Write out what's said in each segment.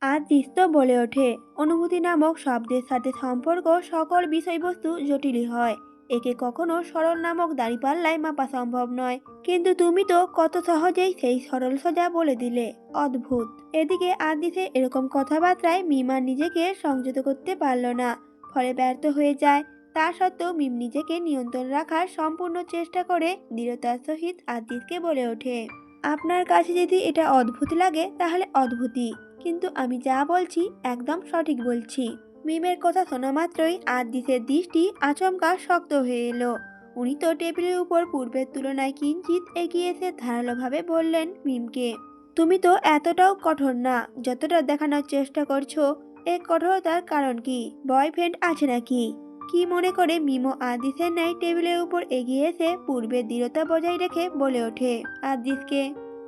আদিত্য তো বলে ওঠে, অনুভূতি নামক শব্দের সাথে সম্পর্ক সকল বিষয়বস্তু জটিলই হয়। একে কখনো সরল নামক দাঁড়িপাল্লায় মাপা সম্ভব নয়। কিন্তু তুমি তো কত সহজেই সেই সরল সোজা বলে দিলে। অদ্ভুত। এদিকে আদিতে এরকম কথাবার্তায় মিমা নিজেকে সংযত করতে পারল না, ফলে ব্যর্থ হয়ে যায়। তা সত্ত্বেও মিম নিজেকে নিয়ন্ত্রণ রাখার সম্পূর্ণ চেষ্টা করে দৃঢ়তার সহিত আদিতকে বলে ওঠে, আপনার কাছে যদি এটা অদ্ভুত লাগে তাহলে অদ্ভুতই, কিন্তু আমি যা বলছি একদম সঠিক বলছি। মিমের কথা শোনা মাত্রই আদিতের দৃষ্টি আচমকা শক্ত হয়ে এলো। উনি তো টেবিলের উপর পূর্বের তুলনায় কিঞ্চিত এগিয়ে এসে ধারালোভাবে বললেন মিমকে, তুমি তো এতটাও কঠোর না যতটা দেখানোর চেষ্টা করছো। এই কঠোরতার কারণ কি? বয়ফ্রেন্ড আছে নাকি? কি মনে করে মিমো আদিসের ন্যায় টেবিলের উপর এগিয়ে এসে পূর্বের দৃঢ়তা বজায় রেখে বলে ওঠে আদিসকে,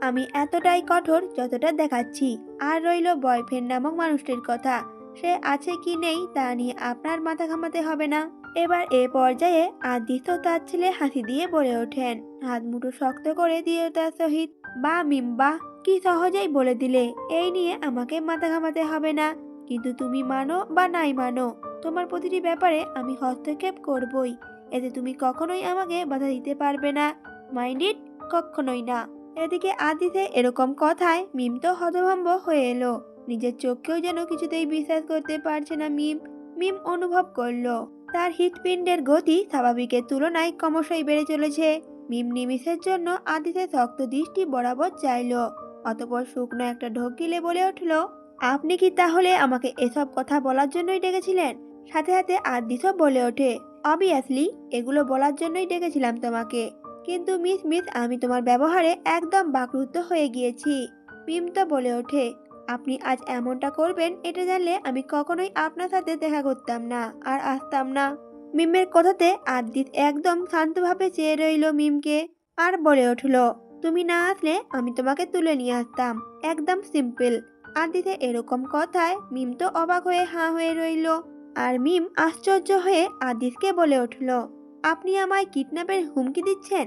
আমি এতটাই কঠোর যতটা দেখাচ্ছি। আর রইল বয়ফ্রেন্ড নামক মানুষটির কথা, সে আছে কি নেই তা নিয়ে আপনার মাথা ঘামাতে হবে না। এবার এ পর্যায়ে আদিত্য তার ছেলে হাসি দিয়ে বলে ওঠেন, হাত মুঠো শক্ত করে দিয়ে তার সহিত, বা মিম বাহ, কি সহজেই বলে দিলে। এই নিয়ে আমাকে মাথা ঘামাতে হবে না। কিন্তু তুমি মানো বা নাই মানো, তোমার প্রতিটি ব্যাপারে আমি হস্তক্ষেপ করবই। এতে তুমি কখনোই আমাকে বাধা দিতে পারবে না। মাইন্ড ইট, কখনোই না। এদিকে আদিতে এরকম কথায় মিম তো হতভম্ব হয়ে এলো। নিজের চোখকেও যেন কিছুতেই বিশ্বাস করতে পারছে না মিম। মিম অনুভব করলো তার হৃৎপিণ্ডের গতি স্বাভাবিকের তুলনায় ক্রমশই বেড়ে চলেছে। মিম নিমিষের জন্য আদিতে শক্ত দৃষ্টি বরাবর চাইলো, অতপর শুকনো একটা ঢোক গিলে বলে উঠল, আপনি কি তাহলে আমাকে এসব কথা বলার জন্যই ডেকেছিলেন? সাথে সাথে আদিত বলে ওঠে, অবভিয়াসলি এগুলো বলার জন্যই ডেকেছিলাম তোমাকে। কিন্তু মিস আমি তোমার ব্যবহারে একদম বাকরুদ্ধ হয়ে গিয়েছি। মিম তো বলে ওঠে, আপনি আজ এমনটা করবেন এটা জানলে আমি কখনোই আপনার সাথে দেখা করতাম না আর আসতাম না। মিমের কথাতে আদিত একদম শান্তভাবে চেয়ে রইল মিমকে, আর বলে উঠল, তুমি না আসলে আমি তোমাকে তুলে নিয়ে আসতাম, একদম সিম্পল। আদিতে এরকম কথায় মিম তো অবাক হয়ে হাঁ হয়ে রইল। আর মিম আশ্চর্য হয়ে আদিতকে বলে উঠল, আপনি আমায় কিডন্যাপের হুমকি দিচ্ছেন?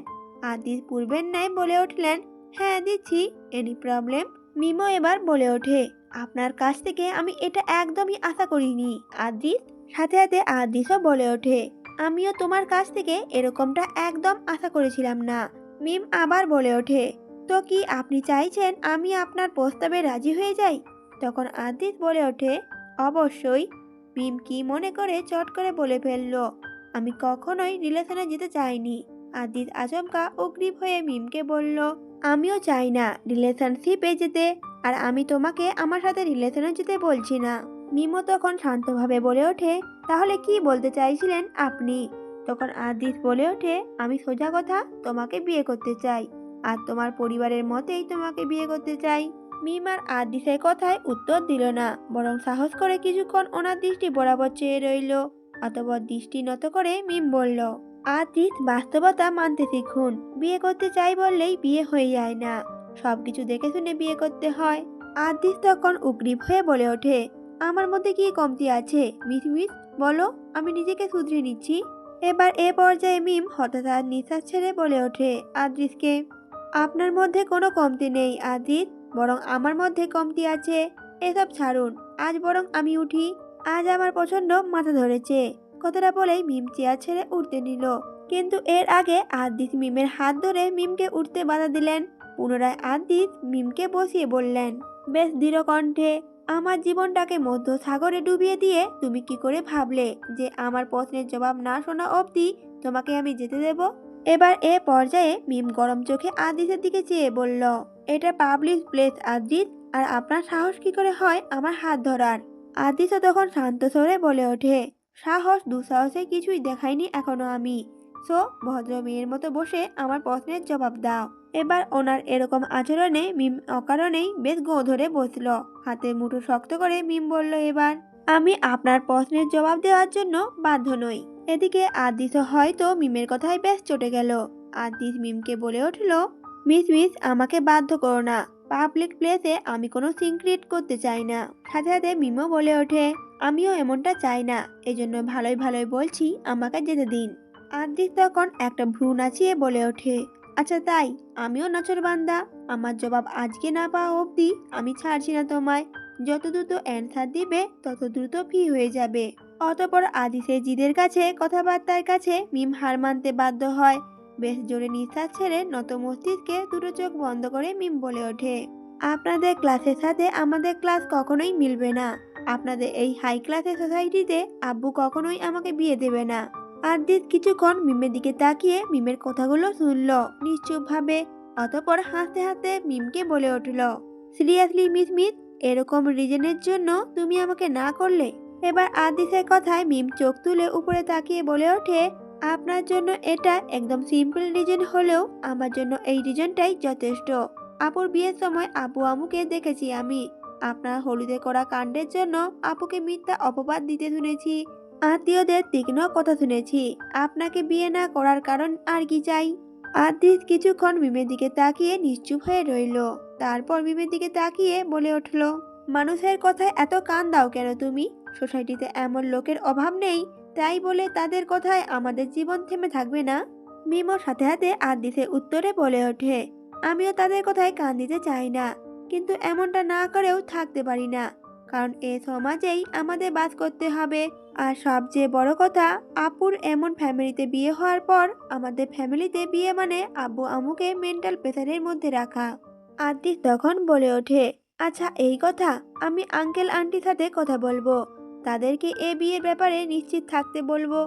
আদিত পূর্বের ন্যায় বলে উঠলেন, হ্যাঁ দিচ্ছি। Any problem? মিমো এবার বলে ওঠে, আপনার কাছ থেকে আমি এটা একদমই আশা করিনি আদিত। সাথে সাথে আদিতও বলে ওঠে, আমিও তোমার কাছ থেকে এরকমটা একদম আশা করেছিলাম না। মিম আবার বলে ওঠে, তো কি আপনি চাইছেন আমি আপনার প্রস্তাবে রাজি হয়ে যাই? তখন আদিত বলে ওঠে, অবশ্যই। মিম কি মনে করে চট করে বলে ফেললো, আমি কখনোই রিলেশনে যেতে চাইনি। আদিত আচমকা উগ্রীব হয়ে মিমকে বলল, আমিও চাই না রিলেশনশিপে যেতে, আর আমি তোমাকে আমার সাথে রিলেশনে যেতে বলছি না। মিমও তখন শান্তভাবে বলে ওঠে, তাহলে কি বলতে চাইছিলেন আপনি? তখন আদিত বলে ওঠে, আমি সোজা কথা তোমাকে বিয়ে করতে চাই, আর তোমার পরিবারের মতেই তোমাকে বিয়ে করতে চাই। মিম আর আদিতের কথায় উত্তর দিল না, বরং সাহস করে কিছুক্ষণ ওনার দৃষ্টি বরাবর চেয়ে রইল। অতঃপর দৃষ্টি নত করে মিম বলল, আদিত বাস্তবতা মানতে শিখুন। বিয়ে করতে চাই বললেই বিয়ে হয়ে যায় না, সবকিছু দেখে শুনে বিয়ে করতে হয়। আদিত তখন উগ্রীব হয়ে বলে ওঠে, আমার মধ্যে কি কমতি আছে মিস বলো, আমি নিজেকে শুধরে নিচ্ছি। এবার এ পর্যায়ে মিম হঠাৎ আর নিঃশ্বাস ছেড়ে বলে ওঠে আদ্রিসকে, আপনার মধ্যে কোনো কমতি নেই আদিত, বরং আমার মধ্যে কমতি আছে। এসব ছাড়ুন, আজ বরং আমি উঠি। আজ আমার প্রচন্ড মাথা ধরেছে। কথাটা বলেই মিম চেয়ার ছেড়ে উঠতে নিল, কিন্তু এর আগে আদিত মিমের হাত ধরে মিমকে উঠতে বাধা দিলেন। পুনরায় আদিত মিমকে বসিয়ে বললেন বেশ দৃঢ় কণ্ঠে, আমার জীবনটাকে মধ্য সাগরে ডুবিয়ে দিয়ে তুমি কি করে ভাবলে যে আমার প্রশ্নের জবাব না শোনা অবধি তোমাকে আমি যেতে দেব? এবার এ পর্যায়ে মিম গরম চোখে আদিতের দিকে চেয়ে বলল, এটা পাবলিক প্লেস আদিত, আর আপনার সাহস কি করে হয় আমার হাত ধরার? আদিত তখন শান্ত স্বরে বলে ওঠে, সাহস দুঃসাহসে কিছুই দেখাইনি এখনো আমি। সো ভদ্র মেয়ের মতো বসে আমার প্রশ্নের জবাব দাও। এবার ওনার এরকম আচরণে মিম অকারণেই বেশ গো ধরে বসল। হাতে মুঠো শক্ত করে মিম বলল, এবার আমি আপনার প্রশ্নের জবাব দেওয়ার জন্য বাধ্য নই। এদিকে আদিত হয়তো মিমের কথায় বেশ চটে গেল। আদিত মিমকে বলে উঠল, মিস আমাকে বাধ্য করো না। পাবলিক প্লেসে আমি কোনো সিন ক্রিয়েট করতে চাই না। সাথে সাথে মিমও বলে ওঠে, আমিও এমনটা চাই না, এজন্য ভালোই ভালোই বলছি আমাকে যেতে দিন। আদিত তখন একটা ভ্রু নাচিয়ে বলে ওঠে, আচ্ছা তাই, আমিও নাচর বান্দা। আমার জবাব আজকে না পাওয়া অবধি আমি ছাড়ছি না তোমায়। যত দ্রুত অ্যান্সার দিবে তত দ্রুত ফি হয়ে যাবে। অতঃপর আদিসের জিদের কাছে কথাবার্তার কাছে মিম হার মানতে বাধ্য হয়। বেশ জোরে নিঃশ্বাস ছেড়ে নত মস্তিষ্কে দুটো চোখ বন্ধ করে মিম বলে ওঠে, আপনাদের ক্লাসের সাথে আমাদের ক্লাস কখনোই মিলবে না। আপনাদের এই হাই ক্লাসের সোসাইটিতে আব্বু কখনোই আমাকে বিয়ে দেবে না। আদিত কিছুক্ষণ মিমের দিকে তাকিয়ে মিমের কথাগুলো শুনল নিশ্চুপভাবে। অতঃপর হাসতে হাসতে মিমকে বলে উঠল, সিরিয়াসলি মিস মিস, এরকম রিজনের জন্য তুমি আমাকে না করলে? এবার আদিসের কথায় মিম চোখ তুলে উপরে তাকিয়ে বলে ওঠে, আপনার জন্য এটা একদম সিম্পল রিজন হলেও আমার জন্য এই রিজনটাই যথেষ্ট। আপুর বিয়ের সময় আব্বু আম্মুকে দেখেছি আমি। আপনার হলুদে করা কাণ্ডের জন্য আপুকে মিথ্যা অপবাদ দিতে শুনেছি, আত্মীয়দের তীক্ষ্ণ কথা শুনেছি। আপনাকে বিয়ে না করার কারণ আর কি চাই? আদিত কিছুক্ষণ মিমের দিকে তাকিয়ে নিশ্চুপ হয়ে রইল। তারপর মিমের দিকে তাকিয়ে বলে উঠল, মানুষের কথায় এত কান দাও কেন তুমি? সোসাইটিতে এমন লোকের অভাব নেই, তাই বলে তাদের কথায় আমাদের জীবন থেমে থাকবে না? মিমোর সাথে সাথে আদিসের উত্তরে বলে ওঠে, আমিও তাদের কথায় কান দিতে চাই না, কিন্তু এমনটা না করেও থাকতে পারি না, কারণ এ সমাজেই আমাদের বাস করতে হবে। আর সবচেয়ে বড় কথা, আপুর এমন ফ্যামিলিতে বিয়ে হওয়ার পর আমাদের ফ্যামিলিতে বিয়ে মানে আব্বু আম্মুকে মেন্টাল প্রেসারের মধ্যে রাখা। আদিস তখন বলে ওঠে, আচ্ছা এই কথা, আমি আঙ্কেল আন্টির সাথে কথা বলবো, তাদেরকে এ বিয়ের ব্যাপারে নিশ্চিত থাকতে বলবো।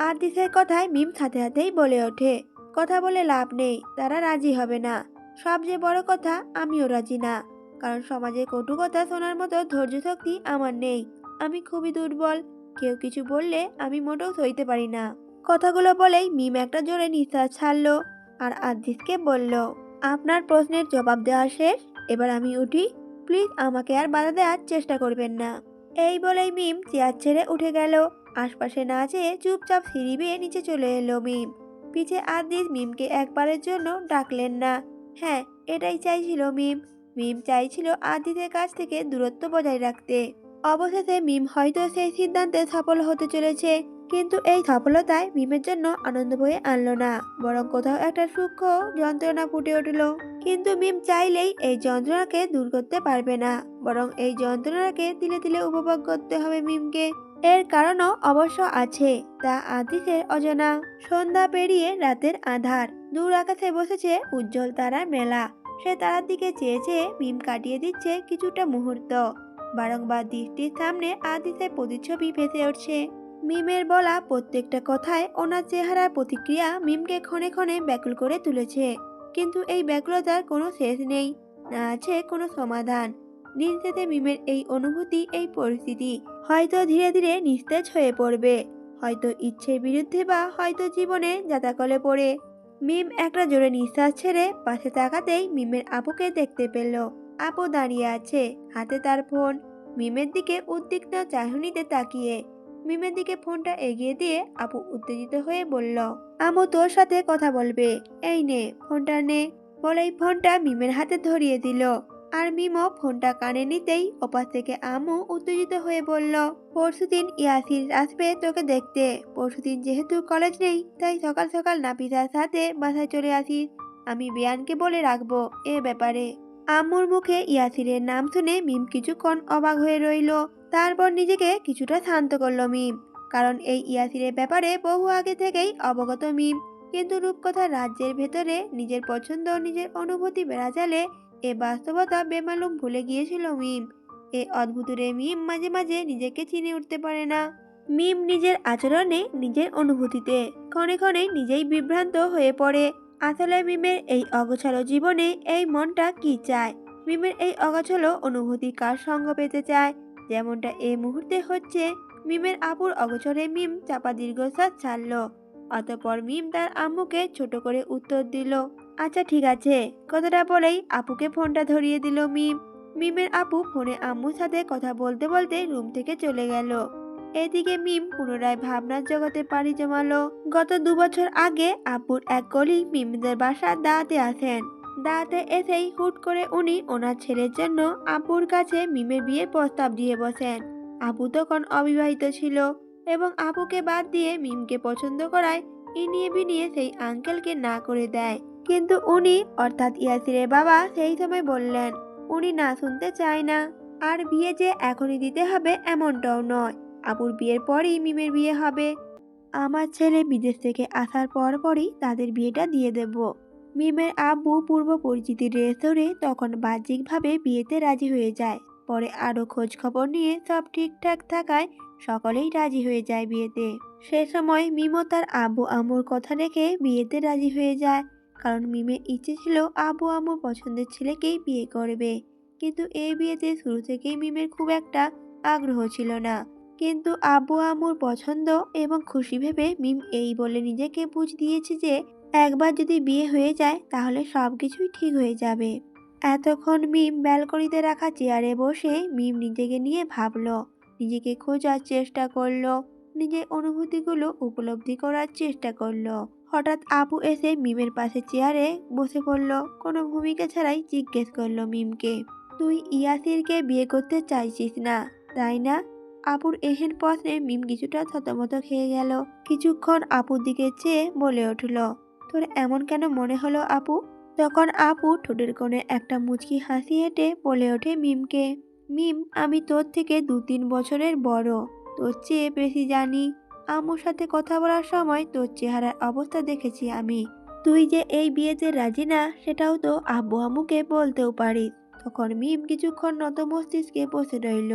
আদিসের কথায় মিম সাথে সাথেই বলে ওঠে, কথা বলে লাভ নেই, তারা রাজি হবে না। সবচেয়ে বড় কথা, আমিও রাজি না, কারণ সমাজে কটু কথা শোনার মতো ধৈর্য শক্তি আমার নেই। আমি খুবই দুর্বল, কেউ কিছু বললে আমি মোটেও সইতে পারি না। কথাগুলো বলেই মিম একটা জোরে নিঃশ্বাস ছাড়লো আর আদিসকে বলল, আপনার প্রশ্নের জবাব দেওয়া শেষ, এবার আমি উঠি। প্লিজ আমাকে আর বাধা দেওয়ার চেষ্টা করবেন না। এই বলেই মিম চেয়ার ছেড়ে উঠে গেল। আশপাশে না চেয়ে চুপচাপ সিঁড়ি বেয়ে নিচে চলে এলো মিম। পিছে আদিস মিমকে একবারের জন্য ডাকলেন না। হ্যাঁ, এটাই চাইছিল মিম। মিম চাইছিল আদিতের কাছ থেকে দূরত্ব বজায় রাখতে। অবশেষে মিম হয়তো সেই সিদ্ধান্তে সফল হতে চলেছে, কিন্তু এই সফলতায় মিমের জন্য আনন্দ বয়ে আনলো না, বরং কোথাও একটা সূক্ষ্ম যন্ত্রণা ফুটে উঠল। কিন্তু মিম চাইলেই এই যন্ত্রণাকে দূর করতে পারবে না, বরং এই যন্ত্রণাকে তিলে তিলে উপভোগ করতে হবে মিমকে। এর কারণও অবশ্য আছে, তা আদিসের অজানা। সন্ধ্যা পেরিয়ে রাতের আধার, দূর আকাশে বসেছে উজ্জ্বল তারার মেলা। সে তারার দিকে চেয়ে চেয়ে মিম কাটিয়ে দিচ্ছে কিছুটা মুহূর্ত। বারংবার দৃষ্টির সামনে আদিসের প্রতিচ্ছবি ভেসে উঠছে। মিমের বলা প্রত্যেকটা কথায় ওনার চেহারার প্রতিক্রিয়া মিমকে ক্ষণে ক্ষণে ব্যাকুল করে তুলেছে। কিন্তু এই ব্যাকুলতার কোনো শেষ নেই, না আছে কোনো সমাধান। দিন শেষে মিমের এই অনুভূতি, এই পরিস্থিতি হয়তো ধীরে ধীরে নিস্তেজ হয়ে পড়বে, হয়তো ইচ্ছের বিরুদ্ধে, বা হয়তো জীবনে জাতাকলে পড়ে। মিম একটা জোরে নিঃশ্বাস ছেড়ে পাশে তাকাতেই মিমের আপুকে দেখতে পেল। আপু দাঁড়িয়ে আছে, হাতে তার ফোন, মিমের দিকে উদ্বিগ্ন চাহনিতে তাকিয়ে। মিমের দিকে ফোনটা এগিয়ে দিয়ে আপু উত্তেজিত হয়ে বলল, আমু তোর সাথে কথা বলবে, এই নে ফোনটা নে। বলেই ফোনটা মিমের হাতে ধরিয়ে দিল। আর মিমও ফোনটা কানে নিতেই ওপাশ থেকে আম্মু উত্তেজিত হয়ে বলল, পরশুদিন ইয়াসির আসবে তোকে দেখতে। পরশুদিন যেহেতু কলেজ নেই, তাই সকাল সকাল নাফিসার সাথে বাসায় চলে আসিস। আমি বিয়ানকে বলে রাখবো এ ব্যাপারে। আম্মুর মুখে ইয়াসিরের নাম শুনে মিম কিছুক্ষণ অবাক হয়ে রইল। তারপর নিজেকে কিছুটা শান্ত করলো মিম, কারণ এই ইয়াসিরের ব্যাপারে বহু আগে থেকেই অবগত মিম। কিন্তু রূপকথার রাজ্যের ভেতরে নিজের পছন্দ, নিজের অনুভূতি বেড়াজালে এ বাস্তবতা বেমালুম ভুলে গিয়েছিল মিম। এ অদ্ভুত রে মিম মাঝে মাঝে নিজেকে চিনে উঠতে পারে না। মিম নিজের আচরণে, নিজের অনুভূতিতে ক্ষণে ক্ষণে নিজেই বিভ্রান্ত হয়ে পড়ে। আসলে মিমের এই অগোছালো জীবনে এই মনটা কি চায়? মিমের এই অগোছালো অনুভূতি কার সঙ্গ পেতে চায়? যেমনটা এই মুহূর্তে হচ্ছে। মিমের আপুর অগোচরে মিম চাপা দীর্ঘশ্বাস ছাড়ল। অতঃপর মিম তার আম্মুকে ছোট করে উত্তর দিল, আচ্ছা ঠিক আছে। কথাটা বলেই আপুকে ফোনটা ধরিয়ে দিল মিম। মিমের আপু ফোনে আম্মুর সাথে কথা বলতে বলতে রুম থেকে চলে গেল। এদিকে মিম পুনরায় ভাবনার জগতে পাড়ি জমালো। গত 2 বছর আগে আপুর এক কলিগ মিমদের বাসার দাওয়াতে আসেন। দাওয়াতে এসেই হুট করে উনি ওনার ছেলের জন্য আপুর কাছে মিমের বিয়ের প্রস্তাব দিয়ে বসেন। আপু তখন অবিবাহিত ছিল এবং আপুকে বাদ দিয়ে মিমকে পছন্দ করায় ইনিয়ে বিনিয়ে সেই আঙ্কেলকে না করে দেয়। কিন্তু উনি, অর্থাৎ ইয়াসিরের বাবা, সেই সময় বললেন উনি না শুনতে চায় না। আর বিয়ে যে এখনই দিতে হবে এমনটাও নয়, আপুর বিয়ের পরেই মিমের বিয়ে হবে। আমার ছেলে বিদেশ থেকে আসার পরই তাদের বিয়েটা দিয়ে দেব। মিমের আব্বু পূর্ব পরিচিতির রেস ধরে তখন বাহ্যিকভাবে বিয়েতে রাজি হয়ে যায়। পরে আরো খোঁজ খবর নিয়ে সব ঠিকঠাক থাকায় সকলেই রাজি হয়ে যায় বিয়েতে। সে সময় মিমও তার আব্বু আম্মুর কথা রেখে বিয়েতে রাজি হয়ে যায়, কারণ মিমের ইচ্ছে ছিল আব্বু আম্মুর পছন্দের ছেলেকেই বিয়ে করবে। কিন্তু এই বিয়েতে শুরু থেকেই মিমের খুব একটা আগ্রহ ছিল না। কিন্তু আব্বু আম্মুর পছন্দ এবং খুশি ভেবে মিম এই বলে নিজেকে বুঝ দিয়েছে যে একবার যদি বিয়ে হয়ে যায় তাহলে সবকিছুই ঠিক হয়ে যাবে। এতক্ষণ মিম ব্যালকনিতে রাখা চেয়ারে বসে মিম নিজেকে নিয়ে ভাবলো, নিজেকে খোঁজার চেষ্টা করলো, নিজের অনুভূতিগুলো উপলব্ধি করার চেষ্টা করলো। হঠাৎ আপু এসে মিমের পাশে চেয়ারে বসে পড়লো। কোনো ভূমিকা ছাড়াই জিজ্ঞেস করলো মিমকে, তুই ইয়াসিরকে বিয়ে করতে চাইছিস না, তাই না? আপুর এহেন প্রশ্নে মিম কিছুটা থতমত খেয়ে গেল। কিছুক্ষণ আপুর দিকে চেয়ে বলে উঠল, তোর এমন কেন মনে হলো আপু? তখন আপু ঠোঁটের কোণে একটা মুচকি হাসি হেঁটে বলে ওঠে মিমকে, মিম, আমি তোর থেকে 2-3 বছরের বড়, তোর চেয়ে বেশি জানি। আম্মুর সাথে কথা বলার সময় তোর চেহারার অবস্থা দেখেছি আমি। তুই যে এই বিয়েতে রাজি না সেটাও তো আব্বু আম্মুকে বলতেও পারিস। তখন মিম কিছুক্ষণ নত মস্তিষ্কে বসে রইল,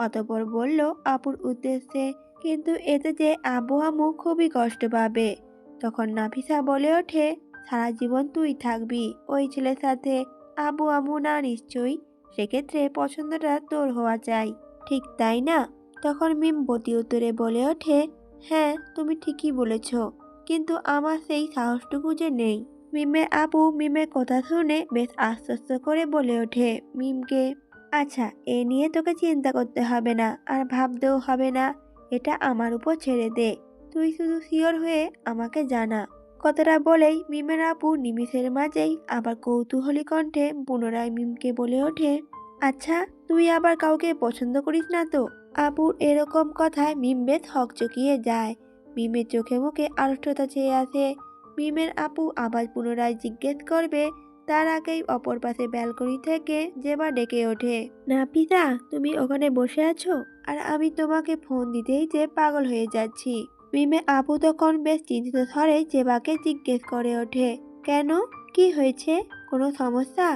অতঃপর বলল আপুর উদ্দেশ্যে, কিন্তু এতে যে আব্বু আম্মু খুবই কষ্ট পাবে। তখন নাফিসা বলে ওঠে, সারা জীবন তুই থাকবি ওই ছেলের সাথে, আব্বু আম্মু না নিশ্চয়ই, সেক্ষেত্রে পছন্দটা তোর হওয়া চাই, ঠিক তাই না? তখন মিম বতি উত্তরে বলে ওঠে, হ্যাঁ তুমি ঠিকই বলেছ, কিন্তু আমার সেই সাহসটুকু যে নেই। মিমের আপু মিমের কথা শুনে বেশ আশ্বস্ত করে বলে ওঠে মিমকে, আচ্ছা এ নিয়ে তোকে চিন্তা করতে হবে না আর ভাবতেও হবে না, এটা আমার উপর ছেড়ে দে, তুই শুধু শিওর হয়ে আমাকে জানা। কথাটা বলেই মিমের আপু নিমিষের মাঝেই আবার কৌতূহলী কণ্ঠে পুনরায় মিমকে বলে ওঠে, আচ্ছা তুই আবার কাউকে পছন্দ করিস না তো? আপুর এরকম কথায় মিম বেশ হকচকিয়ে যায়। মিমের চোখে মুখে আড়ষ্টতা চেয়ে আসে। মিমের আপু আবার পুনরায় জিজ্ঞেস করবে তার আগেই অপর পাশে ব্যালকনি থেকে জেবা ডেকে ওঠে, নাফিসা তুমি ওখানে বসে আছো, আর আমি তোমাকে ফোন দিতেই যে পাগল হয়ে যাচ্ছি। মিমে আপু তখন বেশ চিন্তিত স্বরে জেবাকে জিজ্ঞেস করে ওঠে, কেন, কি হয়েছে, কোনো সমস্যা?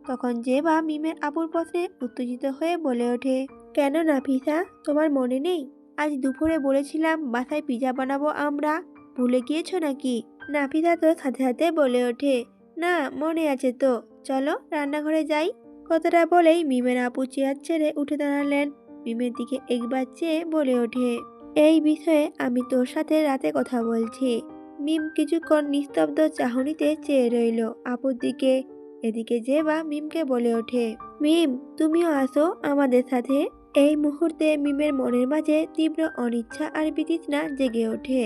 তখন জেবা মিমের আপুর প্রশ্নে উত্তেজিত হয়ে বলে ওঠে, কেন নাফিসা, তোমার মনে নেই আজ দুপুরে বলেছিলাম বাসায় পিজা বানাবো আমরা, ভুলে গিয়েছো নাকি? নাফিসা তো সাথে সাথে বলে ওঠে, না মনে আছে তো, চলো রান্নাঘরে যাই। কথাটা বলেই মিমের আপু চেয়ার ছেড়ে উঠে দাঁড়ালেন। মিমের দিকে একবার চেয়ে বলে ওঠে, এই বিষয়ে আমি তোর সাথে রাতে কথা বলছি। মিম কিছুক্ষণ নিস্তব্ধ চাহনিতে চেয়ে রইল আপুর দিকে। এদিকে জেবা মিমকে বলে ওঠে, মিম তুমিও আসো আমাদের সাথে। এই মুহূর্তে মিমের মনের মাঝে তীব্র অনিচ্ছা আর বিতৃষ্ণা জেগে ওঠে।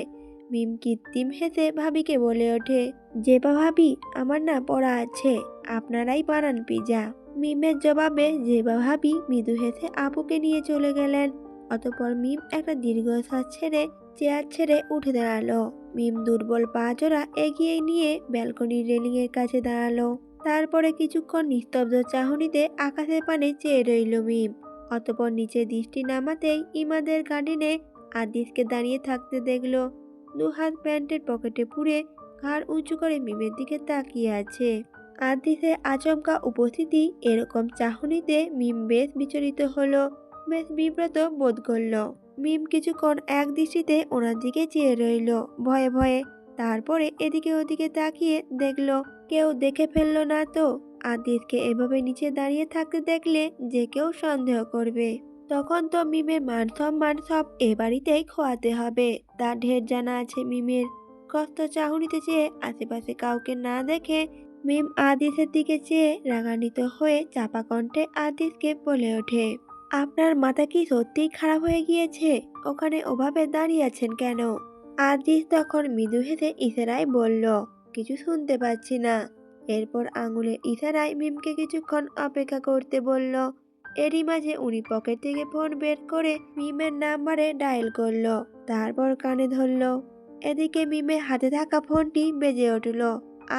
মিম কৃত্রিম হেসে ভাবিকে বলে ওঠে, জেবা ভাবি আমার না পড়া আছে, আপনারাই বানান পিজা। মিমের জবাবে জেবা ভাবি মৃদু হেসে আপুকে নিয়ে চলে গেলেন। অতঃপর মিম একটা দীর্ঘশ্বাস ছেড়ে চেয়ার ছেড়ে উঠে দাঁড়ালো। মিম দুর্বল পা জোড়া এগিয়ে নিয়ে ব্যালকনির রেলিং এর কাছে দাঁড়ালো। তারপরে কিছুক্ষণ নিস্তব্ধ চাহনিতে আকাশের পানে চেয়ে রইল মিম। অতঃপর নিচে দৃষ্টি নামাতেই ইমাদের গার্ডেনে আদিসকে দাঁড়িয়ে থাকতে দেখলো। দুহাত প্যান্টের পকেটে পুরে ঘাড় উঁচু করে মিমের দিকে তাকিয়ে আছে। আদিসের আচমকা উপস্থিতি এরকম চাহনিতে মিম বেশ বিচলিত হলো, বেশ বিব্রত বোধ করলো। মিম কিছুক্ষণ এক দৃষ্টিতে ওনার দিকে চেয়ে রইল ভয়ে ভয়ে। তারপরে এদিকে ওদিকে তাকিয়ে দেখলো কেউ দেখে ফেললো না তো। আদিসকে এভাবে নিচে দাঁড়িয়ে থাকতে দেখলে যে কেউ সন্দেহ করবে। তখন তো মিমের মান সম্মান সব এ বাড়িতেই খোয়াতে হবে, তা ঢের জানা আছে মিমের। কষ্ট চাহনিতে চেয়ে আশেপাশে কাউকে না দেখে মিম আদিসের দিকে চেয়ে রাগান্বিত হয়ে চাপা কণ্ঠে আদিসকে বলে ওঠে, আপনার মাথা কি সত্যিই খারাপ হয়ে গিয়েছে? ওখানে ওভাবে দাঁড়িয়ে আছেন কেন? আদিস তখন মৃদু হেসে ইশারায় বলল, কিছু শুনতে পাচ্ছি না। এরপর আঙুলের ইশারায় মিমকে কিছুক্ষণ অপেক্ষা করতে বলল। এরই মাঝে উনি পকেট থেকে ফোন বের করে মিমের নাম্বারে ডায়াল করলো, তারপর কানে ধরলো। এদিকে মিমের হাতে থাকা ফোনটি বেজে উঠল।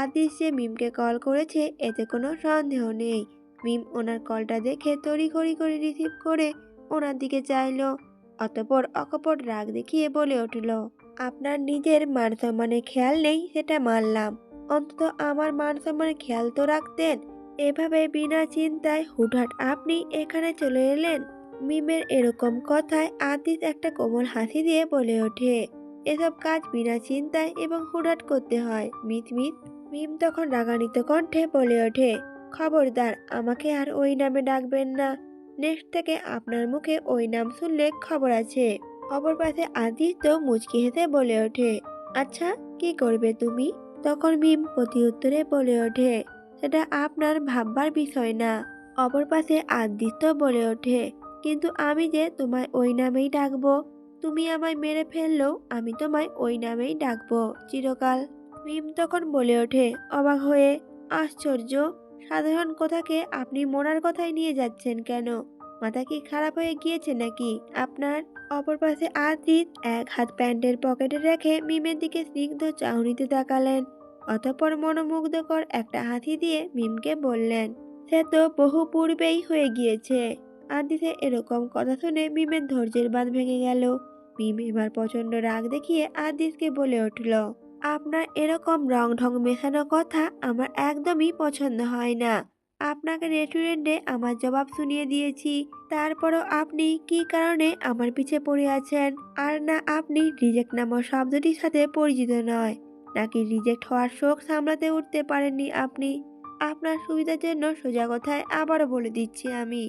আদিস যে মিমকে কল করেছে এতে কোনো সন্দেহ নেই। মিম ওনার কলটা দেখে তড়িঘড়ি করে রিসিভ করে ওনার দিকে চাইলো। অতঃপর অকপট রাগ দেখিয়ে বলে উঠল, আপনার নিজের মান সম্মানের খেয়াল নেই সেটা মানলাম, অন্তত আমার মান সম্মানের খেয়াল তো রাখতেন। এভাবে বিনা চিন্তায় হুটহাট আপনি এখানে চলে এলেন। মিমের এরকম কথায় আদিত একটা কোমল হাসি দিয়ে বলে ওঠে, এসব কাজ বিনা চিন্তায় এবং হুটহাট করতে হয় মিত মিত। মিম তখন রাগান্বিত কণ্ঠে বলে ওঠে, খবরদার আমাকে আর ওই নামে ডাকবেন না। নেক্সট থেকে আপনার মুখে ওই নাম শুনলে খবর আছে। অপর পাশে আদিত্য মুচকি হেসে বলে ওঠে, আচ্ছা কি করবে তুমি? তখন মিম প্রতি উত্তরে বলে ওঠে, সেটা আপনার ভাববার বিষয় না। অপর পাশে আদিত্য বলে ওঠে, কিন্তু আমি যে তোমায় ওই নামেই ডাকবো। তুমি আমায় মেরে ফেললেও আমি তোমায় ওই নামেই ডাকবো চিরকাল। মিম তখন বলে ওঠে অবাক হয়ে, আশ্চর্য, সাধারণ কথাকে আপনি মরার কথায় নিয়ে যাচ্ছেন কেন? মাথা কি খারাপ হয়ে গিয়েছে নাকি আপনার? অপর পাশে আদিত এক হাত প্যান্টের পকেটে রেখে মিমের দিকে স্নিগ্ধ চাহনিতে তাকালেন। অতঃপর মনোমুগ্ধকর একটা হাসি দিয়ে মিমকে বললেন, সে তো বহু পূর্বেই হয়ে গিয়েছে। আদিতের এরকম কথা শুনে মিমের ধৈর্যের বাঁধ ভেঙে গেল। মিম এবার প্রচন্ড রাগ দেখিয়ে আদিতকে বলে উঠল, আপনার এরকম রং ঢং মেশানো কথা আমার একদমই পছন্দ হয় না। আপনাকে রেস্টুরেন্টে আমার জবাব শুনিয়ে দিয়েছি, তারপরও আপনি কি কারণে আমার পিছে পড়ে আছেন? আর না আপনি রিজেক্ট নামক শব্দটির সাথে পরিচিত নয়, নাকি রিজেক্ট হওয়ার শোক সামলাতে উঠতে পারেননি আপনি? আপনার সুবিধার জন্য সোজা কথায় আবারও বলে দিচ্ছি আমি,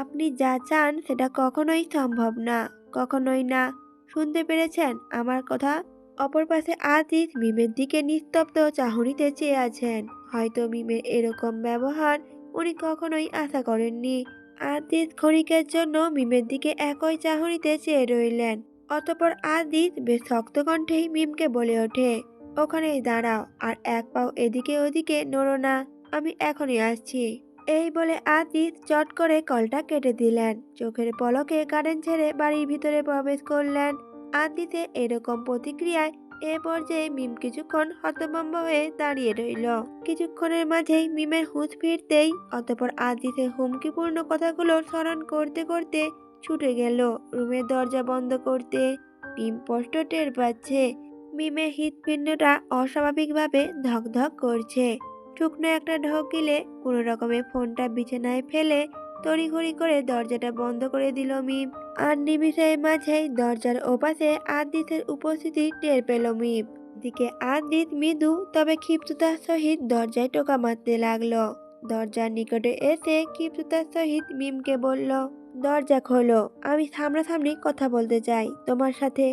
আপনি যা চান সেটা কখনোই সম্ভব না, কখনোই না। শুনতে পেরেছেন আমার কথা? অপর পাশে আদিত মিমের দিকে নিস্তব্ধ চাহনিতে চেয়ে আছেন। হয়তো মিমের এরকম ব্যবহার উনি কখনোই আশা করেননি। আদিত ক্ষণিকের জন্য মিমের দিকে একই চাহনিতে চেয়ে রইলেন। অতঃপর আদিত বেশ শক্ত কণ্ঠেই মিমকে বলে ওঠে, ওখানেই দাঁড়াও আর এক পাও এদিকে ওদিকে নড়ো না, আমি এখনই আসছি। এই বলে আদিত চট করে কলটা কেটে দিলেন। চোখের পলকে কারেন্ট ছেড়ে বাড়ির ভিতরে প্রবেশ করলেন। আদিতে এরকম প্রতিক্রিয়ায় এ পর্যায়ে মিম কিছুক্ষণ হতভম্ব হয়ে দাঁড়িয়ে রইল। কিছুক্ষণের মাঝেই মিমের হুঁশ ফিরতেই অতঃপর আদিতের হুমকিপূর্ণ কথাগুলো স্মরণ করতে করতে ছুটে গেল রুমের দরজা বন্ধ করতে। মিম স্পষ্ট টের পাচ্ছে মিমের হৃৎপিণ্ডটা অস্বাভাবিকভাবে ধকধক করছে। শুকনো একটা ঢোক গিলে কোনো রকমে ফোনটা বিছানায় ফেলে তড়িঘড়ি করে দরজাটা বন্ধ করে দিল মিম। আর নিমিষের মাঝেই দরজার ওপাশে আদিতের উপস্থিতি টের পেল মিম। দিকে আদিত মৃদু তবে ক্ষিপ্ততার সহিত দরজায় টোকা মারতে লাগলো। দরজার নিকটে এসে ক্ষিপ্ততার সহিত মিমকে বলল, দরজা খোলো, আমি সামনাসামনি কথা বলতে চাই তোমার সাথে।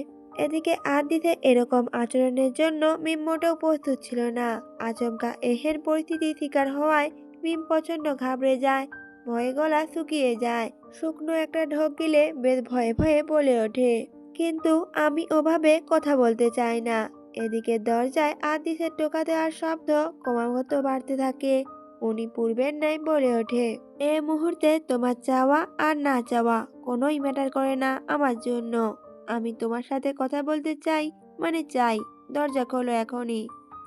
এদিকে আদিতের এরকম আচরণের জন্য মিম মোটেও প্রস্তুত ছিল না। আচমকা এহেন পরিস্থিতির শিকার হওয়ায় মিম প্রচন্ড ঘাবড়ে যায়, ভয়ে গলা শুকিয়ে যায়। শুকনো একটা ঢোক গিলে বেশ ভয়ে ভয়ে বলে ওঠে, কিন্তু আমি ওভাবে কথা বলতে চাই না। এদিকে দরজায় আদিতের টোকা দেওয়ার শব্দ ক্রমাগত বাড়তে থাকে। উনি পূর্বের ন্যায় বলে ওঠে, এ মুহূর্তে তোমার চাওয়া আর না চাওয়া কোনোই ম্যাটার করে না আমার জন্য। আমি তোমার সাথে কথা বলতে চাই, মানে চাই, দরজা খোলো এখনই।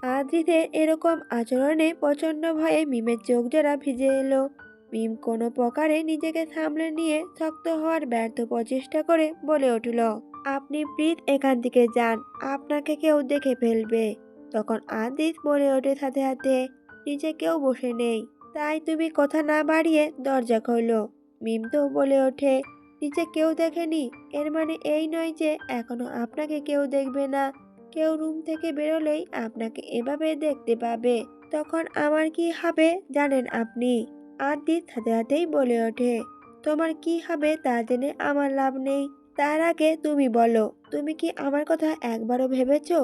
আদ্রিতের এরকম আচরণে প্রচন্ড ভয়ে মিমের চোখ জোড়া ভিজে এলো। মিম কোনো প্রকারে নিজেকে সামলে নিয়ে শক্ত হওয়ার ব্যর্থ প্রচেষ্টা করে বলে উঠল, আপনি প্লিজ এখান থেকে যান, আপনাকে কেউ দেখে ফেলবে। তখন আদিত বলে ওঠে সাথে সাথে, নিচে কেউ বসে নেই, তাই তুমি কথা না বাড়িয়ে দরজা খোলো। মিম তো বলে ওঠে, নিচে কেউ দেখেনি, এর মানে এই নয় যে এখনো আপনাকে কেউ দেখবে না। কেউ রুম থেকে বেরোলেই আপনাকে এভাবে দেখতে পাবে, তখন আমার কি হবে জানেন আপনি? আদিত সাথে সাথেই বলে ওঠে, তোমার কি হবে তা জেনে আমার লাভ নেই। তার আগে তুমি বলো, তুমি কি আমার কথা একবারও ভেবেছো?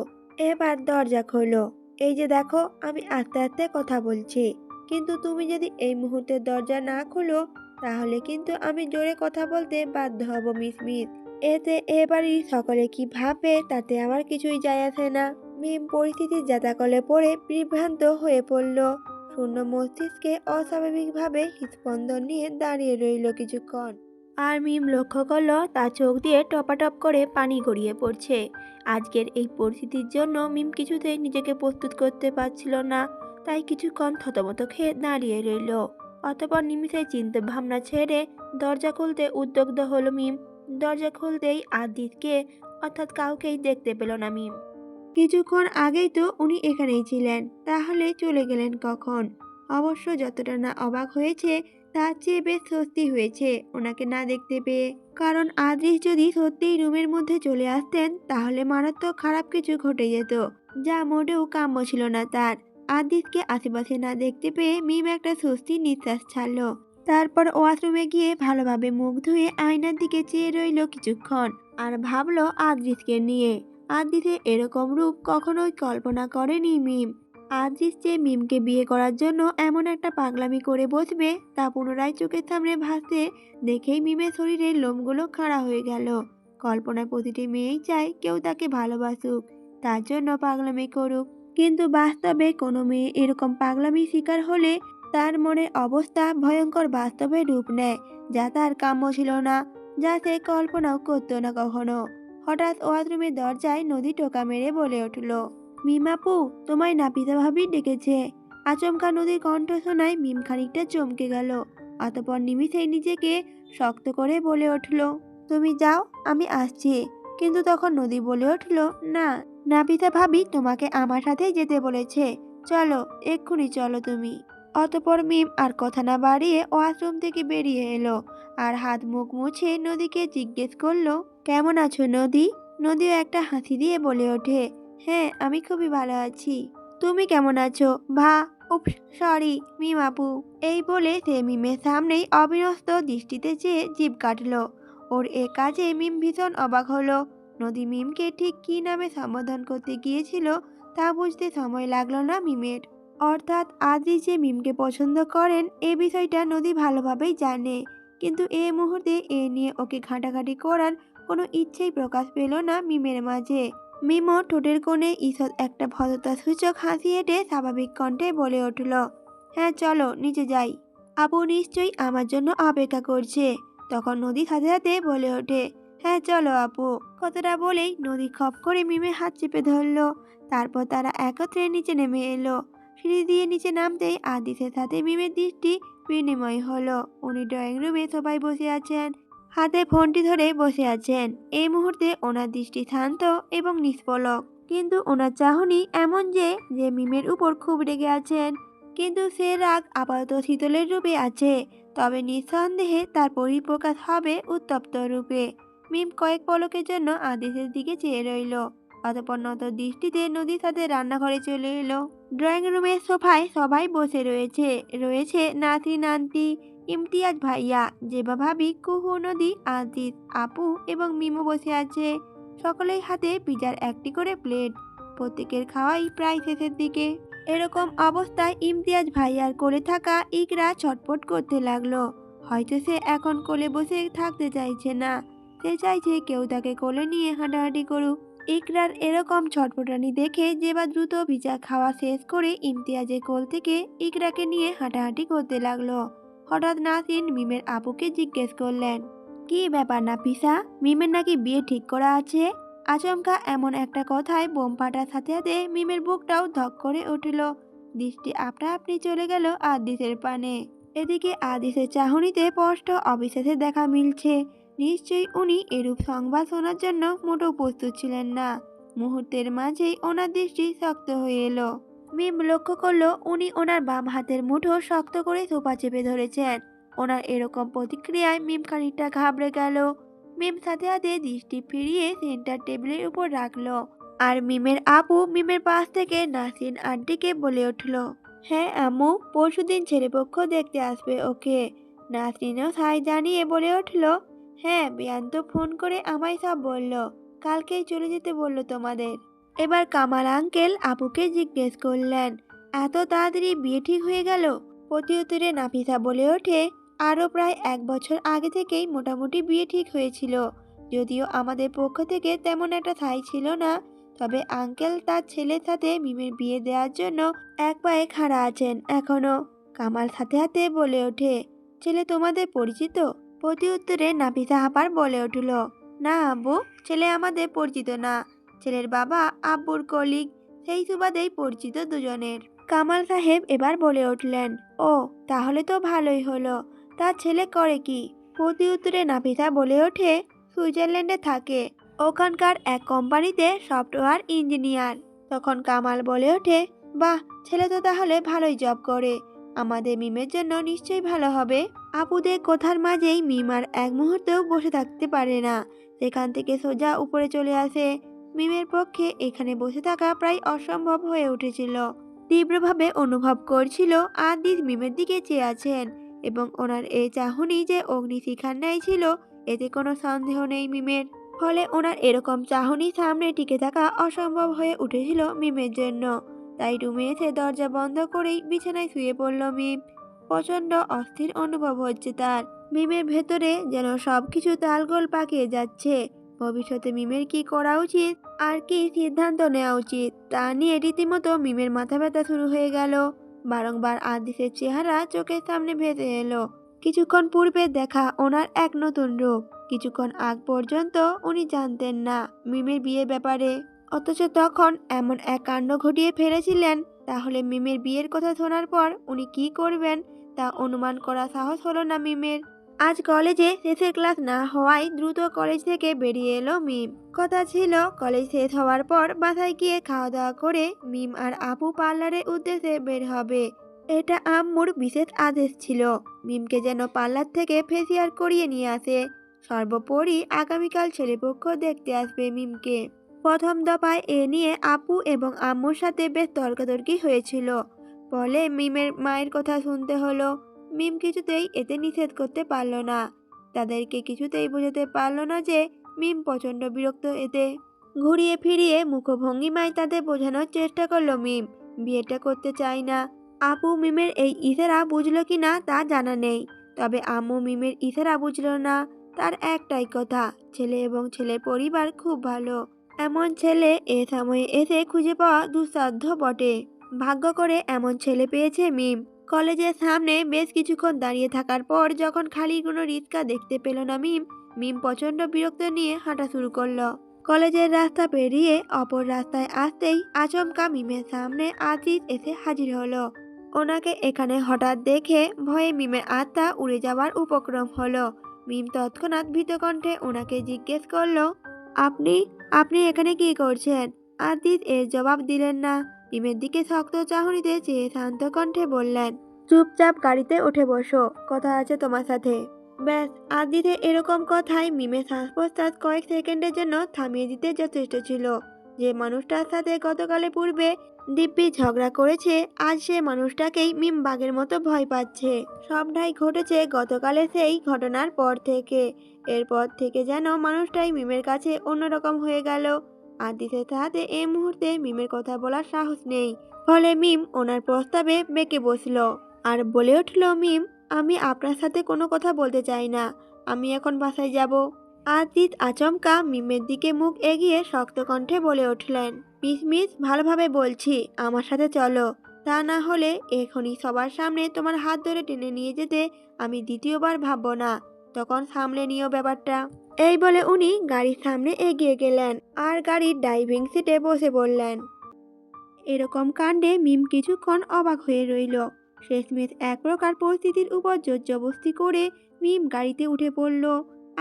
এবার দরজা খোলো। এই যে দেখো আমি আস্তে আস্তে কথা বলছি, কিন্তু তুমি যদি এই মুহূর্তে দরজা না খোলো তাহলে কিন্তু আমি জোরে কথা বলতে বাধ্য হব মিস মিস। এতে এ বাড়ির সকলে কি ভাববে তাতে আমার কিছুই যায় আসে না। মিম পরিস্থিতির জাতাকলে পড়ে বিভ্রান্ত হয়ে পড়ল। শূন্য মস্তিষ্কে অস্বাভাবিকভাবে হৃৎস্পন্দন নিয়ে দাঁড়িয়ে রইল কিছুক্ষণ। আর মিম লক্ষ্য করলো তার চোখ দিয়ে টপাটপ করে পানি গড়িয়ে পড়ছে। আজকের এই পরিস্থিতির জন্য মিম কিছুতেই নিজেকে প্রস্তুত করতে পারছিল না, তাই কিছুক্ষণ থতমত খেয়ে দাঁড়িয়ে রইল। অতঃপর নিমিষে চিন্তা ভাবনা ছেড়ে দরজা খুলতে উদ্যোগ্ধ হলো মিম। দরজা খুলতেই আদিতকে অর্থাৎ কাউকেই দেখতে পেল না মিম। কিছুক্ষণ আগেই তো উনি এখানেই ছিলেন, তাহলে চলে গেলেন কখন? অবশ্য যতটা না অবাক হয়েছে তার চেয়ে বেশ স্বস্তি হয়েছে ওনাকে না দেখতে পেয়ে। কারণ আদৃশ যদি সত্যিই রুমের মধ্যে চলে আসতেন তাহলে মারাত্মক খারাপ কিছু ঘটে যেত, যা মোটেও কাম্য ছিল না তার। আদৃশকে আশেপাশে না দেখতে পেয়ে মিম একটা স্বস্তির নিঃশ্বাস ছাড়লো। তারপর ওয়াশরুমে গিয়ে ভালোভাবে মুখ ধুয়ে আয়নার দিকে চেয়ে রইল কিছুক্ষণ আর ভাবলো আদৃশকে নিয়ে। আদৃশের এরকম রূপ কখনোই কল্পনা করেনি মিম। আদৃশ যে মিমকে বিয়ে করার জন্য এমন একটা পাগলামি করে বসবে তা পুনরায় চোখের সামনে ভাসতে দেখেই মিমের শরীরের লোমগুলো খাড়া হয়ে গেল। কল্পনায় প্রতিটি মেয়েই চায় কেউ তাকে ভালোবাসুক, তার জন্য পাগলামি করুক। কিন্তু বাস্তবে কোনো মেয়ে এরকম পাগলামি শিকার হলে তার মনের অবস্থা ভয়ঙ্কর বাস্তবে রূপ নেয়, যা তার কাম্য ছিল না, যা সে কল্পনাও করতো না কখনো। হঠাৎ ওয়াশরুমের দরজায় নদী টোকা মেরে বলে উঠল, মিমাপু, তোমায় নাপিতা ভাবি ডেকেছে। আচমকা নদীর কণ্ঠ শোনায় মিম খানিকটা চমকে গেল। অতঃপর নিমিষেই নিজেকে শক্ত করে বলে উঠল, তুমি যাও, আমি আসছি। কিন্তু তখন নদী বলে উঠল, না, নাপিতা ভাবি তোমাকে আমার সাথেই যেতে বলেছে, চলো, এক্ষুনি চলো তুমি। অতঃপর মিম আর কথা না বাড়িয়ে ওয়াশরুম থেকে বেরিয়ে এলো আর হাত মুখ মুছে নদীকে জিজ্ঞেস করলো, কেমন আছো নদী? নদীও একটা হাসি দিয়ে বলে ওঠে, হ্যাঁ, আমি খুবই ভালো আছি। তুমি কেমন আছো? উপ, সরি মিম আপু। এই বলে সে মিমের সামনেই অবিনস্ত দৃষ্টিতে চেয়ে জিভ কাটলো। ওর এ কাজে মিম ভীষণ অবাক হলো। নদী মিমকে ঠিক কী নামে সম্বোধন করতে গিয়েছিল তা বুঝতে সময় লাগলো না মিমের। অর্থাৎ আদি যে মিমকে পছন্দ করেন এ বিষয়টা নদী ভালোভাবেই জানে, কিন্তু এ মুহূর্তে এ নিয়ে ওকে ঘাঁটাঘাঁটি করার কোনো ইচ্ছেই প্রকাশ পেল না মিমের মাঝে। মিমও ঠোঁটের কোণে ঈষৎ একটা ভদ্রতা সূচক হাসি হেঁটে স্বাভাবিক কণ্ঠে বলে উঠল, হ্যাঁ চলো নিচে যাই, আপু নিশ্চয়ই আমার জন্য অপেক্ষা করছে। তখন নদী সাথে সাথে বলে ওঠে, হ্যাঁ চলো আপু। কথাটা বলেই নদী খপ করে মিমের হাত চেপে ধরলো। তারপর তারা একত্রে নিচে নেমে এলো। সিঁড়ি দিয়ে নিচে নামতেই আদিসের সাথে মিমের দৃষ্টি বিনিময় হলো। উনি ড্রয়িং রুমে সবাই বসে আছেন, হাতে ফোনটি ধরে বসে আছেন। এই মুহূর্তে ওনার দৃষ্টি শান্ত এবং নিষ্পলক, কিন্তু ওনার চাহনি এমন যে মিমের উপর খুব রেগে আছেন। কিন্তু সে রাগ আপাতত শীতলের রূপে আছে, তবে নিঃসন্দেহে তার পরিপ্রকাশ হবে উত্তপ্ত রূপে। মিম কয়েক পলকের জন্য আদেশের দিকে চেয়ে রইল, অতঃপর নত দৃষ্টিতে নদীর সাথে রান্নাঘরে চলে এলো। ড্রয়িং রুমের সোফায় সবাই বসে রয়েছে নাতি নান্তি, ইমতিয়াজ ভাইয়া, জেবা ভাবি, কুহু, নদী, আদিত, আপু এবং মিমো বসে আছে। সকলেই হাতে পিজার একটি করে প্লেট, প্রত্যেকের খাওয়াই প্রায় শেষের দিকে। এরকম অবস্থায় ইমতিয়াজ ভাইয়ার কোলে থাকা ইকরা ছটফট করতে লাগলো। হয়তো সে এখন কোলে বসে থাকতে চাইছে না, সে চাইছে কেউ তাকে কোলে নিয়ে হাঁটাহাঁটি করুক। ইকরার এরকম ছটফটানি দেখে জেবা দ্রুত পিজা খাওয়া শেষ করে ইমতিয়াজের কোল থেকে ইকরাকে নিয়ে হাঁটাহাঁটি করতে লাগলো। হঠাৎ নাসিন মিমের আপুকে জিজ্ঞেস করলেন, কি ব্যাপার নাফিসা, মিমের নাকি বিয়ে ঠিক করা আছে? আচমকা এমন একটা কথায় বোম ফাটার সাথে সাথে মিমের বুকটাও ধক করে উঠল। দৃষ্টি আপনা আপনি চলে গেল আদিসের পানে। এদিকে আদিসের চাহনিতে স্পষ্ট অবিশ্বাসের দেখা মিলছে। নিশ্চয়ই উনি এরূপ সংবাদ শোনার জন্য মোটেও প্রস্তুত ছিলেন না। মুহূর্তের মাঝেই ওনার দৃষ্টি শক্ত হয়ে এলো। মিম লক্ষ্য করলো উনি ওনার বাম হাতের মুঠো শক্ত করে সোফা চেপে ধরেছেন। ওনার এরকম প্রতিক্রিয়ায় মিম খানিকটা ঘাবড়ে গেল। মিম সাথে সাথে দৃষ্টি ফিরিয়ে সেন্টার টেবিলের উপর রাখলো। আর মিমের আপু মিমের পাশ থেকে নাসিন আন্টিকে বলে উঠল, হ্যাঁ আম্মু, পরশুদিন ছেলেপক্ষ দেখতে আসবে ওকে। নাসরিনও সাই জানিয়ে বলে উঠল, হ্যাঁ বিয়ান তো ফোন করে আমায় সব বলল, কালকেই চলে যেতে বলল তোমাদের। এবার কামাল আঙ্কেল আপুকে জিজ্ঞেস করলেন, এত তাড়াতাড়ি বিয়ে ঠিক হয়ে গেল? প্রতি উত্তরে নাফিসা বলে ওঠে, আরও প্রায় 1 বছর আগে থেকেই মোটামুটি বিয়ে ঠিক হয়েছিল। যদিও আমাদের পক্ষ থেকে তেমন একটা সাই ছিল না, তবে আঙ্কেল তার ছেলের সাথে মিমের বিয়ে দেওয়ার জন্য এক পায়ে খাড়া আছেন এখনো। কামাল সাথে সাথে বলে ওঠে, ছেলে তোমাদের পরিচিত? প্রতি উত্তরে নাফিসা হাপার বলে উঠল, না আব্বু, ছেলে আমাদের পরিচিত না, ছেলের বাবা আব্বুর কলিগ, সেই সুবাদেই পরিচিত দুজনের। কামাল সাহেব এবার বলে উঠলেন, ও তাহলে তো ভালোই হলো। তার ছেলে করে কি? প্রতি উত্তরে নাফিসা বলে ওঠে, সুইজারল্যান্ডে থাকে, ওখানকার এক কোম্পানিতে সফটওয়্যার ইঞ্জিনিয়ার। তখন কামাল বলে ওঠে, বাহ, ছেলে তো তাহলে ভালোই জব করে, আমাদের মিমের জন্য নিশ্চয়ই ভালো হবে। আপুদের কথার মাঝেই মিম আর এক মুহূর্তেও বসে থাকতে পারে না, সেখান থেকে সোজা উপরে চলে আসে। মিমের পক্ষে এখানে বসে থাকা প্রায় অসম্ভব হয়ে উঠেছিল। তীব্রভাবে অনুভব করছিল আদিত মিমের দিকে চেয়ে আছেন, এবং ওনার এই চাহনি যে অগ্নিশিখার ন্যায় ছিল এতে কোনো সন্দেহ নেই মিমের। ফলে ওনার এরকম চাহনি সামনে টিকে থাকা অসম্ভব হয়ে উঠেছিল মিমের জন্য। তাই রুমে এসে দরজা বন্ধ করেই বিছানায় শুয়ে পড়ল মিম। প্রচন্ড অস্থির অনুভব হচ্ছে তার। মিমের ভেতরে যেন সবকিছু তালগোল পাকিয়ে যাচ্ছে। ভবিষ্যতে মিমের কি করা উচিত আর কি সিদ্ধান্ত নেওয়া উচিত তা নিয়ে রীতিমতো মিমের মাথা ব্যথা শুরু হয়ে গেল। বারংবার আদিসের চেহারা চোখের সামনে ভেসে এলো। কিছুক্ষণ পূর্বে দেখা ওনার এক নতুন রূপ। কিছুক্ষণ আগ পর্যন্ত উনি জানতেন না মিমের বিয়ের ব্যাপারে, অথচ তখন এমন এক কাণ্ড ঘটিয়ে ফেলেছিলেন। তাহলে মিমের বিয়ের কথা শোনার পর উনি কি করবেন তা অনুমান করা সাহস হলো না মিমের। আজ কলেজে শেষের ক্লাস না হওয়ায় দ্রুত কলেজ থেকে বেরিয়ে এলো মিম। কথা ছিল কলেজ শেষ হওয়ার পর বাসায় গিয়ে খাওয়া দাওয়া করে মিম আর আপু পার্লারের উদ্দেশ্যে বের হবে। এটা আম্মুর বিশেষ আদেশ ছিল, মিমকে যেন পার্লার থেকে ফেসিয়াল করিয়ে নিয়ে আসে। সর্বোপরি আগামীকাল ছেলেপক্ষ দেখতে আসবে মিমকে। প্রথম দফায় এ নিয়ে আপু এবং আম্মুর সাথে বেশ তর্কাতর্কি হয়েছিল। ফলে মিমের মায়ের কথা শুনতে হলো। মিম কিছুতেই এতে নিষেধ করতে পারল না। তাদেরকে কিছুতেই বোঝাতে পারল না যে মিম প্রচণ্ড বিরক্ত এতে। ঘুরিয়ে ফিরিয়ে মুখভঙ্গিমায় তাদের বোঝানোর চেষ্টা করলো মিম বিয়েটা করতে চায় না। আপু মিমের এই ইশারা বুঝলো কিনা তা জানা নেই, তবে আম্মু মিমের ইশারা বুঝলো না। তার একটাই কথা, ছেলে এবং ছেলের পরিবার খুব ভালো। এমন ছেলে এ সময়ে এসে খুঁজে পাওয়া দুঃসাধ্য বটে। ভাগ্য করে এমন ছেলে পেয়েছে মিম। কলেজের সামনে বেশ কিছুক্ষণ দাঁড়িয়ে থাকার পর যখন খালি কোনো রিক্সা দেখতে পেল না মিম, মিম প্রচণ্ড বিরক্ত নিয়ে হাঁটা শুরু করলো। কলেজের রাস্তা পেরিয়ে অপর রাস্তায় আসতেই আচমকা মিমের সামনে আজিজ এসে হাজির হলো। ওনাকে এখানে হঠাৎ দেখে ভয়ে মিমের আত্মা উড়ে যাওয়ার উপক্রম হলো। মিম তৎক্ষণাৎ ভীতকণ্ঠে ওনাকে জিজ্ঞেস করলো, আপনি আপনি এখানে কি করছেন? আজিজ এর জবাব দিলেন না। মিমের দিকে শক্ত চাহনিতে চেয়ে শান্ত কণ্ঠে বললেন, চুপচাপ গাড়িতে উঠে বসো, কথা আছে তোমার সাথে। ব্যাস, আজিজের এরকম কথায় মিমের শ্বাস প্রশ্বাস কয়েক সেকেন্ডের জন্য থামিয়ে দিতে যথেষ্ট ছিল। যে মানুষটার সাথে গতকালে পূর্বে দিব্যি ঝগড়া করেছে, আজ সে মানুষটাকেই মিম বাঘের মতো ভয় পাচ্ছে। সবটাই ঘটেছে গতকালে সেই ঘটনার পর থেকে। এরপর থেকে যেন মানুষটাই মিমের কাছে অন্যরকম হয়ে গেল। আদিসের সাথে এই মুহূর্তে মিমের কথা বলার সাহস নেই। ফলে মিম ওনার প্রস্তাবে বেঁকে বসলো আর বলে উঠল, মিম, আমি আপনার সাথে কোনো কথা বলতে চাই না, আমি এখন বাসায় যাব। আজিজ আচমকা মিমের দিকে মুখ এগিয়ে শক্ত কণ্ঠে বলে উঠলেন, মিস মিস ভালোভাবে বলছি, আমার সাথে চলো, তা না হলে এখনই সবার সামনে তোমার হাত ধরে টেনে নিয়ে যেতে আমি দ্বিতীয়বার ভাববো না, তখন সামলে নিও ব্যাপারটা। এই বলে উনি গাড়ির সামনে এগিয়ে গেলেন আর গাড়ির ড্রাইভিং সিটে বসে পড়লেন। এরকম কাণ্ডে মিম কিছুক্ষণ অবাক হয়ে রইল। শেষমেশ এক প্রকার পরিস্থিতির উপর জোরজবস্তি করে মিম গাড়িতে উঠে পড়ল।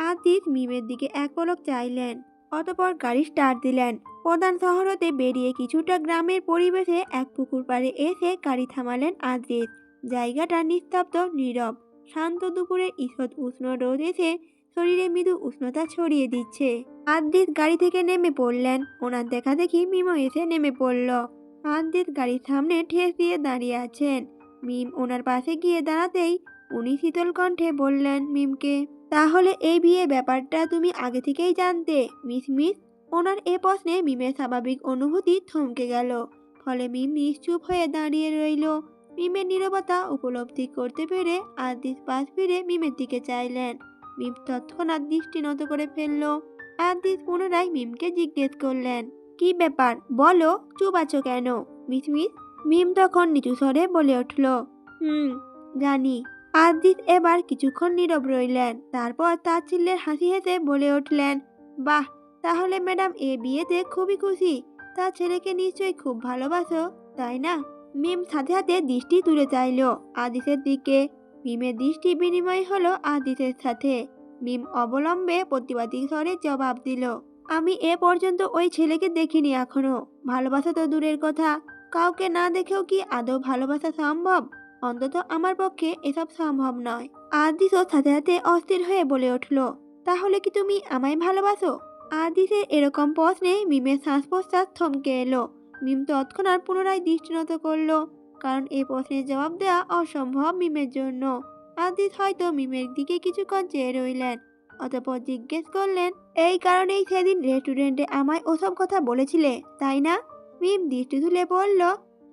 আজিজ মিমের দিকে এক পলক চাইলেন, অতঃপর গাড়ি স্টার্ট দিলেন। প্রধান শহর হতে বেরিয়ে কিছুটা গ্রামের পরিবেশে এক পুকুর পাড়ে এসে গাড়ি থামালেন আজিজ। জায়গাটা নিস্তব্ধ, নীরব, শান্ত। দুপুরের ঈষৎ উষ্ণ রোদ এসে শরীরে মৃদু উষ্ণতা ছড়িয়ে দিচ্ছে। আজিজ গাড়ি থেকে নেমে পড়লেন। ওনার দেখা দেখি মিমও এসে নেমে পড়ল। আজিজ গাড়ির সামনে ঠেস দিয়ে দাঁড়িয়ে আছেন। মিম ওনার পাশে গিয়ে দাঁড়াতেই উনি শীতল কণ্ঠে বললেন মিমকে, তাহলে এই বিয়ে ব্যাপারটা তুমি আগে থেকেই জানতে মিস মিস? ওনার এ প্রশ্নে মিমের স্বাভাবিক অনুভূতি থমকে গেল। ফলে মিম নিশ্চুপ হয়ে দাঁড়িয়ে রইল। মিমের নীরবতা উপলব্ধি করতে পেরে আজিজ পাশ ফিরে মিমের দিকে চাইলেন। মিম তৎক্ষণাৎ দৃষ্টি নত করে ফেলল। আজিজ পুনরায় মিমকে জিজ্ঞেস করলেন, কি ব্যাপার বলো, চুপ আছো কেন মিস মিস? মিম তখন নিচু স্বরে বলে উঠল, জানি। আজিজ এবার কিছুক্ষণ নীরব রইলেন। তারপর তাচ্ছিল্যের হাসি হেসে বলে উঠলেন, বাহ, তাহলে ম্যাডাম এ বিয়েতে খুবই খুশি। তার ছেলেকে নিশ্চয়ই খুব ভালোবাসো, তাই না? মিম সাথে সাথে দৃষ্টি তুলে চাইল আদিসের দিকে। মিমের দৃষ্টি বিনিময় হলো আদিসের সাথে। মিম অবলম্বে প্রতিবাদী স্বরে জবাব দিল, আমি এ পর্যন্ত ওই ছেলেকে দেখিনি এখনো। ভালোবাসা তো দূরের কথা, কাউকে না দেখেও কি আদৌ ভালোবাসা সম্ভব? অন্তত আমার পক্ষে এসব সম্ভব নয়। আদিসও সাথে সাথে অস্থির হয়ে বলে উঠল, তাহলে কি তুমি আমায় ভালোবাসো? আদিসের এরকম প্রশ্নে মিমের শ্বাস প্রশ্বাস থমকে এলো। মিম তৎক্ষণাৎ পুনরায় দৃষ্টিনত করলো, কারণ এই প্রশ্নের জবাব দেওয়া অসম্ভব মিমের জন্য। আদিস হয়তো মিমের দিকে কিছুক্ষণ চেয়ে রইলেন, অতঃপর জিজ্ঞেস করলেন, এই কারণেই সেদিন রেস্টুরেন্টে আমায় ওসব কথা বলেছিলে, তাই না? মিম দৃষ্টি তুলে বলল,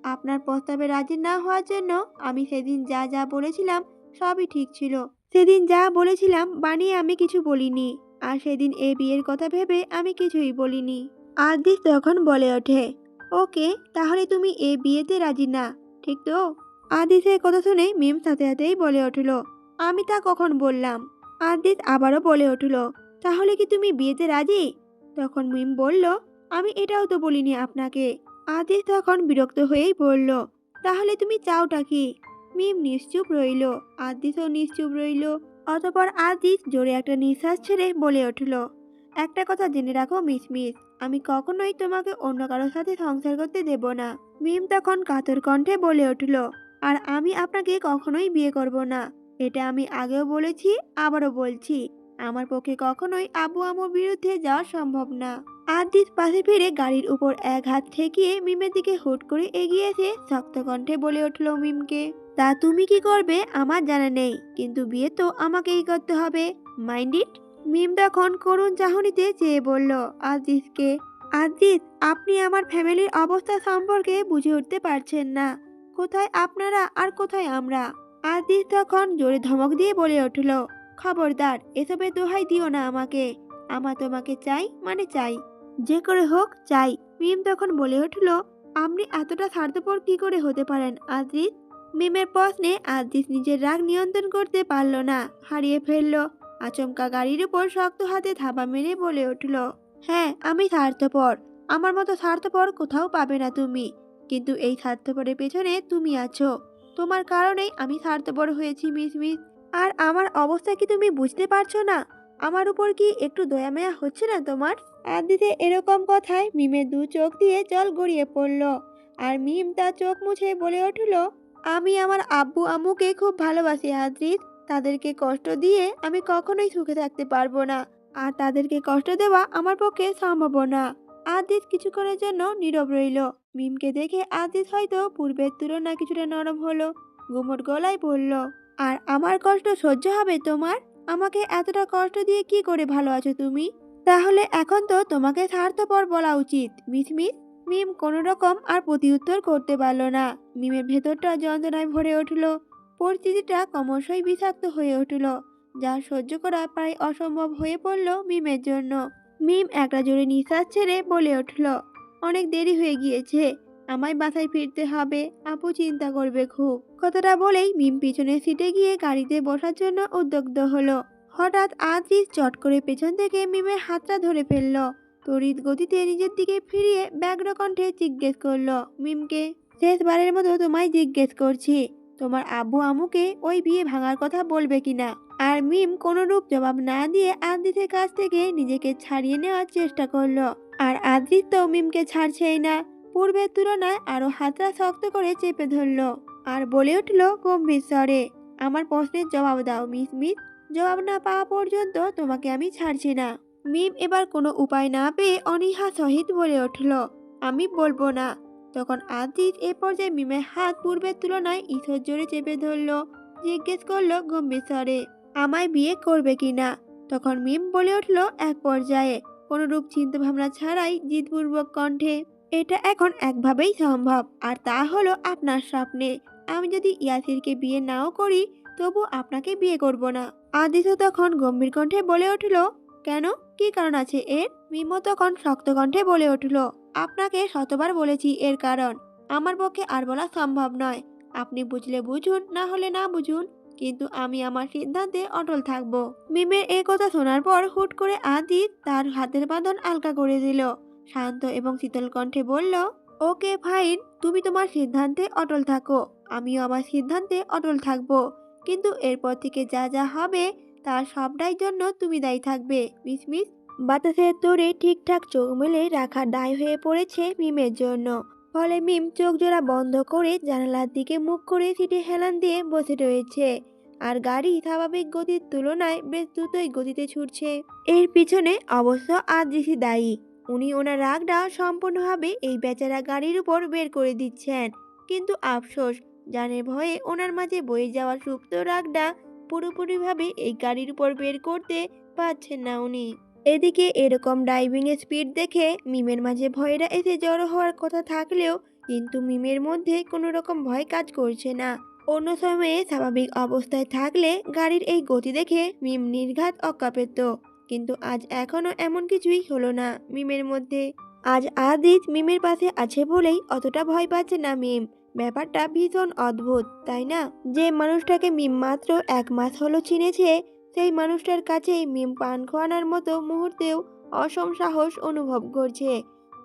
আপনার প্রস্তাবে রাজি না হওয়ার জন্য আমি সেদিন যা যা বলেছিলাম সবই ঠিক ছিল। সেদিন যা বলেছিলাম বানিয়ে আমি কিছু বলিনি, আর সেদিন এই বিয়ের কথা ভেবে আমি কিছুই বলিনি। আদিস তখন বলে ওঠে, ওকে, তাহলে তুমি এই বিয়েতে রাজি না, ঠিক তো? আদিসের কথা শুনে মিম সাথে সাথেই বলে উঠল, আমি তা কখন বললাম? আদিস আবারও বলে উঠল, তাহলে কি তুমি বিয়েতে রাজি? তখন মিম বলল, আমি এটাও তো বলিনি আপনাকে। আদিস তখন বিরক্ত হয়েই বলল, তাহলে তুমি চাওটা কি? মিম নিশ্চুপ রইল, আদিসও নিশ্চুপ রইল। অতপর আদিস জোরে একটা নিঃশ্বাস ছেড়ে বলে উঠল, একটা কথা জেনে রাখো মিস মিস, আমি কখনোই তোমাকে অন্য কারোর সাথে সংসার করতে দেব না। মিম তখন কাতর কণ্ঠে বলে উঠল, আর আমি আপনাকে কখনোই বিয়ে করব না। এটা আমি আগেও বলেছি, আবারও বলছি, আমার পক্ষে কখনোই আব্বু আম্মুর বিরুদ্ধে যাওয়া সম্ভব না। আদিস পাশে ফিরে গাড়ির উপর এক হাত ঠেকিয়ে মিমের দিকে হুট করে এগিয়ে এসে শক্ত কণ্ঠে বলে উঠল মিমকে, তা তুমি কি করবে আমার জানা নেই, কিন্তু বিয়ে তো আমাকেই করতে হবে, মাইন্ড ইট। মিম তখন করুণ চাহনিতে চেয়ে বলল আদিসকে, আদিস, আপনি আমার ফ্যামিলির অবস্থা সম্পর্কে বুঝে উঠতে পারছেন না। কোথায় আপনারা আর কোথায় আমরা? আদিস তখন জোরে ধমক দিয়ে বলে উঠল, খবরদার, এসবে দোহাই দিও না আমাকে। আমার তোমাকে চাই মানে চাই, যে করে হোক চাই। মিম তখন বলে উঠল, আপনি এতটা স্বার্থপর কি করে হতে পারেন আদিস? মিমের প্রশ্নে আদিস নিজের রাগ নিয়ন্ত্রণ করতে পারল না, হারিয়ে ফেলল। আচমকা গাড়ির উপর শক্ত হাতে থাবা মেরে বলে উঠল, হ্যাঁ, আমি স্বার্থপর। আমার মতো স্বার্থপর কোথাও পাবে না তুমি। কিন্তু এই স্বার্থপরের পেছনে তুমি আছো। তোমার কারণেই আমি স্বার্থপর হয়েছি মিস মিস। আর আমার অবস্থা কি তুমি বুঝতে পারছো না? আমার উপর কি একটু দয়া মায়া হচ্ছে না তোমার? আদিতে এরকম কথায় মিমের দু চোখ দিয়ে জল গড়িয়ে পড়ল। আর মিম তার চোখ মুছে বলে উঠল, আমি আমার আব্বু আম্মুকে খুব ভালোবাসি আদ্রিত। তাদেরকে কষ্ট দিয়ে আমি কখনোই সুখে থাকতে পারবো না, আর তাদেরকে কষ্ট দেওয়া আমার পক্ষে সম্ভব না। আদিত কিছুক্ষণের জন্য নীরব রইল। মিমকে দেখে আদিত হয়তো পূর্বের তুলনায় কিছুটা নরম হলো, গুমোট গলায় বলল, আর আমার কষ্ট সহ্য হবে তোমার? আমাকে এতটা কষ্ট দিয়ে কি করে ভালো আছো তুমি? তাহলে এখন তো তোমাকে স্বার্থপর বলা উচিত মিস মিস। মিম কোনো রকম আর প্রতিউত্তর করতে পারল না। মিমের ভেতরটা যন্ত্রণায় ভরে উঠল। পরিস্থিতিটা ক্রমশই বিষাক্ত হয়ে উঠল, যা সহ্য করা প্রায় অসম্ভব হয়ে পড়ল মিমের জন্য। মিম একটা জোরে নিঃশ্বাস ছেড়ে বলে উঠল, অনেক দেরি হয়ে গিয়েছে, আমায় বাসায় ফিরতে হবে, আপু চিন্তা করবে খুব। কথাটা বলেই মিম পিছনের সিটে গিয়ে গাড়িতে বসার জন্য উদ্যগ্ধ হলো। হঠাৎ আদ্রিস চট করে পেছন থেকে মিমের হাতটা ধরে ফেলল। তড়িৎ গতিতে নিজের দিকে ফিরিয়ে ব্যগ্র কণ্ঠে জিজ্ঞেস করলো মিমকে, শেষবারের মতো তোমায় জিজ্ঞেস করছি, তোমার আব্বু আম্মুকে ওই বিয়ে ভাঙার কথা বলবে কিনা? আর মিম কোনোরূপ জবাব না দিয়ে আদ্রিসের কাছ থেকে নিজেকে ছাড়িয়ে নেওয়ার চেষ্টা করলো। আর আদ্রিস তো মিমকে ছাড়ছেই না, পূর্বের তুলনায় আরো হাতটা শক্ত করে চেপে ধরলো। আর বলে উঠল গম্ভীর স্বরে, আমার প্রশ্নের জবাব দাও মিস মিস। জবাব না পাওয়া পর্যন্ত তোমাকে আমি ছাড়ছি না। মিম এবার কোনো উপায় না পেয়ে অনীহা সহিত বলে উঠল, আমি বলবো না। তখন আদিত এ পর্যায়ে মিমের হাত পূর্বের তুলনায় ঈষৎ জোরে চেপে ধরল, জিজ্ঞেস করলো গম্ভীর স্বরে, আমায় বিয়ে করবে কিনা? তখন মিম বলে উঠল এক পর্যায়ে, কোনোরূপ চিন্তা ভাবনা ছাড়াই জিদপূর্বক কণ্ঠে, এটা এখন একভাবেই সম্ভব, আর তা হলো আপনার স্বপ্নে। আমি যদি ইয়াসিরকে বিয়ে নাও করি, তবু আপনাকে বিয়ে করব না। আদিত তখন গম্ভীর কণ্ঠে বলে উঠল, কেন, কি কারণ আছে এর? মিমো তখন শক্ত কণ্ঠে বলে উঠল, আপনাকে শতবার বলেছি এর কারণ, আমার পক্ষে আর বলা সম্ভব নয়। আপনি বুঝলে বুঝুন, না হলে না বুঝুন, কিন্তু আমি আমার সিদ্ধান্তে অটল থাকব। মিমের এই কথা শোনার পর হুট করে আদিত তার হাতের বাঁধন আলগা করে দিল। শান্ত এবং শীতল কণ্ঠে বলল, ওকে ফাইন, তুমি তোমার সিদ্ধান্তে অটল থাকো, আমিও আমার সিদ্ধান্তে অটল থাকবো। কিন্তু এরপর থেকে যা যা হবে তার সবটাই জন্য তুমি দায়ী থাকবে, মিস মিস। বাতাসের তোড়ে ঠিকঠাক চোখ মেলে রাখা দায় হয়ে পড়েছে মিমের জন্য। ফলে মিম চোখ জোড়া বন্ধ করে জানালার দিকে মুখ করে সিটে হেলান দিয়ে বসে রয়েছে। আর গাড়ি স্বাভাবিক গতির তুলনায় বেশ দ্রুতই গতিতে ছুটছে। এর পিছনে অবশ্য আদ্রিসই দায়ী। উনি ওনার রাগটা সম্পূর্ণভাবে এই বেচারা গাড়ির উপর বের করে দিচ্ছেন। কিন্তু আফসোস, জানের ভয়ে ওনার মাঝে বয়ে যাওয়া সুপ্ত রাগটা পুরোপুরিভাবে এই গাড়ির উপর বের করতে পারছেন না উনি। এদিকে এরকম ড্রাইভিং এর স্পিড দেখে মিমের মাঝে ভয়টা এসে জড়ো হওয়ার কথা থাকলেও কিন্তু মিমের মধ্যে কোনো রকম ভয় কাজ করছে না। অন্য সময়ে স্বাভাবিক অবস্থায় থাকলে গাড়ির এই গতি দেখে মিম নির্ঘাত অক্কা পেত। কিন্তু আজ এখনো এমন কিছুই হলো না মিমের মধ্যে। আজ আদিত মিমের পাশে আছে বলেই অতটা ভয় পাচ্ছে না মিম। ব্যাপারটা ভীষণ অদ্ভুত, তাই না? যে মানুষটাকে মিম মাত্র 1 মাস হলো চিনেছে, সেই মানুষটার কাছেই মিম পান খোয়ানোর মতো মুহূর্তেও অসম সাহস অনুভব করছে।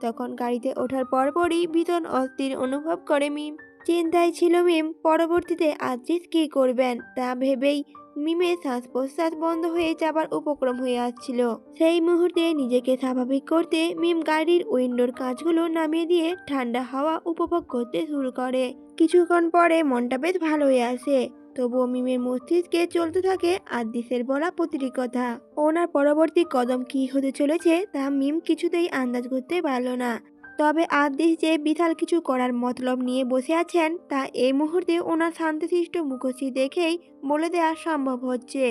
তখন গাড়িতে ওঠার পরপরই ভীষণ অস্থির অনুভব করে মিম। চিন্তায় ছিল মিম পরবর্তীতে আদ্রিস কী করবেন তা ভেবেই মিমের শ্বাস প্রশ্বাস বন্ধ হয়ে যাবার উপক্রম হয়ে আসছিল। সেই মুহূর্তে নিজেকে স্বাভাবিক করতে মিম গাড়ির উইন্ডোর কাঁচগুলো নামিয়ে দিয়ে ঠান্ডা হাওয়া উপভোগ করতে শুরু করে। কিছুক্ষণ পরে মনটা বেশ ভালো হয়ে আসে। তবুও মিমের মস্তিষ্কে চলতে থাকে আদ্রিসের বলা প্রতিটি কথা। ওনার পরবর্তী কদম কি হতে চলেছে তা মিম কিছুতেই আন্দাজ করতে পারল না। তবে আদ্রিস যে বিশাল কিছু করার মতলব নিয়ে বসে আছেন তা এই মুহূর্তে ওনার শান্তশিষ্ট মুখশ্রী দেখেই বলে দেওয়া সম্ভব হচ্ছে।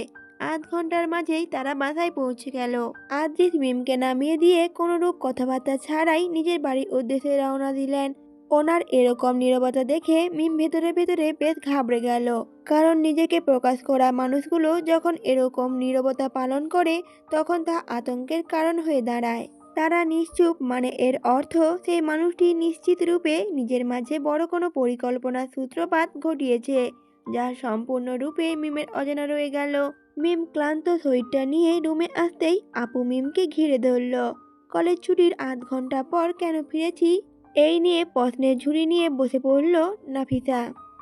আধ ঘন্টার মাঝেই তারা বাসায় পৌঁছে গেল। আদ্রিস মিমকে নামিয়ে দিয়ে কোনোরূপ কথাবার্তা ছাড়াই নিজের বাড়ির উদ্দেশ্যে রওনা দিলেন। ওনার এরকম নীরবতা দেখে মিম ভেতরে ভেতরে বেশ ঘাবড়ে গেল। কারণ নিজেকে প্রকাশ করা মানুষগুলো যখন এরকম নীরবতা পালন করে তখন তা আতঙ্কের কারণ হয়ে দাঁড়ায়। তারা নিশ্চুপ মানে এর অর্থ সেই মানুষটি নিশ্চিত রূপে নিজের মাঝে বড় কোনো পরিকল্পনার সূত্রপাত ঘটিয়েছে, যা সম্পূর্ণরূপে মিমের অজানা রয়ে গেল। মিম ক্লান্ত শরীরটা নিয়ে রুমে আসতেই আপু মিমকে ঘিরে ধরল। কলেজ ছুটির আধ ঘন্টা পর কেন ফিরেছি এই নিয়ে প্রশ্নের ঝুড়ি নিয়ে বসে পড়ল নাফিসা।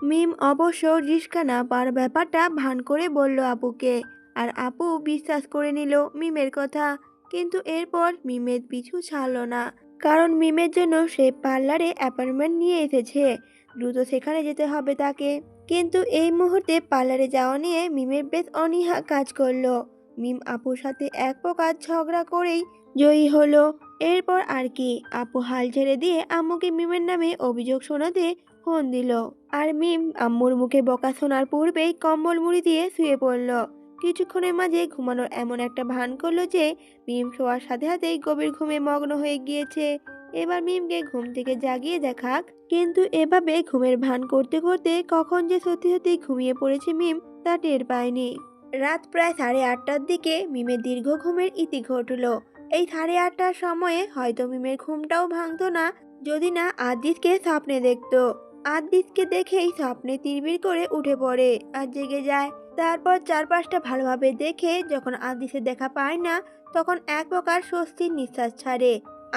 মিম অবশ্য রিস্কা না পাওয়ার ব্যাপারটা ভান করে বলল আপুকে। আর আপু বিশ্বাস করে নিল মিমের কথা। কিন্তু এরপর মিমের পিছু ছাড়ল না। কারণ মিমের জন্য সে পার্লারে অ্যাপয়েন্টমেন্ট নিয়ে এসেছে, দ্রুত সেখানে যেতে হবে তাকে। কিন্তু এই মুহূর্তে পার্লারে যাওয়া নিয়ে মিমের বেশ অনীহা কাজ করলো। মিম আপুর সাথে এক প্রকার ঝগড়া করেই জয়ী হলো। এরপর আর কি, আপু হাল ছেড়ে দিয়ে আম্মুকে মিমের নামে অভিযোগ শোনাতে ফোন দিল। আর মিম আম্মুর মুখে বকা শোনার পূর্বেই কম্বল মুড়ি দিয়ে শুয়ে পড়ল। কিছুক্ষণের মাঝে ঘুমানোর এমন একটা ভান করলো যে মিম শোয়ার সাথে সাথেই গভীর ঘুমে মগ্ন হয়ে গিয়েছে। এবার মিমকে ঘুম থেকে জাগিয়ে দেখাক। কিন্তু এভাবে ঘুমের ভান করতে করতে কখন যে সত্যি সত্যি ঘুমিয়ে পড়েছে মিম তা টের পায়নি। রাত প্রায় 8:30টার দিকে মিমের দীর্ঘ ঘুমের ইতি ঘটল। এই 8:30টার সময়ে হয়তো মিমের ঘুমটাও ভাঙতো না যদি না আদ্রিসকে স্বপ্নে দেখতো। আদ্রিসকে দেখেই স্বপ্নে তিরবির করে উঠে পড়ে আর জেগে যায়। তারপর চারপাশটা ভালোভাবে দেখে যখন আদ্রিসের দেখা পায় না তখন এক প্রকার স্বস্তির নিঃশ্বাস ছাড়ে।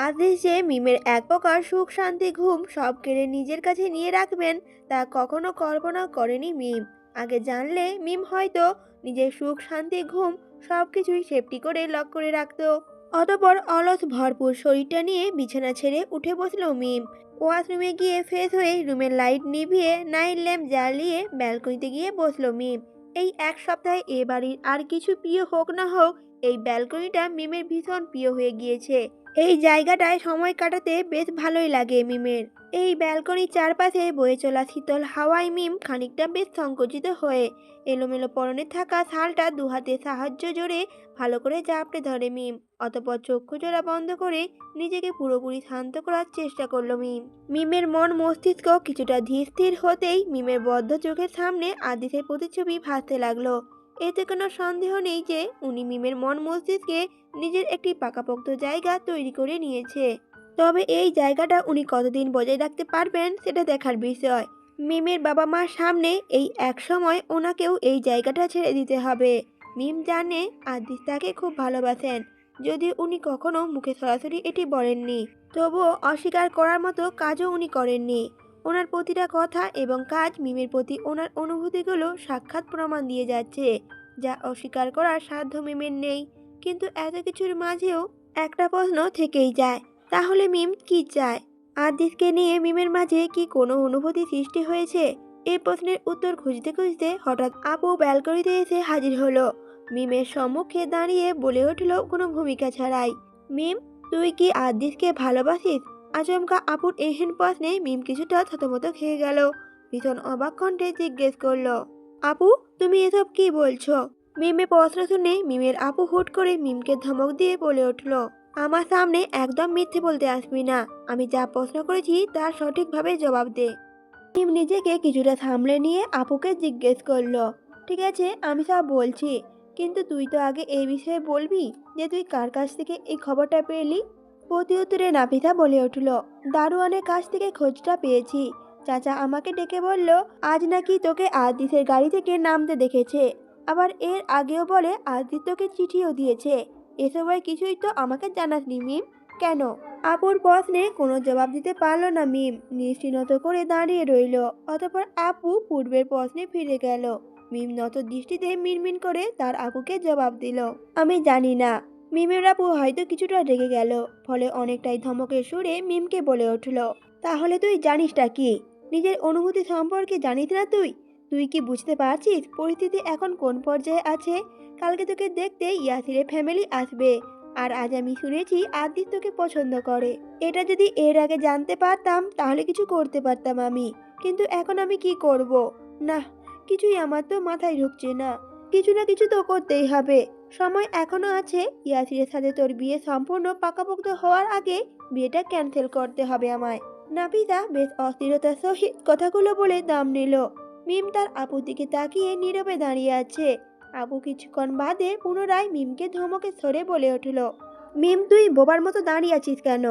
আদ্রিস যে মিমের এক প্রকার সুখ শান্তি ঘুম সব কেড়ে নিজের কাছে নিয়ে রাখবেন তা কখনো কল্পনা করেনি মিম। আগে জানলে মিম হয়তো নিজের সুখ শান্তি ঘুম সবকিছুই সেফটি করে লক করে রাখতো। অতপর অলস ভরপুর শরীরটা নিয়ে বিছানা ছেড়ে উঠে বসলো মিম। ওয়াশরুমে গিয়ে ফ্রেশ হয়ে রুমের লাইট নিভিয়ে নাইট ল্যাম্প জ্বালিয়ে ব্যালকনিতে গিয়ে বসলো মিম। এই 1 সপ্তাহে এ বাড়ির আর কিছু প্রিয় হোক না হোক এই ব্যালকনিটা মিমের ভীষণ প্রিয় হয়ে গিয়েছে। এই জায়গাটায় সময় কাটাতে বেশ ভালোই লাগে মিমের। এই ব্যালকনির চারপাশে বয়ে চলা শীতল হাওয়ায় মিম খানিকটা বেশ সংকুচিত হয়ে এলোমেলো পরনে থাকা শালটা দুহাতে সাহায্য জোরে ভালো করে চাপড়ে ধরে মিম। অতপর চক্ষু জোড়া বন্ধ করে নিজেকে পুরোপুরি শান্ত করার চেষ্টা করলো মিম। মিমের মন মস্তিষ্ক কিছুটা ধীর স্থির হতেই মিমের বদ্ধ চোখের সামনে আদিসের প্রতিচ্ছবি ভাসতে লাগলো। এতে কোনো সন্দেহ নেই যে উনি মিমের মন মস্তিষ্কে নিজের একটি পাকাপোক্ত জায়গা তৈরি করে নিয়েছে। তবে এই জায়গাটা উনি কতদিন বজায় রাখতে পারবেন সেটা দেখার বিষয়। মিমের বাবা মার সামনে এই এক সময় ওনাকেও এই জায়গাটা ছেড়ে দিতে হবে। মিম জানে আদিস তাকে খুব ভালোবাসেন। যদি উনি কখনো মুখে সরাসরি এটি বলেননি, তবুও অস্বীকার করার মতো কাজও উনি করেননি। ওনার প্রতিটা কথা এবং কাজ মিমের প্রতি ওনার অনুভূতিগুলো সাক্ষাৎ প্রমাণ দিয়ে যাচ্ছে, যা অস্বীকার করার সাধ্য মিমের নেই। কিন্তু এত কিছুর মাঝেও একটা প্রশ্ন থেকেই যায়, তাহলে মিম কি চায়? আদিতকে নিয়ে মিমের মাঝে কি কোনো অনুভূতি সৃষ্টি হয়েছে? এই প্রশ্নের উত্তর খুঁজতে খুঁজতে হঠাৎ আপু ব্যালকনিতে এসে হাজির হলো। মিমের সম্মুখে দাঁড়িয়ে বলে উঠল কোনো ভূমিকা ছাড়াই, মিম, তুই কি আদিতকে ভালোবাসিস? আচমকা আপুর এহেন প্রশ্নে মিম কিছুটা থতমত খেয়ে গেল। ভীষণ অবাক কণ্ঠে জিজ্ঞেস করলো, আপু, তুমি এসব কি বলছো? মিমের প্রশ্ন শুনে মিমের আপু হুট করে মিমকে ধমক দিয়ে বলে উঠল, আমার সামনে একদম মিথ্যে বলতে আসবি না। আমি যা প্রশ্ন করেছি তার সঠিকভাবে জবাব দে। মিম নিজেকে কিছুটা সামলে নিয়ে আপুকে জিজ্ঞেস করলো, ঠিক আছে, আমি সব বলছি, কিন্তু তুই তো আগে এই বিষয়ে বলবি যে তুই কার কাছ থেকে এই খবরটা পেলি? প্রতি উত্তরে নাফিসা বলে উঠল, দারোয়ানের কাছ থেকে খোঁজটা পেয়েছি। চাচা আমাকে ডেকে বলল আজ নাকি তোকে আদিতের গাড়ি থেকে নামতে দেখেছে। আবার এর আগেও বলে আদিত তোকে চিঠিও দিয়েছে। এসবের কিছুই তো আমাকে জানাসনি মিম, কেন? আপুর প্রশ্নে কোনো জবাব দিতে পারল না মিম, নিশ্চিন্ত করে দাঁড়িয়ে রইল। অতঃপর আপু পূর্বের প্রশ্নে ফিরে গেল। মিম নত দৃষ্টিতে মিনমিন করে তার আপুকে জবাব দিল, আমি জানি না। মিমের আপু হয়তো কিছুটা রেগে গেল, ফলে অনেকটাই ধমকের সুরে মিমকে বলে উঠল, তাহলে তুই জানিসটা কি? নিজের অনুভূতি সম্পর্কে জানিস না তুই? তুই কি বুঝতে পারছিস পরিস্থিতি এখন কোন পর্যায়ে আছে? কালকে তোকে দেখতে ইয়াসিরের ফ্যামিলি আসবে, আর আজ আমি শুনেছি আদিত তোকে পছন্দ করে। এটা যদি এর আগে জানতে পারতাম তাহলে কিছু করতে পারতাম আমি, কিন্তু এখন আমি কি করব? না, কিছুই আমার তো মাথায় ঢুকছে না। কিছু না কিছু তো করতেই হবে। সময় এখনো আছে, ইয়াসিরের সাথে তোর বিয়ে সম্পূর্ণ পাকাপোক্ত হওয়ার আগে বিয়েটা ক্যান্সেল করতে হবে আমায়। নাফিসা বেশ অস্থিরতার সহিত কথাগুলো বলে দাম নিল। মিম তার আপুর দিকে তাকিয়ে নীরবে দাঁড়িয়ে আছে। আপু কিছুক্ষণ বাদে পুনরায় মিমকে ধমকে সরে বলে উঠল, মিম, তুই বোবার মতো দাঁড়িয়ে আছিস কেন?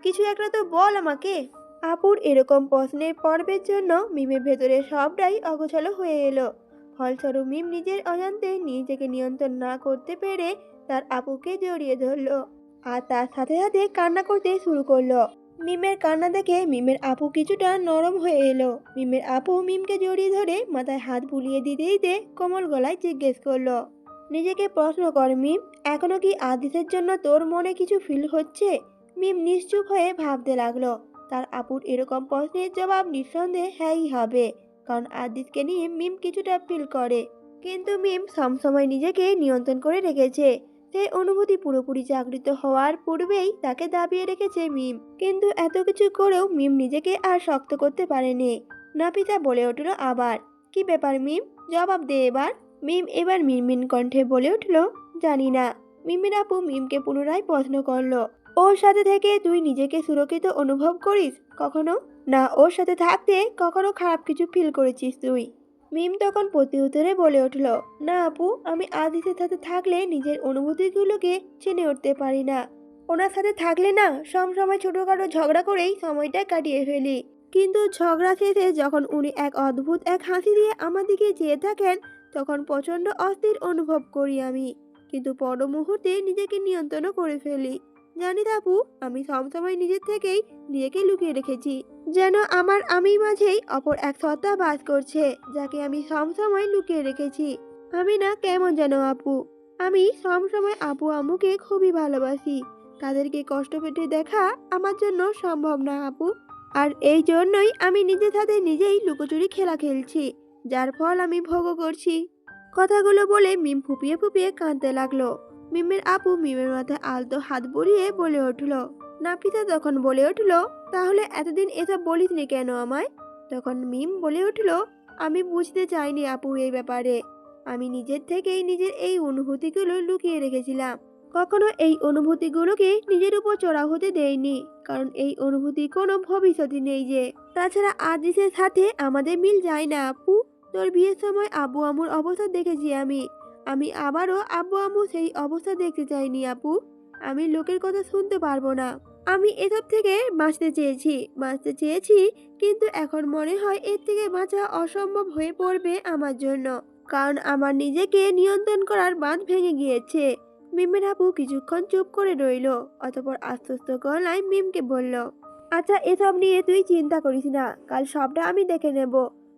কিছু একটা তো বল আমাকে। আপুর এরকম প্রশ্নের পর্বের জন্য মিমের ভেতরে সবটাই অগোছালো হয়ে এলো। ফলস্বরূপ মিম নিজের অজান্তে নিজেকে নিয়ন্ত্রণ না করতে পেরে তার আপুকে জড়িয়ে ধরলো, আর তার সাথে সাথে কান্না করতে শুরু করলো। মিমের কান্না দেখে মিমের আপু কিছুটা নরম হয়ে এলো। মিমের আপু মিমকে জড়িয়ে ধরে মাথায় হাত বুলিয়ে দিতে দিতে কোমল গলায় জিজ্ঞেস করলো, নিজেকে প্রশ্ন কর মিম, এখনো কি আদিতের জন্য তোর মনে কিছু ফিল হচ্ছে? মিম নিশ্চুপ হয়ে ভাবতে লাগলো। তার আপুর এরকম প্রশ্নের জবাব নিঃসন্দেহে হ্যাঁই হবে, কারণ আদিতকে নিয়ে মিম কিছুটা ফিল করে। কিন্তু মিম সবসময় নিজেকে নিয়ন্ত্রণ করে রেখেছে। সেই অনুভূতি পুরোপুরি জাগৃত হওয়ার পূর্বেই তাকে দাবিয়ে রেখেছে মিম। কিন্তু এত কিছু করেও মিম নিজেকে আর শক্ত করতে পারেনি। নাফিসা বলে উঠল আবার, কি ব্যাপার মিম, জবাব দে এবার। মিম এবার মিনমিন কণ্ঠে বলে উঠল, জানি না। মিমের আপু মিমকে পুনরায় প্রশ্ন করলো, ওর সাথে থেকে তুই নিজেকে সুরক্ষিত অনুভব করিস কখনো? না ওর সাথে থাকতে কখনো খারাপ কিছু ফিল করেছিস তুই? মিম তখন প্রতি উত্তরে বলে উঠল, না আপু, আমি আদিতের সাথে থাকলে নিজের অনুভূতিগুলোকে চিনে উঠতে পারি না। ওনার সাথে থাকলে না সব সময় ছোটখাটো ঝগড়া করেই সময়টা কাটিয়ে ফেলি। কিন্তু ঝগড়া শেষে যখন উনি এক অদ্ভুত এক হাসি দিয়ে আমার দিকে চেয়ে থাকেন, তখন প্রচণ্ড অস্থির অনুভব করি আমি। কিন্তু পর মুহূর্তে নিজেকে নিয়ন্ত্রণ করে ফেলি। জানিস আপু, আমি সবসময় নিজের থেকেই নিজেকে লুকিয়ে রেখেছি, যেন আমার আমি মাঝেই অপর এক সত্তা বাস করছে, যাকে আমি সবসময় লুকিয়ে রেখেছি। আমি না কেমন যেন আপু, আমি সবসময় আপু আম্মুকে খুবই ভালোবাসি। তাদেরকে কষ্ট পেতে দেখা আমার জন্য সম্ভব না আপু। আর এই জন্যই আমি নিজের সাথে নিজেই লুকোচুরি খেলা খেলছি, যার ফল আমি ভোগও করছি। কথাগুলো বলে মিম ফুপিয়ে ফুপিয়ে কাঁদতে লাগলো। মিমের আপু মিমের মাথায় আলতো হাত বুলিয়ে বলে উঠল। নাফিসা তখন বলে উঠল, তাহলে এতদিন এসব বলিসনি কেন আমায়? তখন মিম বলে উঠল, আমি বুঝতে চাইনি আপু এই ব্যাপারে। আমি নিজের থেকেই নিজের এই অনুভূতিগুলো লুকিয়ে রেখেছিলাম। কখনো এই অনুভূতিগুলোকে নিজের উপর চড়াও হতে দেইনি, কারণ এই অনুভূতি কোনো ভবিষ্যৎই নেই যে। তাছাড়া আদিসের সাথে আমাদের মিল যায় না আপু। তোর বিয়ের সময় আব্বু আম্মুর অবস্থা দেখেছি আমি। আমি আবারও আব্বু আম্মু সেই অবস্থা দেখতে চাইনি আপু। আমি লোকের কথা শুনতে পারবো না। আমি এসব থেকে বাঁচতে চেয়েছি, কিন্তু এখন মনে হয় এর থেকে বাঁচা অসম্ভব হয়ে পড়বে আমার জন্য, কারণ আমার নিজেকে নিয়ন্ত্রণ করার বাঁধ ভেঙে গিয়েছে। মিমের আপু কিছুক্ষণ চুপ করে রইল, অতঃপর আশ্বস্ত গলায় মিমকে বলল, আচ্ছা এসব নিয়ে তুই চিন্তা করিস না, কাল সবটা আমি দেখে নেব।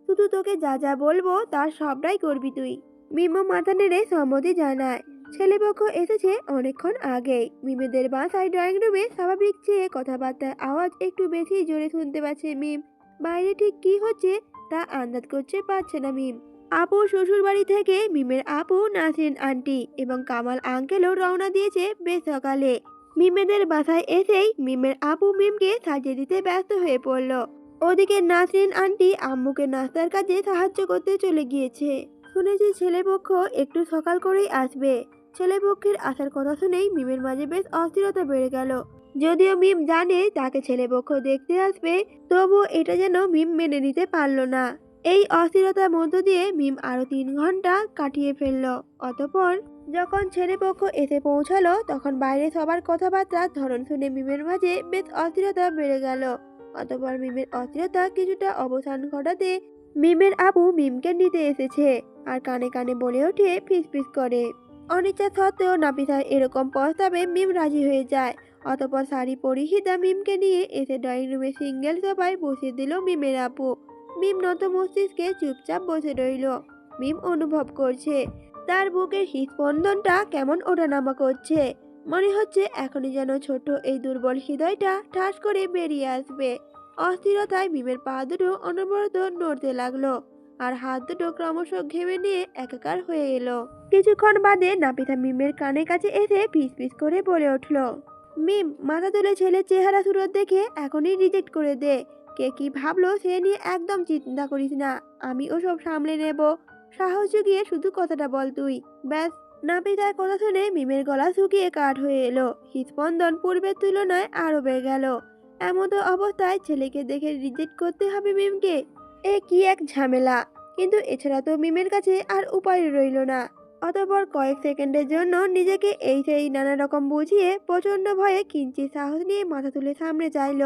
শুধু তোকে যা যা বলবো তার সবটাই করবি তুই। মিমও মাথা নেড়ে সম্মতি জানায়। ছেলেপক্ষ এসেছে অনেকক্ষণ আগেই। মিমেদের বাসায় ড্রয়িং রুমে স্বাভাবিক চেয়ে কথাবার্তার আওয়াজ একটু বেশি জোরে শুনতে পাচ্ছে মিম। বাইরে ঠিক কি হচ্ছে তা আন্দাজ করতে পারছে না মিম। আপু শ্বশুর বাড়ি থেকে মিমের আপু নাসরিন আন্টি এবং কামাল আঙ্কেলও রওনা দিয়েছে বেশ সকালে। মিমেদের বাসায় এসেই মিমের আপু মিমকে সাজিয়ে দিতে ব্যস্ত হয়ে পড়ল। ওদিকে নাসরিন আন্টি আম্মুকে নাস্তার কাজে সাহায্য করতে চলে গিয়েছে। শুনেছি ছেলেপক্ষ একটু সকাল করেই আসবে। ছেলেপক্ষের আসার কথা শুনেই মিমের মাঝে বেশ অস্থিরতা বেড়ে গেল। যদিও মিম জানে তাকে ছেলেপক্ষ দেখতে আসবে, তবুও এটা যেন মিম মেনে নিতে পারল না। এই অস্থিরতার মধ্য দিয়ে মিম আরো 3 ঘন্টা কাটিয়ে ফেলল। অতঃপর যখন ছেলেপক্ষ এসে পৌঁছালো তখন বাইরে সবার কথাবার্তার ধরন শুনে মিমের মাঝে বেশ অস্থিরতা বেড়ে গেল। অতঃপর মিমের অস্থিরতা কিছুটা অবসান ঘটাতে মিমের আপু মিমকে নিতে এসেছে আর কানে কানে বলে ওঠে ফিসফিস করে। অনিচ্ছা সত্ত্বেও নাফিসার এরকম প্রস্তাবে মিম রাজি হয়ে যায়। অতঃপর শাড়ি পরিহিতা মিমকে নিয়ে এসে ড্রয়িং রুমে সিঙ্গেল সোফায় বসিয়ে দিল মিমের আপু। মিম নত মস্তিষ্কে চুপচাপ বসে রইল। মিম অনুভব করছে তার বুকের হৃদস্পন্দনটা কেমন ওঠানামা করছে। মনে হচ্ছে এখনই যেন ছোট এই দুর্বল হৃদয়টা ঠাস করে বেরিয়ে আসবে। অস্থিরতায় মিমের পা দুটো অনবরত নড়তে লাগলো আর হাত দুটো ক্রমশ ঘেমে নিয়ে একাকার হয়ে এলো। কিছুক্ষণ বাদে নাপিতা মিমের কানের কাছে এসে ফিসফিস করে বলে উঠল, মিম মাথা তুলে ছেলের চেহারা সুরত দেখে এখনই রিজেক্ট করে দে। কে কি ভাবলো সে নিয়ে একদম চিন্তা করিস না, আমি ওসব সামলে নেব। সাহস জুগিয়ে শুধু কথাটা বল তুই, ব্যাস। নাপিতার কথা শুনে মিমের গলা শুকিয়ে কাঠ হয়ে এলো। হৃদস্পন্দন পূর্বের তুলনায় আরো বেড়ে গেল। এমতো অবস্থায় ছেলেকে দেখে রিজেক্ট করতে হবে মিমকে, এ কি এক ঝামেলা। কিন্তু এছাড়া তো মিমের কাছে আর উপায় রইল না। অতঃপর কয়েক সেকেন্ডের জন্য নিজেকে এই সেই নানা রকম বুঝিয়ে প্রচন্ড ভয়ে কিঞ্চিত সাহস নিয়ে মাথা তুলে সামনে চাইল।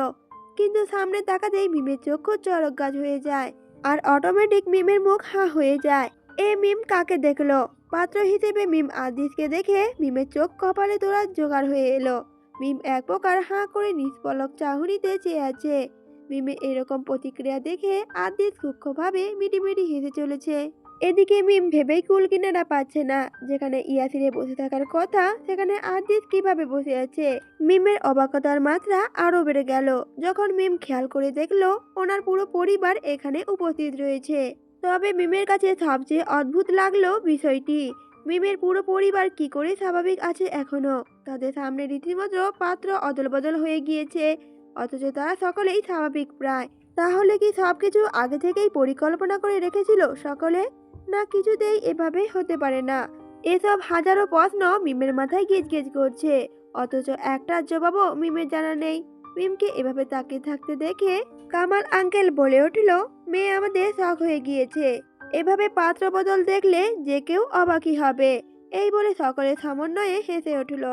কিন্তু সামনে তাকাতেই মিমের চক্ষু চড়ক গাছ হয়ে যায় আর অটোমেটিক মিমের মুখ হাঁ হয়ে যায়। এ মিম কাকে দেখলো? পাত্র হিসেবে মিম আদিসকে দেখে মিমের চোখ কপালে তোলার জোগাড় হয়ে এলো। মিম এক প্রকার হাঁ করে নিষ্পলক চাহনিতে চেয়ে আছে। মিমে এরকম প্রতিক্রিয়া দেখে আদিস সূক্ষ্মভাবে মিটিমিটি হেসে চলেছে। এদিকে মিম ভেবেই কুল কিনারা পাচ্ছে না, যেখানে ইয়াসিরে বসে থাকার কথা সেখানে আদিস কিভাবে বসে আছে। মিমের অবাকতার মাত্রা আরো বেড়ে গেল যখন মিম খেয়াল করে দেখলো ওনার পুরো পরিবার এখানে উপস্থিত রয়েছে। তবে মিমের কাছে সবচেয়ে অদ্ভুত লাগলো বিষয়টি, মিমের পুরো পরিবার কি করে স্বাভাবিক আছে এখনো। তাদের সামনে রীতিমতো পাত্র অদলবদল হয়ে গিয়েছে, অথচ তারা সকলেই স্বাভাবিক প্রায়। তাহলে কি সবকিছু আগে থেকেই পরিকল্পনা করে রেখেছিল সকলে? না কিছুতেই এভাবে হতে পারে না। এসব হাজারো প্রশ্ন মিমের মাথায় গেজ করছে, অথচ একটা জবাবও মিমের জানা নেই। মিমকে এভাবে তাকিয়ে থাকতে দেখে কামাল আঙ্কেল বলে উঠল, মেয়ে আমাদের শখ হয়ে গিয়েছে। এভাবে পাত্র বদল দেখলে যে কেউ অবাকই হবে। এই বলে সকলের সমন্বয়ে হেসে উঠল।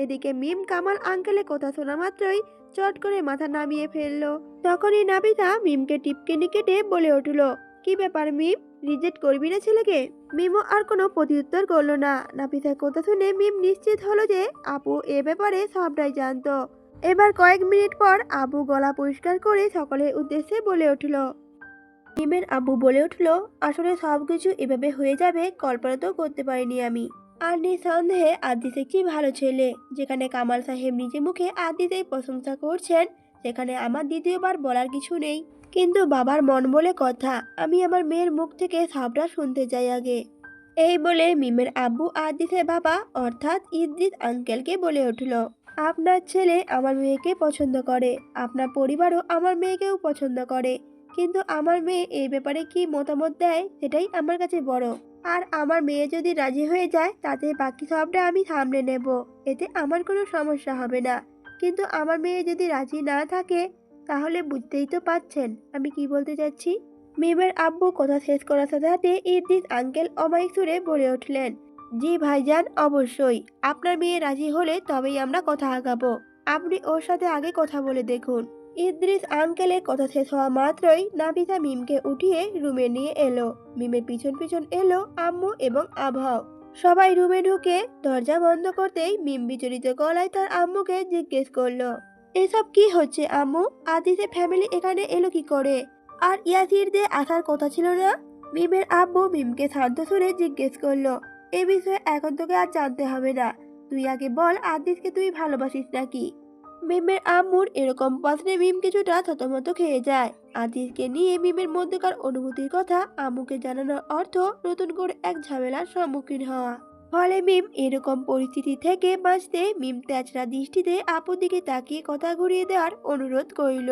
এদিকে মিম কামাল আঙ্কেলের কথা শোনা মাত্রই চট করে মাথা নামিয়ে ফেললো। তখনই নাবিতা মিমকে টিপকেনি কেটে বলে উঠল, কি ব্যাপার মিম, রিজেক্ট করবি না ছেলেকে? মিমও আর কোনো প্রত্যুত্তর করলো না। নাপিতার কথা শুনে মিম নিশ্চিত হলো যে আপু এ ব্যাপারে সবটাই জানতো। এবার কয়েক মিনিট পর আবু গলা পরিষ্কার করে সকলের উদ্দেশ্যে বলে উঠল। মিমের আব্বু বলে উঠল, আসলে সবকিছু এভাবে হয়ে যাবে কল্পনা তো করতে পারিনি আমি। আর নিঃসন্দেহে আদিস একটি ভালো ছেলে। যেখানে কামাল সাহেব নিজে মুখে আদিসের প্রশংসা করছেন, সেখানে আমার দ্বিতীয়বার বলার কিছু নেই। কিন্তু বাবার মন বলে কথা, আমি আমার মেয়ের মুখ থেকে সবটা শুনতে চাই আগে। এই বলে মিমের আব্বু আদিসের বাবা অর্থাৎ ইদ্রিস আঙ্কেলকে বলে উঠল, আপনার ছেলে আমার মেয়েকে পছন্দ করে, আপনার পরিবারও আমার মেয়েকেও পছন্দ করে, কিন্তু আমার মেয়ে এই ব্যাপারে কি মতামত দেয় সেটাই আমার কাছে বড়। আর আমার মেয়ে যদি রাজি হয়ে যায় তাতে বাকি সবটা আমি সামলে নেব, এতে আমার কোনো সমস্যা হবে না। কিন্তু আমার মেয়ে যদি রাজি না থাকে তাহলে বুঝতেই তো পাচ্ছেন আমি কি বলতে চাচ্ছি। মিমের আব্বু কথা শেষ করার সাথে সাথে ইদ্রিস আঙ্কেল অমায়িক সুরে বলে উঠলেন, জি ভাইজান, অবশ্যই আপনার মেয়ে রাজি হলে তবেই আমরা কথা আগাবো। আপনি ওর সাথে আগে কথা বলে দেখুন। ইদ্রিস আঙ্কেলের কথা শেষ হওয়া মাত্রই নাফিসা মিমকে উঠিয়ে রুমে নিয়ে এলো। মিমের পিছন পিছন এলো আম্মু এবং আভাও। সবাই রুমে ঢুকে দরজা বন্ধ করতেই মিম বিচলিত গলায় তার আম্মুকে জিজ্ঞেস করলো, এসব কি হচ্ছে আম্মু? আদিসের ফ্যামিলি এখানে এলো কি করে? আর ইয়াসিরদের আসার কথা ছিল না? মিমের আব্বু মিমকে শান্ত সুরে জিজ্ঞেস করলো, এ বিষয়ে এখন তোকে আর জানতে হবে না। তুই আগে বল, আদিসকে তুই ভালোবাসিস নাকি? মিমের আম্মুর এরকম প্রশ্নে মিম কিছুটা থতমত খেয়ে যায়। আদিসকে নিয়ে মিমের মধ্যকার অনুভূতির কথা আম্মুকে জানানোর অর্থ নতুন করে এক ঝামেলার সম্মুখীন হওয়া। ফলে মিম এরকম পরিস্থিতি থেকে বাঁচতে মিম তেচরা দৃষ্টিতে আপুর দিকে তাকিয়ে কথা ঘুরিয়ে দেওয়ার অনুরোধ করিল।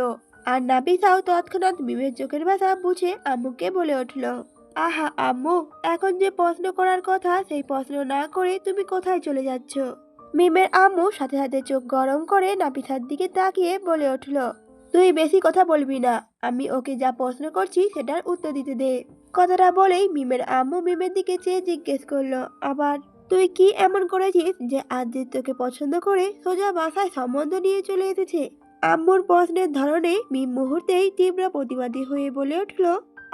আর নাবিসাও তৎক্ষণাৎ মিমের চোখের ভাষা বুঝে আম্মুকে বলে উঠল, আহা আম্মু, এখন যে প্রশ্ন করার কথা সেই প্রশ্ন না করে তুমি কোথায় চলে যাচ্ছ? মিমের আম্মু সাথে সাথে চোখ গরম করে নাপিসার দিকে তাকিয়ে বলে উঠল, তুই বেশি কথা বলবি না, আমি ওকে যা প্রশ্ন করছি সেটার উত্তর দিতে দে। কথাটা বলেই মিমের আম্মু মিমের দিকে চেয়ে জিজ্ঞেস করলো, আবার তুই কি এমন করেছিস যে আদিত্য তোকে পছন্দ করে সোজা বাসায় সম্বন্ধ নিয়ে চলে এসেছে? আম্মুর প্রশ্নের ধরনে মিম মুহূর্তেই তীব্র প্রতিবাদী হয়ে বলে উঠল,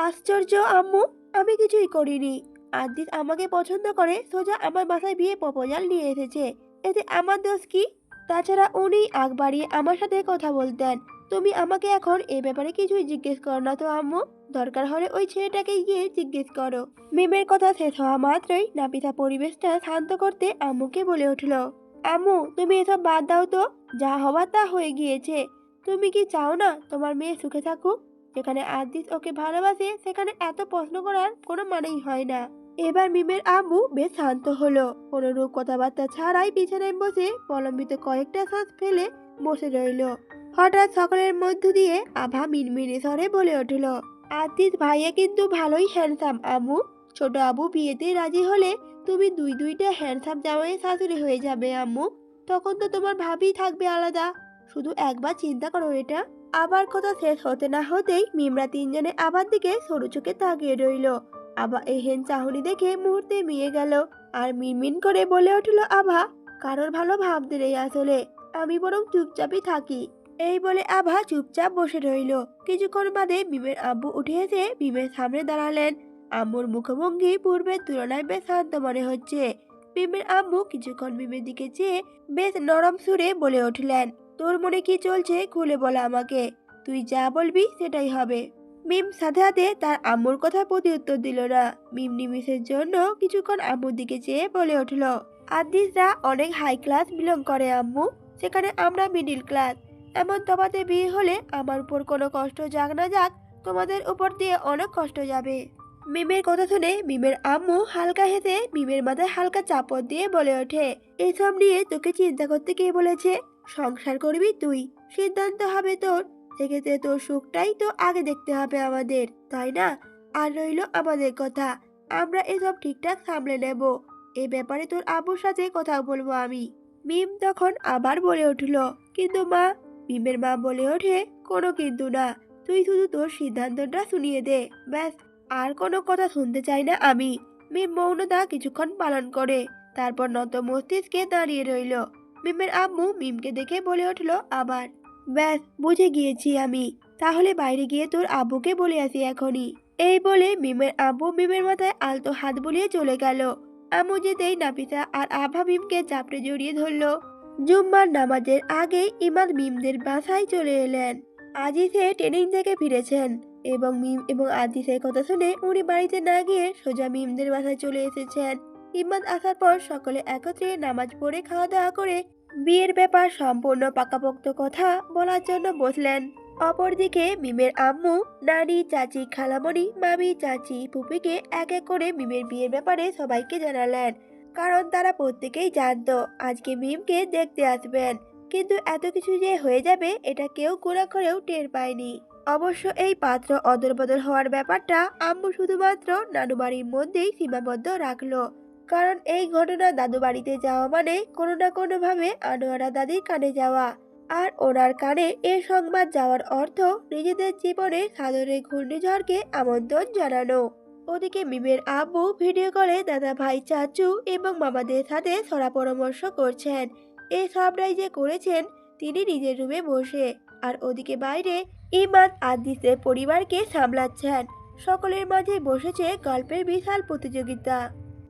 আশ্চর্য আম্মু, আমি কিছুই করিনি। আদিত আমাকে পছন্দ করে সোজা আমার বাসায় বিয়ে প্রপোজাল নিয়ে এসেছে, এতে আমার দোষ কি? তাছাড়া উনি আগ বাড়িয়ে আমার সাথে কথা বলতেন। তুমি আমাকে এখন এ ব্যাপারে কিছুই জিজ্ঞেস করো না তো আম্মু। দরকার হলে ওই ছেলেটাকে গিয়ে জিজ্ঞেস করো। মিমের কথা শেষ হওয়া মাত্রই নাপিতা পরিবেশটা শান্ত করতে আম্মুকে বলে উঠল, আম্মু তুমি এসব বাদ দাও তো, যা হবার তা হয়ে গিয়েছে। তুমি কি চাও না তোমার মেয়ে সুখে থাকুক? যেখানে আদিত ওকে ভালোবাসে সেখানে এত প্রশ্ন করার কোনো মানেই হয় না। এবার মিমের আম্মু বেশ শান্ত হলো, কোনো রূপ কথাবার্তা ছাড়াই বিছানায় বসে প্রলম্বিত কয়েকটা শ্বাস ফেলে বসে রইল। হঠাৎ সকলের মধ্য দিয়ে আভা মিনমিনে স্বরে বলে উঠল, আদিত ভাইয়া কিন্তু ভালোই হ্যান্ডসাম আম্মু। ছোট আবু বিয়েতে রাজি হলে তুমি দুইটা হ্যান্ডসাম জামাইয়ের শাশুড়ি হয়ে যাবে আম্মু। তখন তো তোমার ভাবি থাকবে আলাদা। শুধু একবার চিন্তা করো এটা। আবার কথা শেষ হতে না হতেই মিমরা তিনজনে আবার দিকে সরু চোখে তাকিয়ে রইল। আভা এহেন চাহনি দেখে মুহূর্তে মিয়ে গেল আর মিনমিন করে বলে উঠল, আভা, কারোর ভালো ভাবতে নেই আসলে, আমি বরং চুপচাপই থাকি। এই বলে আভা চুপচাপ বসে রইল। কিছুক্ষণ বাদে মিমের আব্বু উঠে এসে মিমের সামনে দাঁড়ালেন। আম্মুর মুখভঙ্গি পূর্বের তুলনায় বেশ শান্ত মনে হচ্ছে। মিমের আম্মু কিছুক্ষণ মিমের দিকে চেয়ে বেশ নরম সুরে বলে উঠলেন, তোর মনে কি চলছে খুলে বল আমাকে, তুই যা বলবি সেটাই হবে। মিম সাথে সাথে তার আম্মুর কথা প্রতি উত্তর দিল না। মিম নিমিষের জন্য কিছুক্ষণ আম্মুর দিকে চেয়ে বলে উঠল, আদিসরা অনেক হাই ক্লাস বিলং করে আম্মু, সেখানে আমরা মিডিল ক্লাস। এমন তফাতে বিয়ে হলে আমার উপর কোনো কষ্ট যাক না যাক, তোমাদের উপর দিয়ে অনেক কষ্ট যাবে। মিমের কথা শুনে মিমের আম্মু হালকা হেসে মিমের মাথায় হালকা চাপড় দিয়ে বলে ওঠে, এসব নিয়ে তোকে চিন্তা করতে কে বলেছে? সংসার করবি তুই, সিদ্ধান্ত হবে তোর। সেক্ষেত্রে তোর সুখটাই তো আগে দেখতে হবে আমাদের, তাই না? আর রইল আমাদের কথা, আমরা এসব ঠিকঠাক সামলে নেব। এ ব্যাপারে তোর আব্বুর সাথে কথা বলবো আমি। মিম তখন আবার বলে উঠল, কিন্তু মা। মিমের মা বলে ওঠে, কোনো কিন্তু না, তুই শুধু তোর সিদ্ধান্তটা শুনিয়ে দে, ব্যাস। আর কোনো কথা শুনতে চাই না আমি। মিম মৌনতা কিছুক্ষণ পালন করে, তারপর নত মস্তিষ্কে দাঁড়িয়ে রইল। মিমের আম্মু মিমকে দেখে বলে উঠল আবার, ব্যাস বুঝে গিয়েছি আমি, তাহলে বাইরে গিয়ে তোর আব্বুকে বলে আসি এখনই। এই বলে মিমের আব্বু মিমের মাথায় আলতো হাত বুলিয়ে চলে গেল। আম্মু যেতেই নাফিসা আর আভা মিমকে চাপড়ে জড়িয়ে ধরল। জুম্মার নামাজের আগে ইমাদ মিমদের বাসায় চলে এলেন। আজিজে ট্রেনিং থেকে ফিরেছেন এবং মিম এবং আজিজের কথা শুনে উনি বাড়িতে না গিয়ে সোজা মিমদের বাসায় চলে এসেছেন। ইমাদ আসার পর সকলে একত্রে নামাজ পড়ে খাওয়া দাওয়া করে বিয়ের ব্যাপার সম্পূর্ণ পাকাপোক্ত কথা বলার জন্য বসলেন। অপরদিকে মিমের আম্মু, নানি, চাচি, খালামণি, মামি, চাচি, ফুপিকে এক এক করে মিমের বিয়ের ব্যাপারে সবাইকে জানালেন। কারণ তারা প্রত্যেকেই জানতো আজকে মিমকে দেখতে আসবেন। কিন্তু এত কিছু যে হয়ে যাবে এটা কেউ গোনা করেও টের পায়নি। অবশ্য এই পাত্র অদলবদল হওয়ার ব্যাপারটা আম্মু শুধুমাত্র নানু বাড়ির মধ্যেই সীমাবদ্ধ রাখলো। কারণ এই ঘটনা দাদু বাড়িতে যাওয়া মানে কোনো না কোনো ভাবে আনোয়ারা দাদির কানে যাওয়া, আর ওনার কানে এ সংবাদ যাওয়ার অর্থ নিজেদের জীবনে সাদরে ঘূর্ণিঝড়কে আমন্ত্রণ জানানো। ওদিকে মিমের আব্বু ভিডিও কলে দাদা ভাই, চাচু এবং মামাদের সাথে সরা পরামর্শ করছেন। এই সবটাই যে করেছেন তিনি নিজের রুমে বসে। আর ওদিকে বাইরে ইমাদ আদিসের পরিবারকে সামলাচ্ছেন। সকলের মাঝে বসেছে গল্পের বিশাল প্রতিযোগিতা।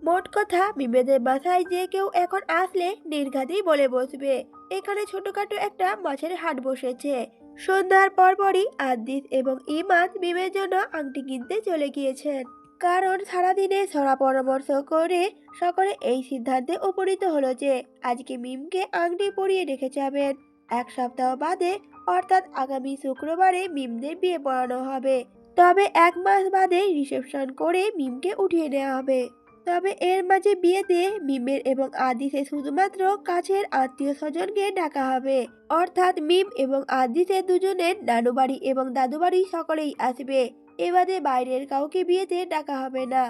মোট কথা মিমেদের বাসায় যে কেউ এখন আসলে নির্ঘাতেই বলে বসবে এখানে ছোটখাটো একটা মাছের হাট বসেছে। সন্ধ্যার পরপরই আদিত এবং ইমাদ মিমের জন্য আংটি কিনতে চলে গিয়েছেন। কারণ সারাদিনে ছড়া পরামর্শ করে সকলে এই সিদ্ধান্তে উপনীত হলো যে আজকে মিমকে আংটি পরিয়ে রেখে যাবেন। এক সপ্তাহ বাদে অর্থাৎ আগামী শুক্রবারে মিমদের বিয়ে পড়ানো হবে। তবে 1 মাস বাদে রিসেপশন করে মিমকে উঠিয়ে নেওয়া হবে। তবে এর মাঝে বিয়েতে মিমের এবং আদিসের শুধুমাত্র কাছের আত্মীয় স্বজনকে ডাকা হবে। অর্থাৎ মিম এবং আদিসের দুজনের নানু বাড়ি এবং দাদু বাড়ি সকলেই আসবে। এবারে বাইরের কাউকে বিয়েতে ডাকা হবে না।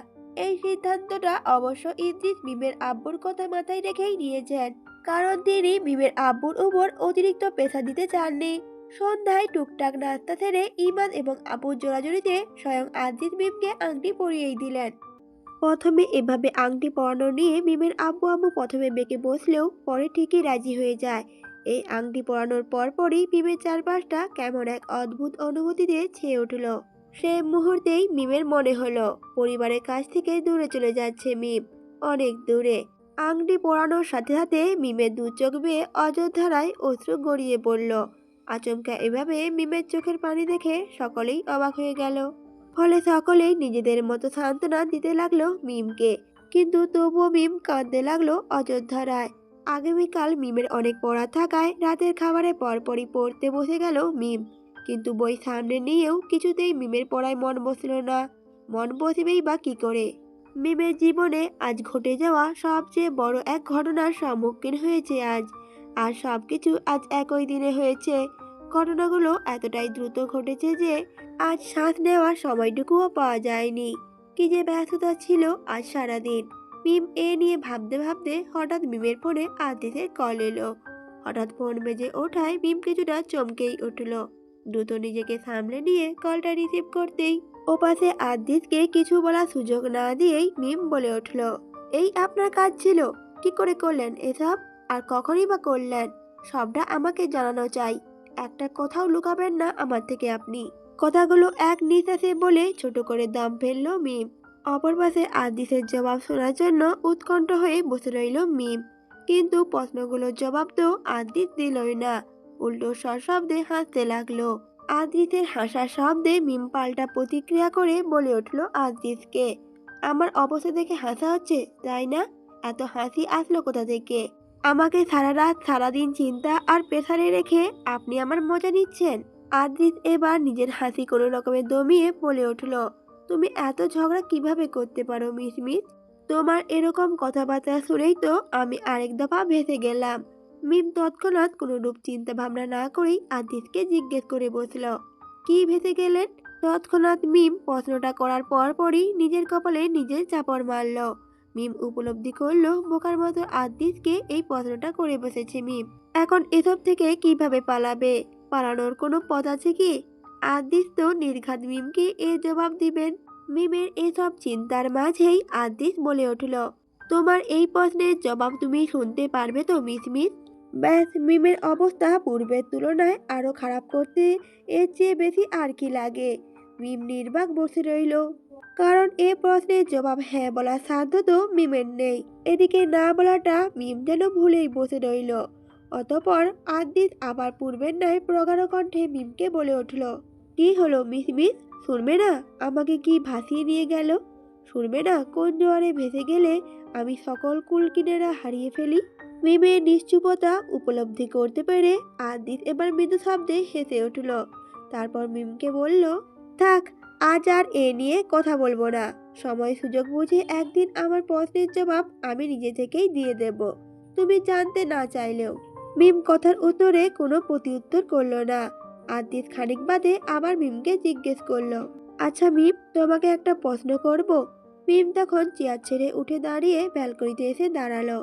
এই সিদ্ধান্তটা অবশ্য ইদ্রিস মিমের আব্বুর কথা মাথায় রেখেই নিয়েছেন। কারণ তিনি মিমের আব্বুর উপর অতিরিক্ত পেশা দিতে চাননি। সন্ধ্যায় টুকটাক নাস্তা সেরে ইমাদ এবং আব্বুর জোড়াজুড়িতে স্বয়ং আদিস মিমকে আংটি পরিয়েই দিলেন। প্রথমে এভাবে আংটি পরানো নিয়ে মিমের আব্বু আম্মু প্রথমে বেঁকে বসলেও পরে ঠিকই রাজি হয়ে যায়। এই আংটি পরানোর পরপরই মিমের চারপাশটা কেমন এক অদ্ভুত অনুভূতিতে ছেয়ে উঠল। সে মুহূর্তেই মিমের মনে হলো পরিবারের কাছ থেকে দূরে চলে যাচ্ছে মিম, অনেক দূরে। আংটি পরানোর সাথে সাথে মিমের দু চোখ বেয়ে অযোধ্যারায় অশ্রু গড়িয়ে পড়ল। আচমকা এভাবে মিমের চোখের পানি দেখে সকলেই অবাক হয়ে গেল। ফলে সকলেই নিজেদের মতো সান্ত্বনা দিতে লাগলো মিমকে। কিন্তু তবুও মিম কাঁদতে লাগলো অযোধ্যা রায়। আগামীকাল মিমের অনেক পড়া থাকায় রাতের খাবারের পরপরই পড়তে বসে গেল মিম। কিন্তু বই সামনে নিয়েও কিছুতেই মিমের পড়ায় মন বসল না। মন বসবেই বা কি করে? মিমের জীবনে আজ ঘটে যাওয়া সবচেয়ে বড় এক ঘটনার সম্মুখীন হয়েছে আজ। আর সবকিছু আজ একই দিনে হয়েছে। ঘটনাগুলো এতটাই দ্রুত ঘটেছে যে আজ শ্বাস নেওয়ার সময়টুকুও পাওয়া যায়নি। কি যে ব্যস্ততা ছিল আজ সারাদিন। মিম এ নিয়ে ভাবতে ভাবতে হঠাৎ মিমের ফোনে আদিসের কল এলো। হঠাৎ ফোন বেজে ওঠায় মিম কিছুটা চমকেই উঠল। দ্রুত নিজেকে সামলে নিয়ে কলটা রিসিভ করতেই ওপাশে আদিসকে কিছু বলার সুযোগ না দিয়েই মিম বলে উঠল, এই আপনার কাজ ছিল? কি করে করলেন এসব? আর কখনই বা করলেন? সবটা আমাকে জানানো চাই। একটা কথাও লুকাবেন না আমার থেকে আপনি। কথাগুলো এক নিঃশ্বাসে বলে ছোট করে দম ফেললো মিম। অপর পাশে আদিসের জবাব শোনার জন্য উৎকণ্ঠ হয়ে বসে রইল মিম। কিন্তু প্রশ্নগুলোর জবাব তো আদিস দিলই না, উল্টো সশব্দে হাসতে লাগলো। আদিসের হাসার শব্দে মিম পাল্টা প্রতিক্রিয়া করে বলে উঠল আদিসকে, আমার অবস্থা দেখে হাসা হচ্ছে তাই না? এত হাসি আসলো কোথা থেকে? আমাকে সারা রাত সারাদিন চিন্তা আর প্রেসারে রেখে আপনি আমার মজা নিচ্ছেন? আদ্রিস এবার নিজের হাসি কোনো রকমে দমিয়ে বলে উঠল, তুমি এত ঝগড়া কিভাবে করতে পারো মিসমিস? তোমার এরকম কথাবার্তা শুনেই তো আমি আরেক দফা ভেসে গেলাম। মিম তৎক্ষণাৎ কোনো রূপ চিন্তা ভাবনা না করেই আদ্রিসকে জিজ্ঞেস করে বসল, কি ভেসে গেলেন? তৎক্ষণাৎ মিম প্রশ্নটা করার পরপরই নিজের কপালে নিজের চাপড় মারল। মিম উপলব্ধি করলো বোকার মতো আদ্রিসকে এই প্রশ্নটা করে বসেছে মিম। এখন এসব থেকে কিভাবে পালাবে? পালানোর কোনো পথ আছে কি? আদ্রিস তো নির্ঘাত মিমকে এ জবাব দিবেন। মিমের এসব চিন্তার মাঝেই আদ্রিস বলে উঠল, তোমার এই প্রশ্নের জবাব তুমি শুনতে পারবে তো মিসমিস? ব্যাস, মিমের অবস্থা পূর্বের তুলনায় আরো খারাপ করতে এর চেয়ে বেশি আর কি লাগে? মিম নির্বাক বসে রইল। কারণ এ প্রশ্নের জবাব হ্যাঁ বলার সাধ্য তো মিমের নেই। এদিকে না বলাটা মিম যেন ভুলেই বসে রইল। অতঃপর আদ্রিস আবার পূর্বের ন্যায় প্রগাঢ় কণ্ঠে মিমকে বলে উঠল, কি হলো মিসমিস? শুনবে না আমাকে কি ভাসিয়ে নিয়ে গেল? শুনবে না কোন জোয়ারে ভেসে গেলে আমি সকল কুলকিনারা হারিয়ে ফেলি? মিমের নিশ্চুপতা উপলব্ধি করতে পেরে আদ্রিস এবার মৃদু শব্দে হেসে উঠল। তারপর মিমকে বলল, থাক, আজ আর এ নিয়ে কথা বলবো না। সময় সুযোগ বুঝে একদিন আমার প্রশ্নের জবাব আমি নিজে থেকেই দিয়ে দেব, তুমি জানতে না চাইলেও। মিম কথার উত্তরে কোনো প্রতিউত্তর করলো না। আদ্রিস খানিক বাদে আবার মিমকে জিজ্ঞেস করলো, আচ্ছা মিম, তোমাকে একটা প্রশ্ন করব? মিম তখন চেয়ার ছেড়ে উঠে দাঁড়িয়ে ব্যালকনিতে এসে দাঁড়ালো।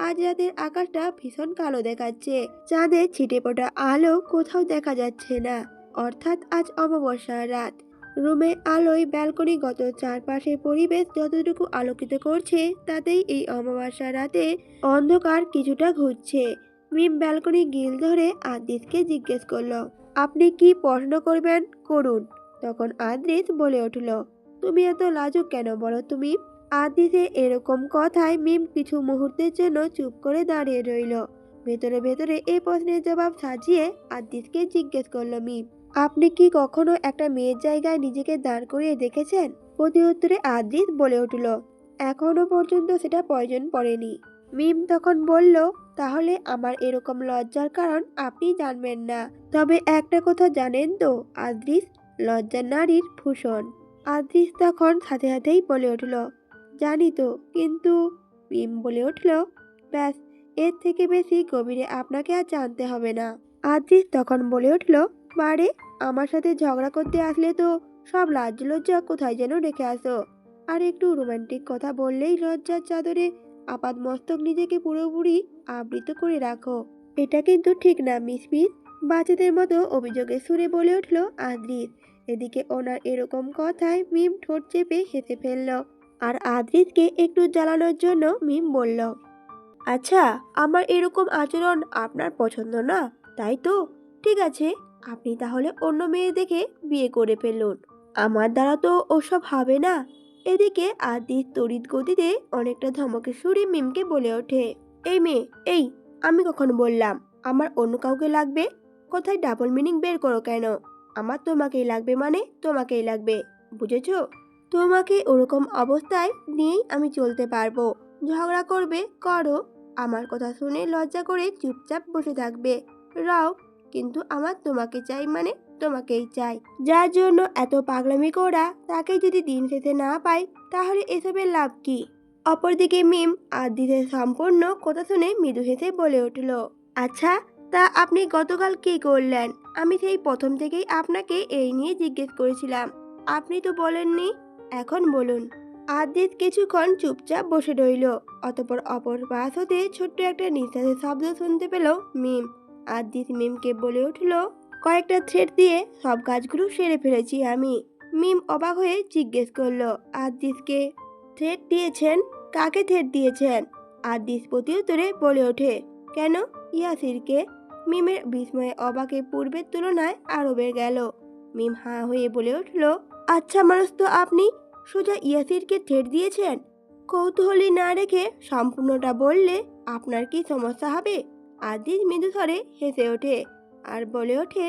আজ রাতের আকাশটা ভীষণ কালো দেখাচ্ছে। চাঁদের ছিটেফোঁটা আলো কোথাও দেখা যাচ্ছে না। অর্থাৎ আজ অমাবস্যার রাত। রুমের আলোয় ব্যালকনিগত চারপাশের পরিবেশ যতটুকু আলোকিত করছে তাতেই এই অমাবস্যা রাতে অন্ধকার কিছুটা ঘুরছে। মিম ব্যালকনি গিল ধরে আদ্রিসকে জিজ্ঞেস করলো, আপনি কি প্রশ্ন করবেন করুন। তখন আদ্রিস বলে উঠল, তুমি এত লাজুক কেন বলো তুমি? আদিতে এরকম কথায় মিম কিছু মুহূর্তের জন্য চুপ করে দাঁড়িয়ে রইল। ভেতরে ভেতরে এই প্রশ্নের জবাব সাজিয়ে আদিতকে জিজ্ঞেস করলো মিম, আপনি কি কখনো একটা মেয়ের জায়গায় নিজেকে দাঁড় করিয়ে দেখেছেন? প্রতি উত্তরে আদিত বলে উঠল, এখনো পর্যন্ত সেটা প্রয়োজন পড়েনি। মিম তখন বলল, তাহলে আমার এরকম লজ্জার কারণ আপনি জানবেন না। তবে একটা কথা জানেন তো আদ্রিস, লজ্জা নারীর ভূষণ। আদ্রিস তখন সাথে সাথেই বলে উঠল, জানি তো, কিন্তু মিম বলে উঠল, ব্যাস, এর থেকে বেশি গভীরে আপনাকে আর জানতে হবে না। আদ্রিস তখন বলে উঠল, বারে, আমার সাথে ঝগড়া করতে আসলে তো সব লাজ লজ্জা কোথায় যেন রেখে আসো, আর একটু রোমান্টিক কথা বললেই লজ্জার চাদরে আপাত মস্তক নিজেকে পুরোপুরি আবৃত করে রাখো। এটা কিন্তু ঠিক না মিস মিস, বাচ্চাদের মতো অভিযোগের সুরে বলে উঠল আদ্রিস। এদিকে ওনার এরকম কথায় মিম ঠোঁট চেপে হেসে ফেলল। আর আদ্রিসকে একটু জ্বালানোর জন্য মিম বলল, আচ্ছা, আমার এরকম আচরণ আপনার পছন্দ না, তাই তো? ঠিক আছে, আপনি তাহলে অন্য মেয়ে দেখে বিয়ে করে ফেলুন, আমার দ্বারা তো ওসব হবে না। এদিকে আদিত তড়িৎ গতিতে অনেকটা ধমকের সুরে মিমকে বলে ওঠে, এই মেয়ে, এই, আমি কখন বললাম আমার অন্য কাউকে লাগবে? কোথায় ডাবল মিনিং বের করো কেন? আমার তোমাকেই লাগবে মানে তোমাকেই লাগবে, বুঝেছো? তোমাকে ওরকম অবস্থায় নিয়েই আমি চলতে পারবো। ঝগড়া করবে করো, আমার কথা শুনে লজ্জা করে চুপচাপ বসে থাকবে রাও, কিন্তু আমার তোমাকে চাই মানে তোমাকেই চাই। যার জন্য এত পাগলামি করা, তাকে যদি দিন শেষে না পাই তাহলে এসবের লাভ কি? অপরদিকে মিম আদিতের সম্পূর্ণ কথা শুনে মৃদু হেসে বলে উঠল, আচ্ছা, তা আপনি গতকাল কি করলেন? আমি সেই প্রথম থেকেই আপনাকে এই নিয়ে জিজ্ঞেস করেছিলাম, আপনি তো বলেননি, এখন বলুন। আদিত কিছুক্ষণ চুপচাপ বসে রইল। অতঃপর অপর পাশ হতে ছোট্ট একটা নিঃশ্বাসের শব্দ শুনতে পেল মিম। আদিত মিমকে বলে উঠল, কয়েকটা থ্রেড দিয়ে সব কাজগুলো সেরে ফেলেছি আমি। মিম অবাক হয়ে জিজ্ঞেস করলো, আদিতকে থ্রেড দিয়েছেন? কাকে থ্রেড দিয়েছেন? আদিত প্রতি উত্তরে বলে ওঠে, কেন, ইয়াসিরকে। মিমের বিস্ময়ে অবাকে পূর্বের তুলনায় আরো বেড়ে গেল। মিম হাঁ হয়ে বলে উঠল, আচ্ছা মানুষ তো আপনি, সোজা ইয়াসিরকে থ্রেড দিয়েছেন? কৌতূহলী না রেখে সম্পূর্ণটা বললে আপনার কি সমস্যা হবে? আদিত মৃদু স্বরে হেসে ওঠে আর বলে ওঠে,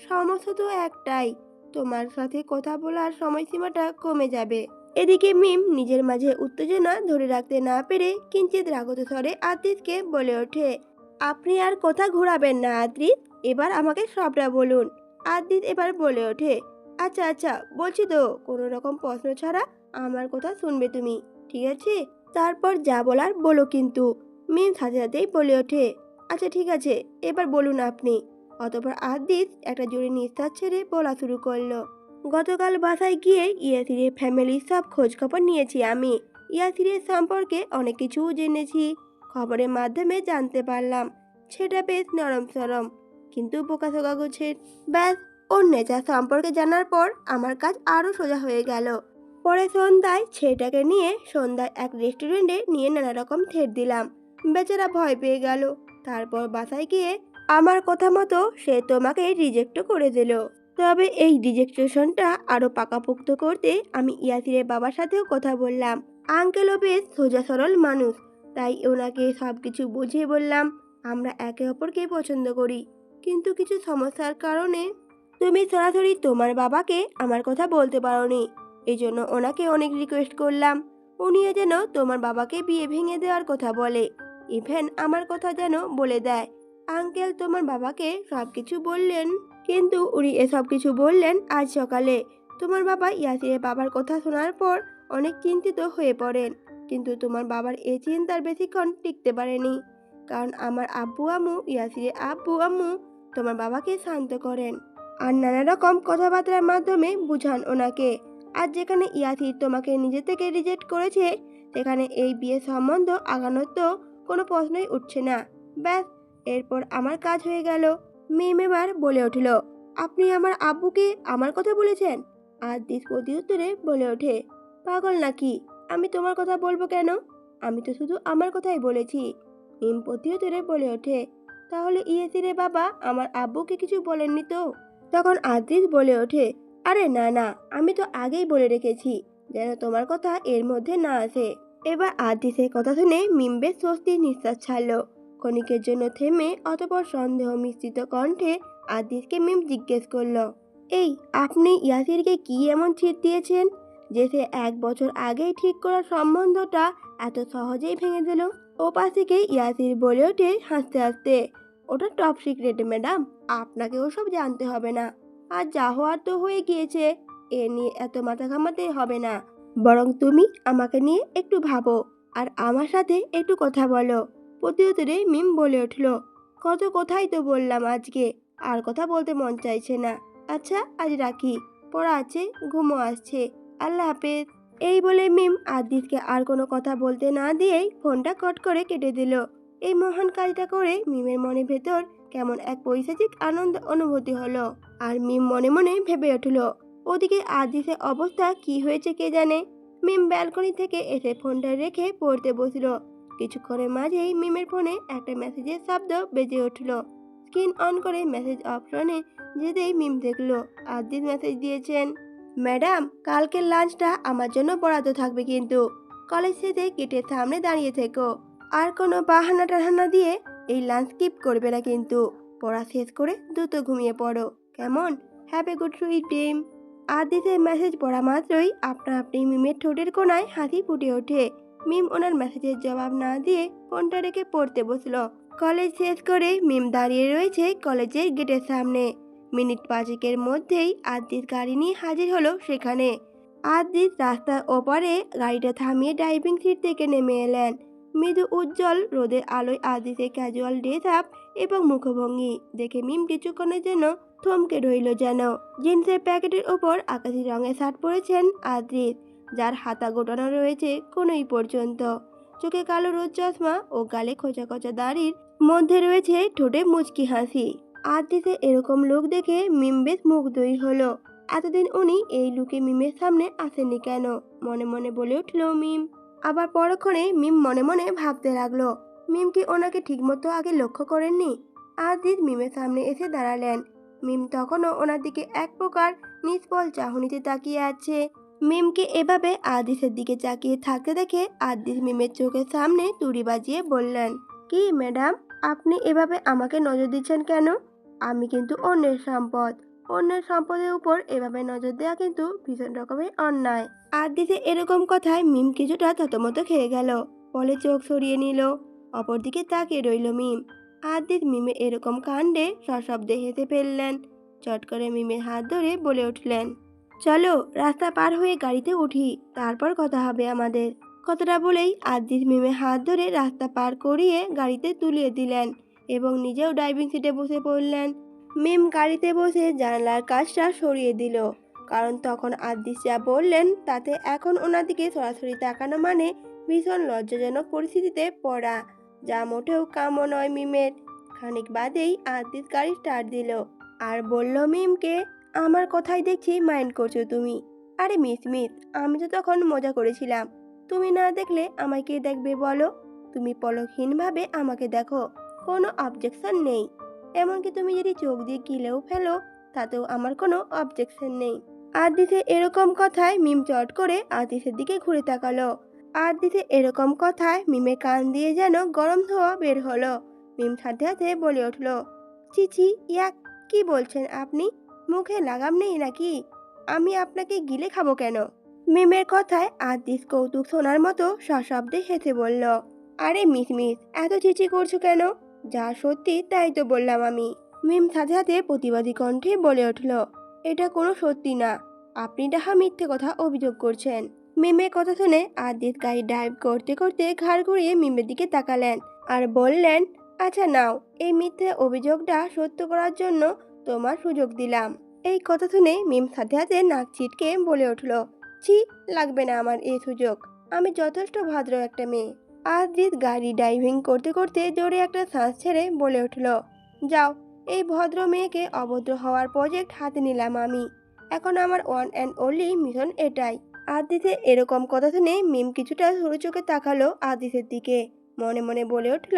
সমস্যা তো একটাই, তোমার সাথে কথা বলার সময়সীমাটা কমে যাবে। এদিকে মিম নিজের মাঝে উত্তেজনা ধরে রাখতে না পেরে কিঞ্চিত রাগত স্বরে আদিতকে বলে ওঠে, আপনি আর কথা ঘোরাবেন না আদ্রিত, এবার আমাকে সবটা বলুন। আদিত এবার বলে ওঠে, আচ্ছা আচ্ছা, বলছি তো, কোনো রকম প্রশ্ন ছাড়া আমার কথা শুনবে তুমি, ঠিক আছে? তারপর যা বলার বলো কিন্তু। মিম সাথে সাথেই বলে ওঠে, আচ্ছা ঠিক আছে, এবার বলুন আপনি। অতঃপর আদিত একটা জোরে নিঃশ্বাস ছেড়ে বলা শুরু করলো, গতকাল বাসায় গিয়ে ইয়াসিরের ফ্যামিলির সব খোঁজ খবর নিয়েছি আমি। ইয়াসিরের সম্পর্কে অনেক কিছু জেনেছি, খবরের মাধ্যমে জানতে পারলাম সেটা বেশ নরম সরম, কিন্তু বোকাশোকা গোছের। ব্যাস, ওর নেচার সম্পর্কে জানার পর আমার কাজ আরও সোজা হয়ে গেল। পরে সন্ধ্যায় ছেলেটাকে নিয়ে সন্ধ্যায় এক রেস্টুরেন্টে নিয়ে নানা রকম থ্রেট দিলাম, বেচারা ভয় পেয়ে গেল। তারপর বাসায় গিয়ে আমার কথা মতো সে তোমাকে রিজেক্টও করে দিল। তবে এই রিজেক্টেশনটা আরো পাকাপোক্ত করতে আমি ইয়াসিরের বাবার সাথেও কথা বললাম। আঙ্কেলও বেশ সোজা সরল মানুষ, তাই ওনাকে সবকিছু বুঝিয়ে বললাম আমরা একে অপরকে পছন্দ করি, কিন্তু কিছু সমস্যার কারণে তুমি সরাসরি তোমার বাবাকে আমার কথা বলতে পারোনি। এই জন্য ওনাকে অনেক রিকোয়েস্ট করলাম, উনিও যেন তোমার বাবাকে বিয়ে ভেঙে দেওয়ার কথা বলে, ইভেন আমার কথা যেন বলে দেয়। আঙ্কেল তোমার বাবাকে সবকিছু বললেন, কিন্তু উনি এসব কিছু বললেন আজ সকালে। তোমার বাবা ইয়াসিরের বাবার কথা শোনার পর অনেক চিন্তিত হয়ে পড়েন, কিন্তু তোমার বাবার এই চিন্তার বেশিক্ষণ টিকতে পারেনি, কারণ আমার আব্বু আম্মু, ইয়াসিরের আব্বু আম্মু তোমার বাবাকে শান্ত করেন আর নানা রকম কথাবার্তার মাধ্যমে বুঝান ওনাকে। আর যেখানে ইয়াসির তোমাকে নিজে থেকে রিজেক্ট করেছে, সেখানে এই বিয়ে সম্বন্ধ আগানোর তো কোনো প্রশ্নই উঠছে না। ব্যাস, এরপর আমার কাজ হয়ে গেল। মিম এবার বলে উঠল, আপনি আমার আব্বুকে আমার কথা বলেছেন? আদিত প্রতি উত্তরে বলে ওঠে, পাগল নাকি, আমি তোমার কথা বলবো কেন? আমি তো শুধু আমার কথাই বলেছি। মিম প্রতি উত্তরে বলে ওঠে, তাহলে ইয়াসিরের বাবা আমার আব্বুকে কিছু বলেননি তো? তখন আদিত বলে ওঠে, আরে না না, আমি তো আগেই বলে রেখেছি যেন তোমার কথা এর মধ্যে না আসে। এবার আদিসের কথা শুনে মিম বেশ স্বস্তির নিঃশ্বাস ছাড়লো। ক্ষণিকের জন্য থেমে অতঃপর সন্দেহ মিশ্রিত কণ্ঠে আদিসকে মিম জিজ্ঞেস করলো, এই আপনি ইয়াসিরকে কি এমন ছিট দিয়েছেন যে সে 1 বছর আগেই ঠিক করা সম্বন্ধটা এত সহজেই ভেঙে দিল? ওপাশ থেকে ইয়াসির বলে ওঠে হাসতে হাসতে, ওটা টপ সিক্রেট ম্যাডাম, আপনাকে ওসব জানতে হবে না। আর যা হওয়ার তো হয়ে গিয়েছে, এ নিয়ে এত মাথা ঘামাতে হবে না। বরং তুমি আমাকে নিয়ে একটু ভাবো আর আমার সাথে একটু কথা বলো। প্রতিউত্তরে মিম বলে উঠল, কত কথাই তো বললাম আজকে, আর কথা বলতে মন চাইছে না। আচ্ছা আজ রাখি, পড়া আছে, ঘুমো আসছে, আল্লাহ হাফেজ। এই বলে মিম আদিতকে আর কোনো কথা বলতে না দিয়েই ফোনটা কট করে কেটে দিল। এই মহান কাজটা করে মিমের মনে ভেতর কেমন এক পৈশাচিক আনন্দ অনুভূতি হলো। আর মিম মনে মনে ভেবে উঠল, ওদিকে আদিতের অবস্থা কি হয়েছে কে জানে। মিম ব্যালকনি থেকে এসে ফোনটা রেখে পড়তে বসলো। কিছুক্ষণের মাঝেই মিমের ফোনে একটা মেসেজের শব্দ বেজে উঠল। স্ক্রিন অন করে মেসেজ অপশনে যেতেই মিম দেখলো আদিত মেসেজ দিয়েছেন, ম্যাডাম কালকের লাঞ্চটা আমার জন্য বরাদ্দ থাকবে কিন্তু কলেজ শেষে গেটের সামনে দাঁড়িয়ে থেকো। আর কোনো বাহানা টাহানা দিয়ে এই লাঞ্চ স্কিপ করবে না কিন্তু। পড়া শেষ করে দ্রুত ঘুমিয়ে পড়ো, কেমন? Have a good sweet dream. আদিতের মেসেজ পড়া মাত্রই আপনা আপনি মিমের ঠোঁটের কোণায় হাসি ফুটে ওঠে। মিম ওনার মেসেজের জবাব না দিয়ে ফোনটা রেখে পড়তে বসলো। কলেজ শেষ করে মিম দাঁড়িয়ে রয়েছে কলেজের গেটের সামনে। মিনিট 5 মধ্যেই আদিত গাড়ি নিয়ে হাজির হলো সেখানে। আদিত রাস্তার ওপারে গাড়িটা থামিয়ে ড্রাইভিং সিট থেকে নেমে এলেন। মৃদু উজ্জ্বল রোদের আলোয় আদিতের ক্যাজুয়াল ড্রেস আপ এবং মুখভঙ্গি দেখে মিম কিছুক্ষণের জন্য থমকে রইল যেন। জিন্সের প্যাকেটের ওপর আকাশি রঙের শার্ট পরেছেন আদিত, যার হাতা গোটানো রয়েছে কোনই পর্যন্ত। চোখে কালো রোদ চশমা ও গালে খোঁচা খোঁচা দাড়ির মধ্যে রয়েছে ঠোঁটে মুচকি হাসি। আদিতের এরকম লুক দেখে মিম বেশ মুগ্ধই হলো। এতদিন উনি এই লুকে মিমের সামনে আসেননি কেন? মনে মনে বলে উঠল মিম। আবার পরক্ষণে মিম মনে মনে ভাবতে লাগলো, মিম কি ওনাকে ঠিকমতো আগে লক্ষ্য করেননি? আদিত মিমের সামনে এসে দাঁড়ালেন। মিম তখনও ওনার দিকে এক প্রকার নিষ্ফল চাহনিতে তাকিয়ে আছে। মিমকে এভাবে আদিতের দিকে তাকিয়ে থাকতে দেখে আদিত মিমের চোখের সামনে তুড়ি বাজিয়ে বললেন, কি ম্যাডাম, আপনি এভাবে আমাকে নজর দিচ্ছেন কেন? আমি কিন্তু অন্যের সম্পদ, অন্যের সম্পদের উপর এভাবে নজর দেওয়া কিন্তু ভীষণ রকমের অন্যায়। আদিতে এরকম কথায় মিম কিছুটা থতমত খেয়ে গেল, ফলে চোখ সরিয়ে নিল। অপরদিকে তাকিয়ে রইল মিম। আদিত মিমের এরকম কাণ্ডে সশব্দে হেসে ফেললেন। চট করে মিমের হাত ধরে বলে উঠলেন, চলো রাস্তা পার হয়ে গাড়িতে উঠি, তারপর কথা হবে আমাদের। কথাটা বলেই আদিত মিমের হাত ধরে রাস্তা পার করিয়ে গাড়িতে তুলিয়ে দিলেন এবং নিজেও ড্রাইভিং সিটে বসে পড়লেন। মিম গাড়িতে বসে জানালার কাজটা সরিয়ে দিল, কারণ তখন আদিত যা বললেন তাতে এখন ওনার দিকে সরাসরি তাকানো মানে ভীষণ লজ্জাজনক পরিস্থিতিতে পড়া, যা মোটেও কাম্য নয় মিমের। খানিক বাদেই আদিত গাড়ি স্টার্ট দিল আর বলল মিমকে, আমার কথাই দেখছি মাইন্ড করছো তুমি। আরে মিস, আমি তো তখন মজা করেছিলাম, তুমি না দেখলে আমায় কে দেখবে বলো? তুমি পলকহীনভাবে আমাকে দেখো, কোনো অবজেকশন নেই। এমনকি তুমি যদি চোখ দিয়ে গিলেও ফেলো তাতেও আমার কোনো অবজেকশন নেই। আদিতে এরকম কথায় মিম চট করে আদিতের দিকে ঘুরে তাকালো। আদিতে এরকম কথায় মিমের কান দিয়ে যেন গরম ধোঁয়া বের হলো। মিম সাথে সাথে বলে উঠল, চিচি ইয়াক, কি বলছেন আপনি? মুখে লাগাম নেই নাকি? আমি আপনাকে গিলে খাবো কেন? মিমের কথায় আদিত কৌতুক শোনার মতো সশব্দে হেসে বলল, আরে মিস, এত চিচি করছো কেন? যা সত্যি তাই তো বললাম আমি। মিম সাথে সাথে প্রতিবাদী কণ্ঠে বলে উঠল, এটা কোনো সত্যি না, আপনি ডাহা মিথ্যে কথা অভিযোগ করছেন। মিমের কথা শুনে আদিত গাড়ি ড্রাইভ করতে করতে ঘাড় ঘুরিয়ে মিমের দিকে তাকালেন আর বললেন, আচ্ছা নাও, এই মিথ্যে অভিযোগটা সত্য করার জন্য তোমার সুযোগ দিলাম। এই কথা শুনে মিম সাথে সাথে নাক ছিটকে বলে উঠল, ছি, লাগবে না আমার এই সুযোগ, আমি যথেষ্ট ভদ্র একটা মেয়ে। আদিত গাড়ি ড্রাইভিং করতে করতে জোরে একটা শ্বাস ছেড়ে বলে উঠল, যাও, এই ভদ্র মেয়েকে অভদ্র হওয়ার প্রজেক্ট হাতে নিলাম আমি। এখন আমার ওয়ান অ্যান্ড অনলি মিশন এটাই। আদিতের এরকম কথা শুনে মিম কিছুটা সরু চোখে তাকালো আদিতের দিকে। মনে মনে বলে উঠল,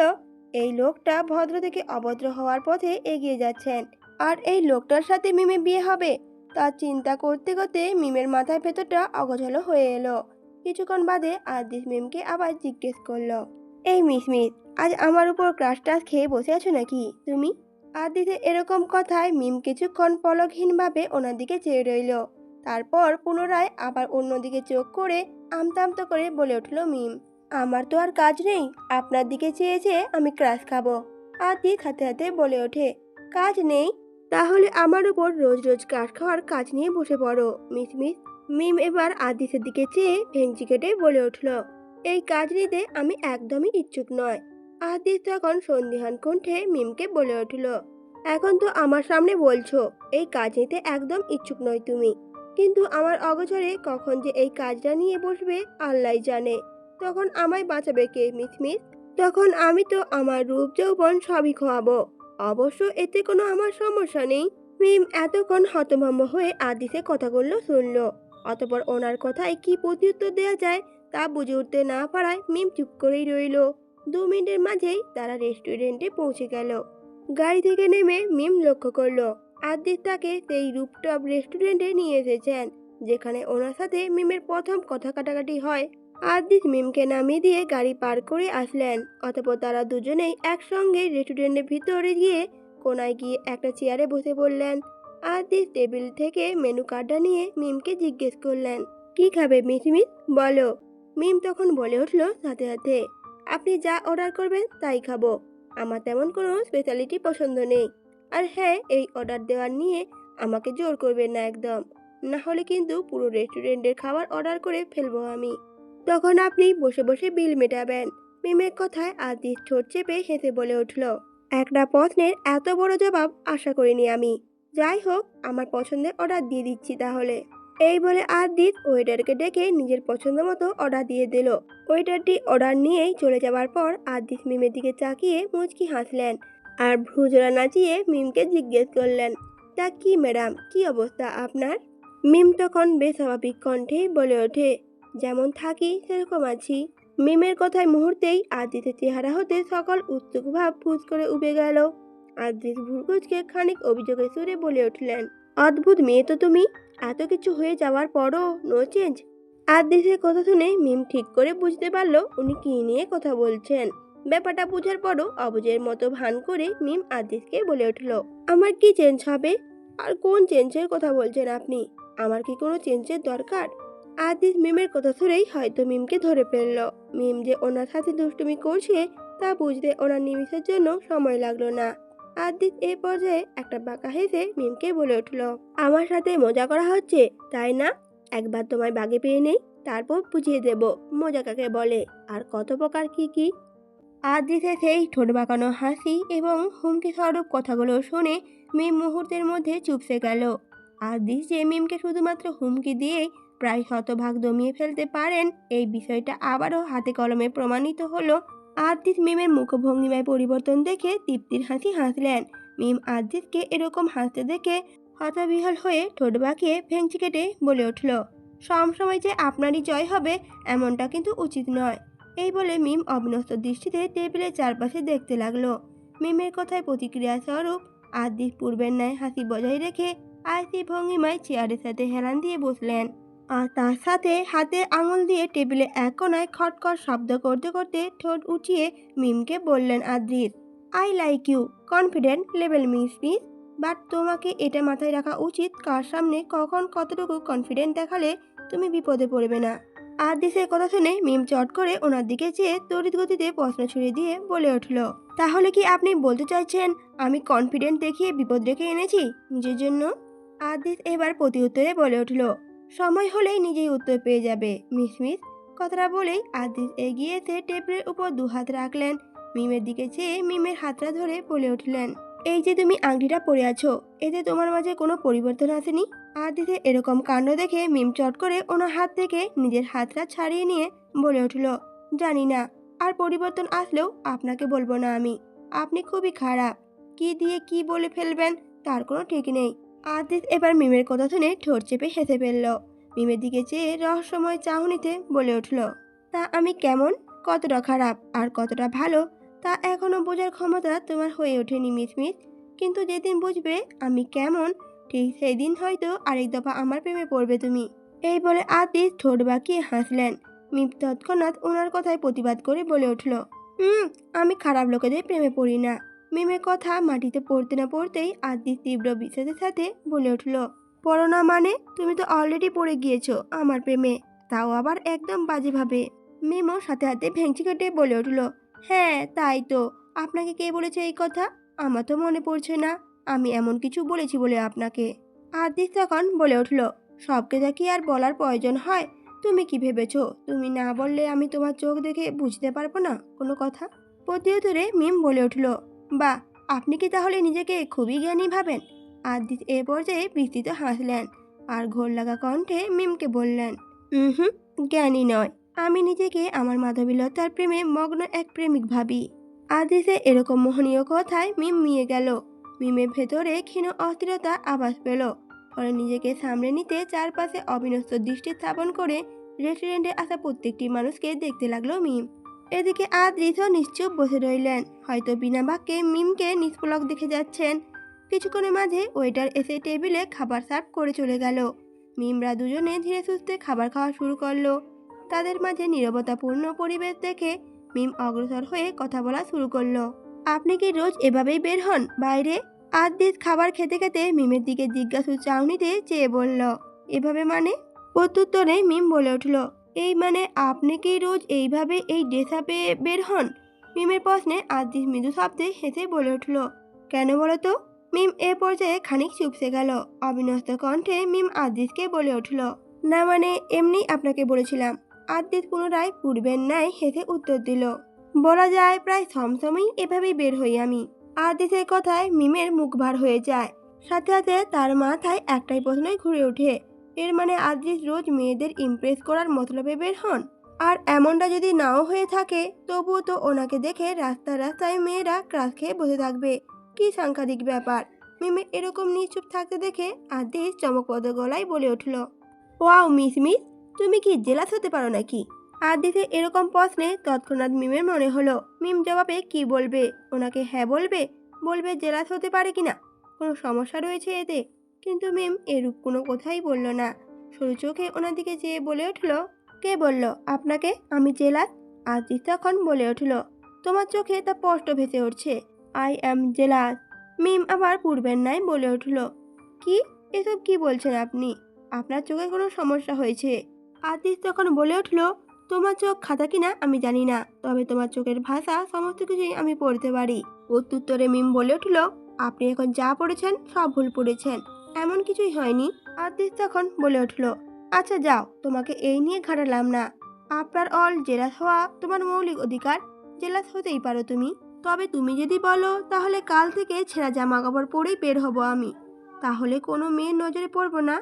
এই লোকটা ভদ্র থেকে অভদ্র হওয়ার পথে এগিয়ে যাচ্ছেন, আর এই লোকটার সাথে মিমে বিয়ে হবে। তার চিন্তা করতে করতে মিমের মাথায় ভেতরটা অগোছালো হয়ে এলো। কিছুক্ষণ বাদে আদিস মিমকে আবার জিজ্ঞেস করলো, এই মিসমিস, আজ আমার উপর ক্রাশ টাশ খেয়ে বসে আছো নাকি তুমি? আদিসের এরকম কথায় মিম কিছুক্ষণ পলকহীনভাবে ওনার দিকে চেয়ে রইল। তারপর পুনরায় আবার অন্যদিকে চোখ করে আমতা আমতা করে বলে উঠল মিম, আমার তো আর কাজ নেই, আপনার দিকে চেয়ে চেয়ে আমি ক্রাশ খাবো। আদিস হাতে হাতে বলে ওঠে, কাজ নেই? তাহলে আমার উপর রোজ রোজ ক্রাশ খাওয়ার কাজ নিয়ে বসে পড়ো মিসমিস। মিম এবার আদিসের দিকে চেয়ে ভেঙচি কেটে বলে উঠল, এই কাজ নিতে আমি একদমই ইচ্ছুক নয়। আদিস তখন সন্দিহান কণ্ঠে মিমকে বলে উঠল, এখন তো আমার সামনে বলছো এই কাজ নিতে একদম ইচ্ছুক নয় তুমি, কিন্তু আমার অগোচরে কখন যে এই কাজটা নিয়ে বসবে আল্লাহ জানে। তখন আমায় বাঁচাবে কে মিসমিস? তখন আমি তো আমার রূপ যৌবন সবই খোয়াবো। অবশ্য এতে কোনো আমার সমস্যা নেই। মিম এতক্ষণ হতভম্ব হয়ে আদিসের কথাগুলো শুনলো। অতপর ওনার কথায় কি প্রত্যুত্তর দেওয়া যায় তা বুঝে উঠতে না পারায় মিম চুপ করেই রইল। 2 মিনিটের মাঝেই তারা রেস্টুরেন্টে পৌঁছে গেল। গাড়ি থেকে নেমে মিম লক্ষ্য করলো আদিস তাকে সেই রুপটপ রেস্টুরেন্টে নিয়ে এসেছেন, যেখানে ওনার সাথে মিমের প্রথম কথা কাটাকাটি হয়। আদিস মিমকে নামিয়ে দিয়ে গাড়ি পার করে আসলেন। অতপর তারা দুজনেই একসঙ্গে রেস্টুরেন্টের ভিতরে গিয়ে কোনায় গিয়ে একটা চেয়ারে বসে পড়লেন। আদিস টেবিল থেকে মেনু কার্ডটা নিয়ে মিমকে জিজ্ঞেস করলেন, কি খাবে মিসমিস বলো? মিম তখন বলে উঠল সাথে সাথে, আপনি যা অর্ডার করবেন তাই খাবো, আমার তেমন কোনো স্পেশালিটি পছন্দ নেই। আর হ্যাঁ, এই অর্ডার দেওয়ার নিয়ে আমাকে জোর করবেন না একদম, না হলে কিন্তু পুরো রেস্টুরেন্টের খাবার অর্ডার করে ফেলবো আমি। তখন আপনি বসে বসে বিল মেটাবেন। মিমের কথায় আদিস ঠোঁট চেপে হেসে বলে উঠল, একটা প্রশ্নের এত বড় জবাব আশা করিনি আমি। যাই হোক, আমার পছন্দের অর্ডার দিয়ে দিচ্ছি তাহলে। এই বলে আদিস ওয়েটারকে ডেকে নিজের পছন্দ মতো অর্ডার দিয়ে দিল। ওয়েটারটি অর্ডার নিয়েই চলে যাওয়ার পর আদিস মিমের দিকে তাকিয়ে মুচকি হাসলেন আর ভ্রুজোড়া নাচিয়ে মিমকে জিজ্ঞেস করলেন, তা কি ম্যাডাম, কি অবস্থা আপনার? মিম তখন বেস্বাভাবিক কণ্ঠেই বলে ওঠে, যেমন থাকি সেরকম আছি। মিমের কথায় মুহূর্তেই আদিতের চেহারা হতে সকল উৎসুক ভাব ফুস করে উবে গেল। আদিস ভুরকুচকে খানিক অভিযোগের সুরে বলে উঠলেন, অদ্ভুত মেয়ে তো তুমি, এত কিছু হয়ে যাওয়ার পরও নো চেঞ্জ। আদিসের কথা শুনে মিম ঠিক করে বুঝতে পারলো উনি কি নিয়ে কথা বলছেন। ব্যাপারটা বুঝার পরও অবুঝের মতো ভান করে মিম আদিসকে বলে উঠল, আমার কি চেঞ্জ হবে? আর কোন চেঞ্জের কথা বলছেন আপনি? আমার কি কোনো চেঞ্জের দরকার? আদিস মিমের কথা শুনেই হয়তো মিমকে ধরে ফেললো। মিম যে ওনার সাথে দুষ্টুমি করছে তা বুঝতে ওনার নিমিষের জন্য সময় লাগলো না। আদিস এই পর্যায়ে একটা বাঁকা হেসে মিমকে বলে উঠল, আমার সাথে মজা করা হচ্ছে তাই না? একবার তোমায় বাগে পেয়ে নেই, তারপর বুঝিয়ে দেব মজা কাকে বলে আর কত প্রকার কি কি। আদিসের সেই ঠোঁট বাঁকানো হাসি এবং হুমকি স্বরূপ কথাগুলো শুনে মিম মুহূর্তের মধ্যে চুপসে গেল। আদিস যে মিমকে শুধুমাত্র হুমকি দিয়েই প্রায় শতভাগ দমিয়ে ফেলতে পারেন এই বিষয়টা আবারও হাতে কলমে প্রমাণিত হলো। আদিস মিমের মুখভঙ্গিমায় পরিবর্তন দেখে তৃপ্তির হাসি হাসলেন। মিম আদিসকে এরকম হাসতে দেখে হতবিহ্বল হয়ে ঠোঁট বাঁকিয়ে ভেঙচি কেটে বলে উঠল, সবসময় যে আপনারই জয় হবে এমনটা কিন্তু উচিত নয়। এই বলে মিম অবিনস্ত দৃষ্টিতে টেবিলের চারপাশে দেখতে লাগলো। মিমের কথায় প্রতিক্রিয়া স্বরূপ আদিস পূর্বের ন্যায় হাসি বজায় রেখে আইসি ভঙ্গিমায় চেয়ারের সাথে হেলান দিয়ে বসলেন। আর তার সাথে হাতে আঙুল দিয়ে টেবিলে এক কোনায় খটখট শব্দ করতে করতে ঠোঁট উঠিয়ে মিমকে বললেন Adis, I like you confident level miss miss, but তোমাকে এটা মাথায় রাখা উচিত কার সামনে কখন কতটুকু কনফিডেন্ট দেখালে তুমি বিপদে পড়বে না। আদিসের কথা শুনে মিম চট করে ওনার দিকে চেয়ে তড়িৎ গতিতে প্রশ্ন ছুড়ে দিয়ে বলে উঠল, তাহলে কি আপনি বলতে চাইছেন আমি কনফিডেন্ট দেখিয়ে বিপদ রেখে এনেছি নিজের জন্য? আদিস এবার প্রতি উত্তরে বলে উঠল, সময় হলেই নিজেই উত্তর পেয়ে যাবে মিস মিস। কথাটা বলেই আদিস এগিয়ে এসে টেবিলের উপর 2 হাত রাখলেন। মিমের দিকে চেয়ে মিমের হাতটা ধরে বলে উঠলেন, এই যে তুমি আংটিটা পরে আছো, এতে তোমার মাঝে কোনো পরিবর্তন আসেনি? আদিসের এরকম কাণ্ড দেখে মিম চট করে ওনার হাত থেকে নিজের হাতটা ছাড়িয়ে নিয়ে বলে উঠল, জানি না, আর পরিবর্তন আসলেও আপনাকে বলবো না আমি। আপনি খুবই খারাপ, কি দিয়ে কি বলে ফেলবেন তার কোনো ঠিক নেই। আদিস এবার মিমের কথা শুনে ঠোঁট চেপে হেসে ফেলল। মিমের দিকে চেয়ে রহস্যময় চাহনিতে বলে উঠল, তা আমি কেমন, কতটা খারাপ আর কতটা ভালো তা এখনো বোঝার ক্ষমতা তোমার হয়ে ওঠেনি মিসমিস, কিন্তু যেদিন বুঝবে আমি কেমন ঠিক সেই দিন হয়তো আরেক দফা আমার প্রেমে পড়বে তুমি। এই বলে আদিত ঠোঁট বাঁকিয়ে হাসলেন। মিম তৎক্ষণাৎ ওনার কথায় প্রতিবাদ করে বলে উঠল, আমি খারাপ লোকেদের প্রেমে পড়ি না। মিমের কথা মাটিতে পড়তে না পড়তেই আদিত তীব্র বিশ্বাসের সাথে বলে উঠল, পড়ো না মানে? তুমি তো অলরেডি পড়ে গিয়েছো আমার প্রেমে, তাও আবার একদম বাজেভাবে। মিমও সাথে হাতে ভেঙচি কেটে বলে উঠল, হ্যাঁ তাই তো। আপনাকে কে বলেছে এই কথা? আমার তো মনে পড়ছে না আমি এমন কিছু বলেছি বলে আপনাকে। আদিত তখন বলে উঠল, সব কথা কি আর বলার প্রয়োজন হয়? তুমি কি ভেবেছো তুমি না বললে আমি তোমার চোখ দেখে বুঝতে পারবো না কোনো কথা? প্রত্যুত্তরে মিম বলে উঠল, বাহ, আপনি কি তাহলে নিজেকে খুবই জ্ঞানী ভাবেন? আদিত এ পর্যায়ে বিস্তৃত হাসলেন আর ঘোর লাগা কণ্ঠে মিমকে বললেন, হুম, জ্ঞানী নয়, আমি নিজেকে আমার মাধবীলতার প্রেমে মগ্ন এক প্রেমিক ভাবি। আদিতের এরকম মোহনীয় কথায় মিম মিয়ে গেল। মিমের ভেতরে ক্ষীণ অস্থিরতা আভাস পেল। ফলে নিজেকে সামলে নিতে চারপাশে অবিনস্ত দৃষ্টি স্থাপন করে রেস্টুরেন্টে আসা প্রত্যেকটি মানুষকে দেখতে লাগলো মিম। এদিকে আদ্রিত নিশ্চুপ বসে রইলেন, হয়তো বিনা বাক্যে মিমকে নিষ্পলক দেখে যাচ্ছেন। কিছুক্ষণের মাঝে ওয়েটার এসে টেবিলে খাবার সার্ভ করে চলে গেল। মিমরা দুজনে ধীরে সুস্থে খাবার খাওয়া শুরু করলো। তাদের মাঝে নীরবতাপূর্ণ পরিবেশ দেখে মিম অগ্রসর হয়ে কথা বলা শুরু করলো, আপনি কি রোজ এভাবেই বের হন বাইরে? আদিত খাবার খেতে খেতে মিমের দিকে জিজ্ঞাসু চাউনিতে চেয়ে বলল, এভাবে মানে? প্রত্যুত্তরে মিম বলে উঠল, এই মানে আপনি কি রোজ এইভাবে এই ড্রেস আপে বের হন? মিমের প্রশ্নে আদিত মৃদু শব্দে হেসে বলে উঠল, কেন বলো তো? মিম এ পর্যায়ে খানিক চুপসে গেল। অবিন্যস্ত কণ্ঠে মিম আদিতকে বলে উঠল, না মানে এমনি আপনাকে বলেছিলাম। আদিত পুনরায় পূর্বের ন্যায় হেসে উত্তর দিল, বলা যায় প্রায় সমসময়ই এভাবেই বের হই আমি। আদিতের কথায় মিমের মুখ ভার হয়ে যায়। সাথে সাথে তার মাথায় একটাই প্রশ্নই ঘুরে ওঠে, এর মানে আদিত রোজ মেয়েদের ইমপ্রেস করার মতলবে বের হন? আর এমনটা যদি নাও হয়ে থাকে তবুও তো ওনাকে দেখে রাস্তায় রাস্তায় মেয়েরা ক্রাশ খেয়ে বসে থাকবে। কি সাংঘাতিক ব্যাপার! মিমে এরকম নিশ্চুপ থাকতে দেখে আদিত চমকপ্রদ গলায় বলে উঠল, ওয়াও মিস, তুমি কি জেলাস হতে পারো নাকি? আদিতে এরকম প্রশ্নে তৎক্ষণাৎ মিমের মনে হলো মিম জবাবে কি বলবে। ওনাকে হ্যাঁ বলবে, বলবে জেলাস হতে পারে কিনা, কোনো সমস্যা রয়েছে এতে? কিন্তু মিম এরূপ কোনো কথাই বলল না। সরু চোখে ওনার দিকে চেয়ে বলে উঠল, কে বলল আপনাকে আমি জেলাস? আদিত তখন বলে উঠল, তোমার চোখে তা স্পষ্ট ভেসে উঠছে, আই অ্যাম জেলাস। মিম আবার পূর্বের ন্যায় বলে উঠল, কি? এসব কি বলছেন আপনি? আপনার চোখে কোনো সমস্যা হয়েছে? আদিত তখন বলে উঠল, তোমার চোখ খাতা কিনা আমি জানি না, তবে তোমার চোখের ভাষা সমস্ত কিছুই আমি পড়তে পারি। প্রত্যুত্তরে মিম বলে উঠল, আপনি এখন যা পড়েছেন সব ভুল পড়েছেন, এমন কিছুই হয়নি। আদিত তখন বলে উঠল, আচ্ছা যাও, তোমাকে এই নিয়ে ঘাটালাম না। আফটার অল জেলাস হওয়া তোমার মৌলিক অধিকার, জেলাস হতেই পারো তুমি। তবে তুমি যদি বলো তাহলে কাল থেকে ছেঁড়া জামা কাপড় পরেই বের হব আমি, তাহলে কোনো মেয়ের নজরে পড়বো না।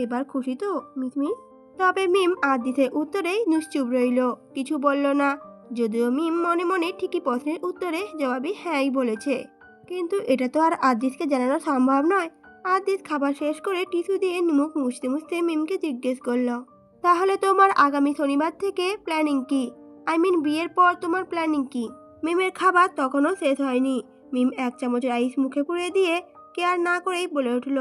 এবার খুশি তো মিসমিস? তবে মিম আদিতের উত্তরেই নিশ্চুপ রইল, কিছু বলল না। যদিও মিম মনে মনে ঠিকই প্রশ্নের উত্তরে জবাবই হ্যাঁই বলেছে, কিন্তু এটা তো আর আদিতকে জানানো সম্ভব নয়। আদিত খাবার শেষ করে টিস্যু দিয়ে মুখ মুছতে মুছতে মিমকে জিজ্ঞেস করল, তাহলে তোমার আগামী শনিবার থেকে প্ল্যানিং কি? আই মিন বিয়ের পর তোমার প্ল্যানিং কি? মিমের খাবার তখনও শেষ হয়নি। মিম এক চামচ রাইস মুখে পুড়ে দিয়ে কেয়ার না করেই বলে উঠল,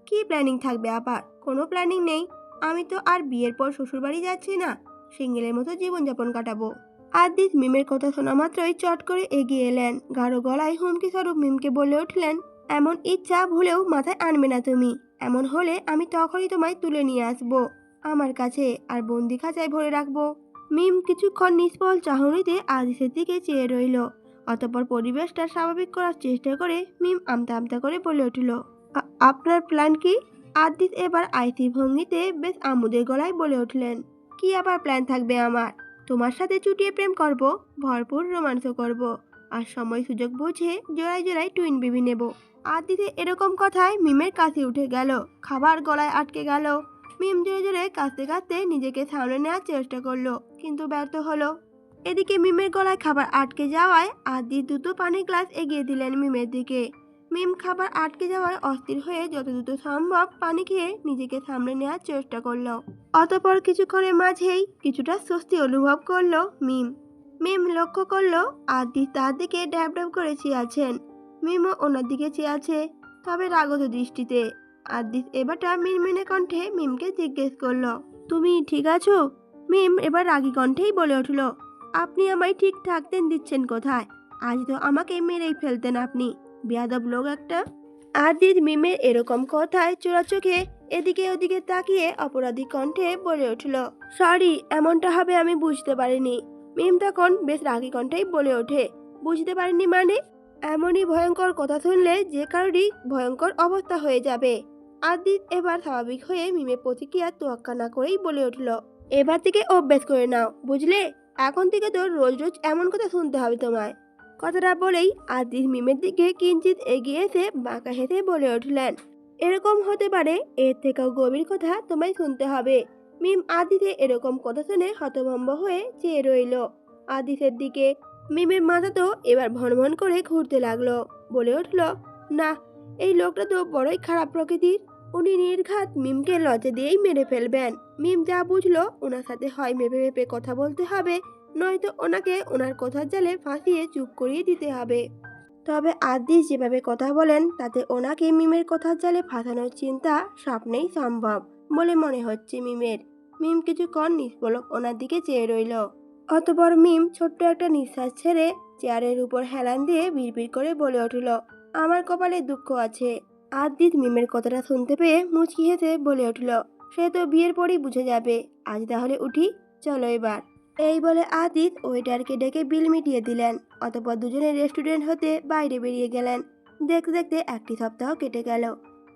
কি প্ল্যানিং থাকবে আবার? কোনো প্ল্যানিং নেই। আমি তো আর বিয়ের পর শ্বশুরবাড়ি যাচ্ছি না, সিঙ্গেলের মতো জীবনযাপন কাটাবো। আদিত মিমের কথা শোনা মাত্রই চট করে এগিয়ে এলেন, গাঢ় গলায় হুমকি স্বরূপ মিমকে বলে উঠলেন, এমন ইচ্ছা ভুলেও মাথায় আনবে না তুমি। এমন হলে আমি তখনই তোমায় তুলে নিয়ে আসবো আমার কাছে আর বন্দি খাঁচায় ভরে রাখবো। মিম কিছুক্ষণ নিষ্ফল চাহনিতে আদিতের দিকে চেয়ে রইল। অতঃপর পরিবেশটা স্বাভাবিক করার চেষ্টা করে মিম আমতা আমতা করে বলে উঠল, আপনার প্ল্যান কি? আদিত এবার আইসি ভঙ্গিতে বেশ আমোদের গলায় বলে উঠলেন, কি আবার প্ল্যান থাকবে আমার? তোমার সাথে চুটিয়ে প্রেম করব, ভরপুর রোমান্সও করব, আর সময় সুযোগ বুঝে জোড়ায় জোড়ায় টুইন বেবি নেব। আদিতে এরকম কথায় মিমের কাছে উঠে গেল, খাবার গলায় আটকে গেল। মিম জোরে জোরে কাঁদতে কাঁদতে নিজেকে সামলে নেওয়ার চেষ্টা করলো, কিন্তু ব্যর্থ হলো। এদিকে মিমের গলায় খাবার আটকে যাওয়ায় আদিত দ্রুত পানির গ্লাস এগিয়ে দিলেন মিমের দিকে। মিম খাবার আটকে যাওয়ায় অস্থির হয়ে যত দ্রুত সম্ভব পানি খেয়ে নিজেকে সামলে নেওয়ার চেষ্টা করলো। অতঃপর কিছুক্ষণের মাঝেই কিছুটা স্বস্তি অনুভব করলো মিম। মিম লক্ষ্য করলো আদিত তার দিকে ড্যাব ড্যাব করে চেয়ে আছেন। মিমও ওনার দিকে চেয়ে আছে, তবে রাগত দৃষ্টিতে। আদিস এবারটা মিনমিনে কণ্ঠে মিমকে জিজ্ঞেস করলো, তুমি ঠিক আছো? মিম এবার রাগী কণ্ঠেই বলে উঠল, আপনি আমায় ঠিক থাকতেন দিচ্ছেন কোথায়? আজ তো আমাকে মেরেই ফেলতেন আপনি, বেয়াদব লোক একটা। আদিত মিমের এরকম কথায় চোরা চোখে এদিকে ওদিকে তাকিয়ে অপরাধী কণ্ঠে বলে উঠল, সরি, এমনটা হবে আমি বুঝতে পারিনি। মিম তখন বেশ রাগী কণ্ঠেই বলে ওঠে, বুঝতে পারিনি মানে? এমনই ভয়ঙ্কর কথা শুনলে যে কারোরই ভয়ঙ্কর অবস্থা হয়ে যাবে। আদিত এবার স্বাভাবিক হয়ে মিমের প্রতিক্রিয়া তোয়াক্কা না করেই বলে উঠল, এবার থেকে অভ্যেস করে নাও, বুঝলে? এখন থেকে তো রোজ রোজ এমন কথা শুনতে হবে তোমায়। কথাটা বলেই আদিত মিমের দিকে কিঞ্চিত এগিয়ে এসে বাঁকা হেসে বলে উঠলেন, এরকম হতে পারে, এর থেকেও গভীর কথা তোমায় শুনতে হবে। মিম আদিতে এরকম কথা শুনে হতভম্ব হয়ে চেয়ে রইল আদিতের দিকে। মিমের মাথা তো এবার ভনভন করে ঘুরতে লাগলো, বলে উঠল, না, এই লোকটা তো বড়ই খারাপ প্রকৃতির। উনি নির্ঘাত মিমকে লজ্জা দিয়েই মেরে ফেলবেন। মিম যা বুঝলো, ওনার সাথে হয় মেপে মেপে কথা বলতে হবে, নয়তো ওনাকে ওনার কথার জালে ফাঁসিয়ে চুপ করিয়ে দিতে হবে। তবে আদিস যেভাবে কথা বলেন তাতে ওনাকে মিমের কথার জালে ফাঁসানোর চিন্তা স্বপ্নেই সম্ভব বলে মনে হচ্ছে মিমের। মিম কিছুক্ষণ নিষ্পলক ওনার দিকে চেয়ে রইল। অতঃপর মিম ছোট্ট একটা নিঃশ্বাস ছেড়ে চেয়ারের উপর হেলান দিয়ে বিড়বিড় করে বলে উঠল, আমার কপালে দুঃখ আছে। আদিত মিমের কথাটা শুনতে পেয়ে মুচকি হেসে বলে উঠল, সে তো বিয়ের পরই বুঝে যাবে। আজ তাহলে উঠি, চলো এবার। এই বলে আদিত ওয়েটারকে ডেকে বিল মিটিয়ে দিলেন। অতঃপর দুজনে রেস্টুরেন্ট হতে বাইরে বেরিয়ে গেলেন। দেখতে দেখতে একটি সপ্তাহ কেটে গেল।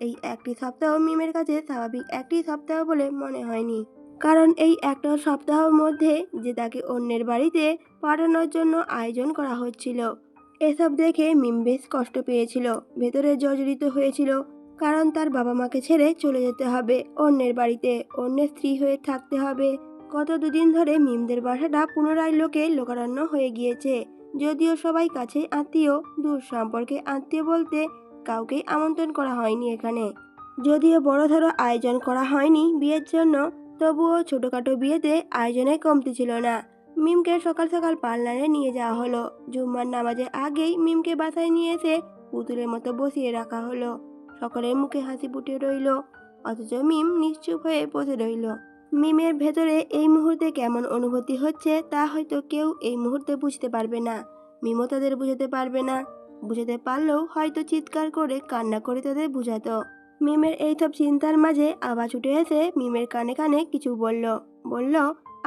এই একটি সপ্তাহ মিমের কাছে স্বাভাবিক একটি সপ্তাহ বলে মনে হয়নি, কারণ এই একটা সপ্তাহের মধ্যে যে তাকে অন্যের বাড়িতে পাঠানোর জন্য আয়োজন করা হচ্ছিল, এসব দেখে মিম বেশ কষ্ট পেয়েছিল, ভেতরে জর্জরিত হয়েছিল। কারণ তার বাবা মাকে ছেড়ে চলে যেতে হবে অন্যের বাড়িতে, অন্যের স্ত্রী হয়ে থাকতে হবে। গত দুদিন ধরে মিমদের বাসাটা পুনরায় লোকে লোকারণ্য হয়ে গিয়েছে। যদিও সবাই কাছেই আত্মীয়, দূর সম্পর্কে আত্মীয় বলতে কাউকেই আমন্ত্রণ করা হয়নি এখানে। যদিও বড়সড় আয়োজন করা হয়নি বিয়ের জন্য, তবুও ছোটখাটো বিয়েতে আয়োজনে কমতি ছিল না। মিমকে সকাল সকাল পার্লারে নিয়ে যাওয়া হলো। জুম্মার নামাজের আগেই মিমকে বাসায় নিয়ে এসে পুতুলের মতো বসিয়ে রাখা হলো। সকলের মুখে হাসি ফুটে রইল, অথচ মিম নিশ্চুপ হয়ে বসে রইল। মিমের ভেতরে এই মুহূর্তে কেমন অনুভূতি হচ্ছে তা হয়তো কেউ এই মুহূর্তে বুঝতে পারবে না। মিমও তাদের বুঝাতে পারবে না। বুঝাতে পারলেও হয়তো চিৎকার করে কান্না করে তাদের বুঝাতো। মিমের এইসব চিন্তার মাঝে আবার ছুটে এসে মিমের কানে কানে কিছু বলল,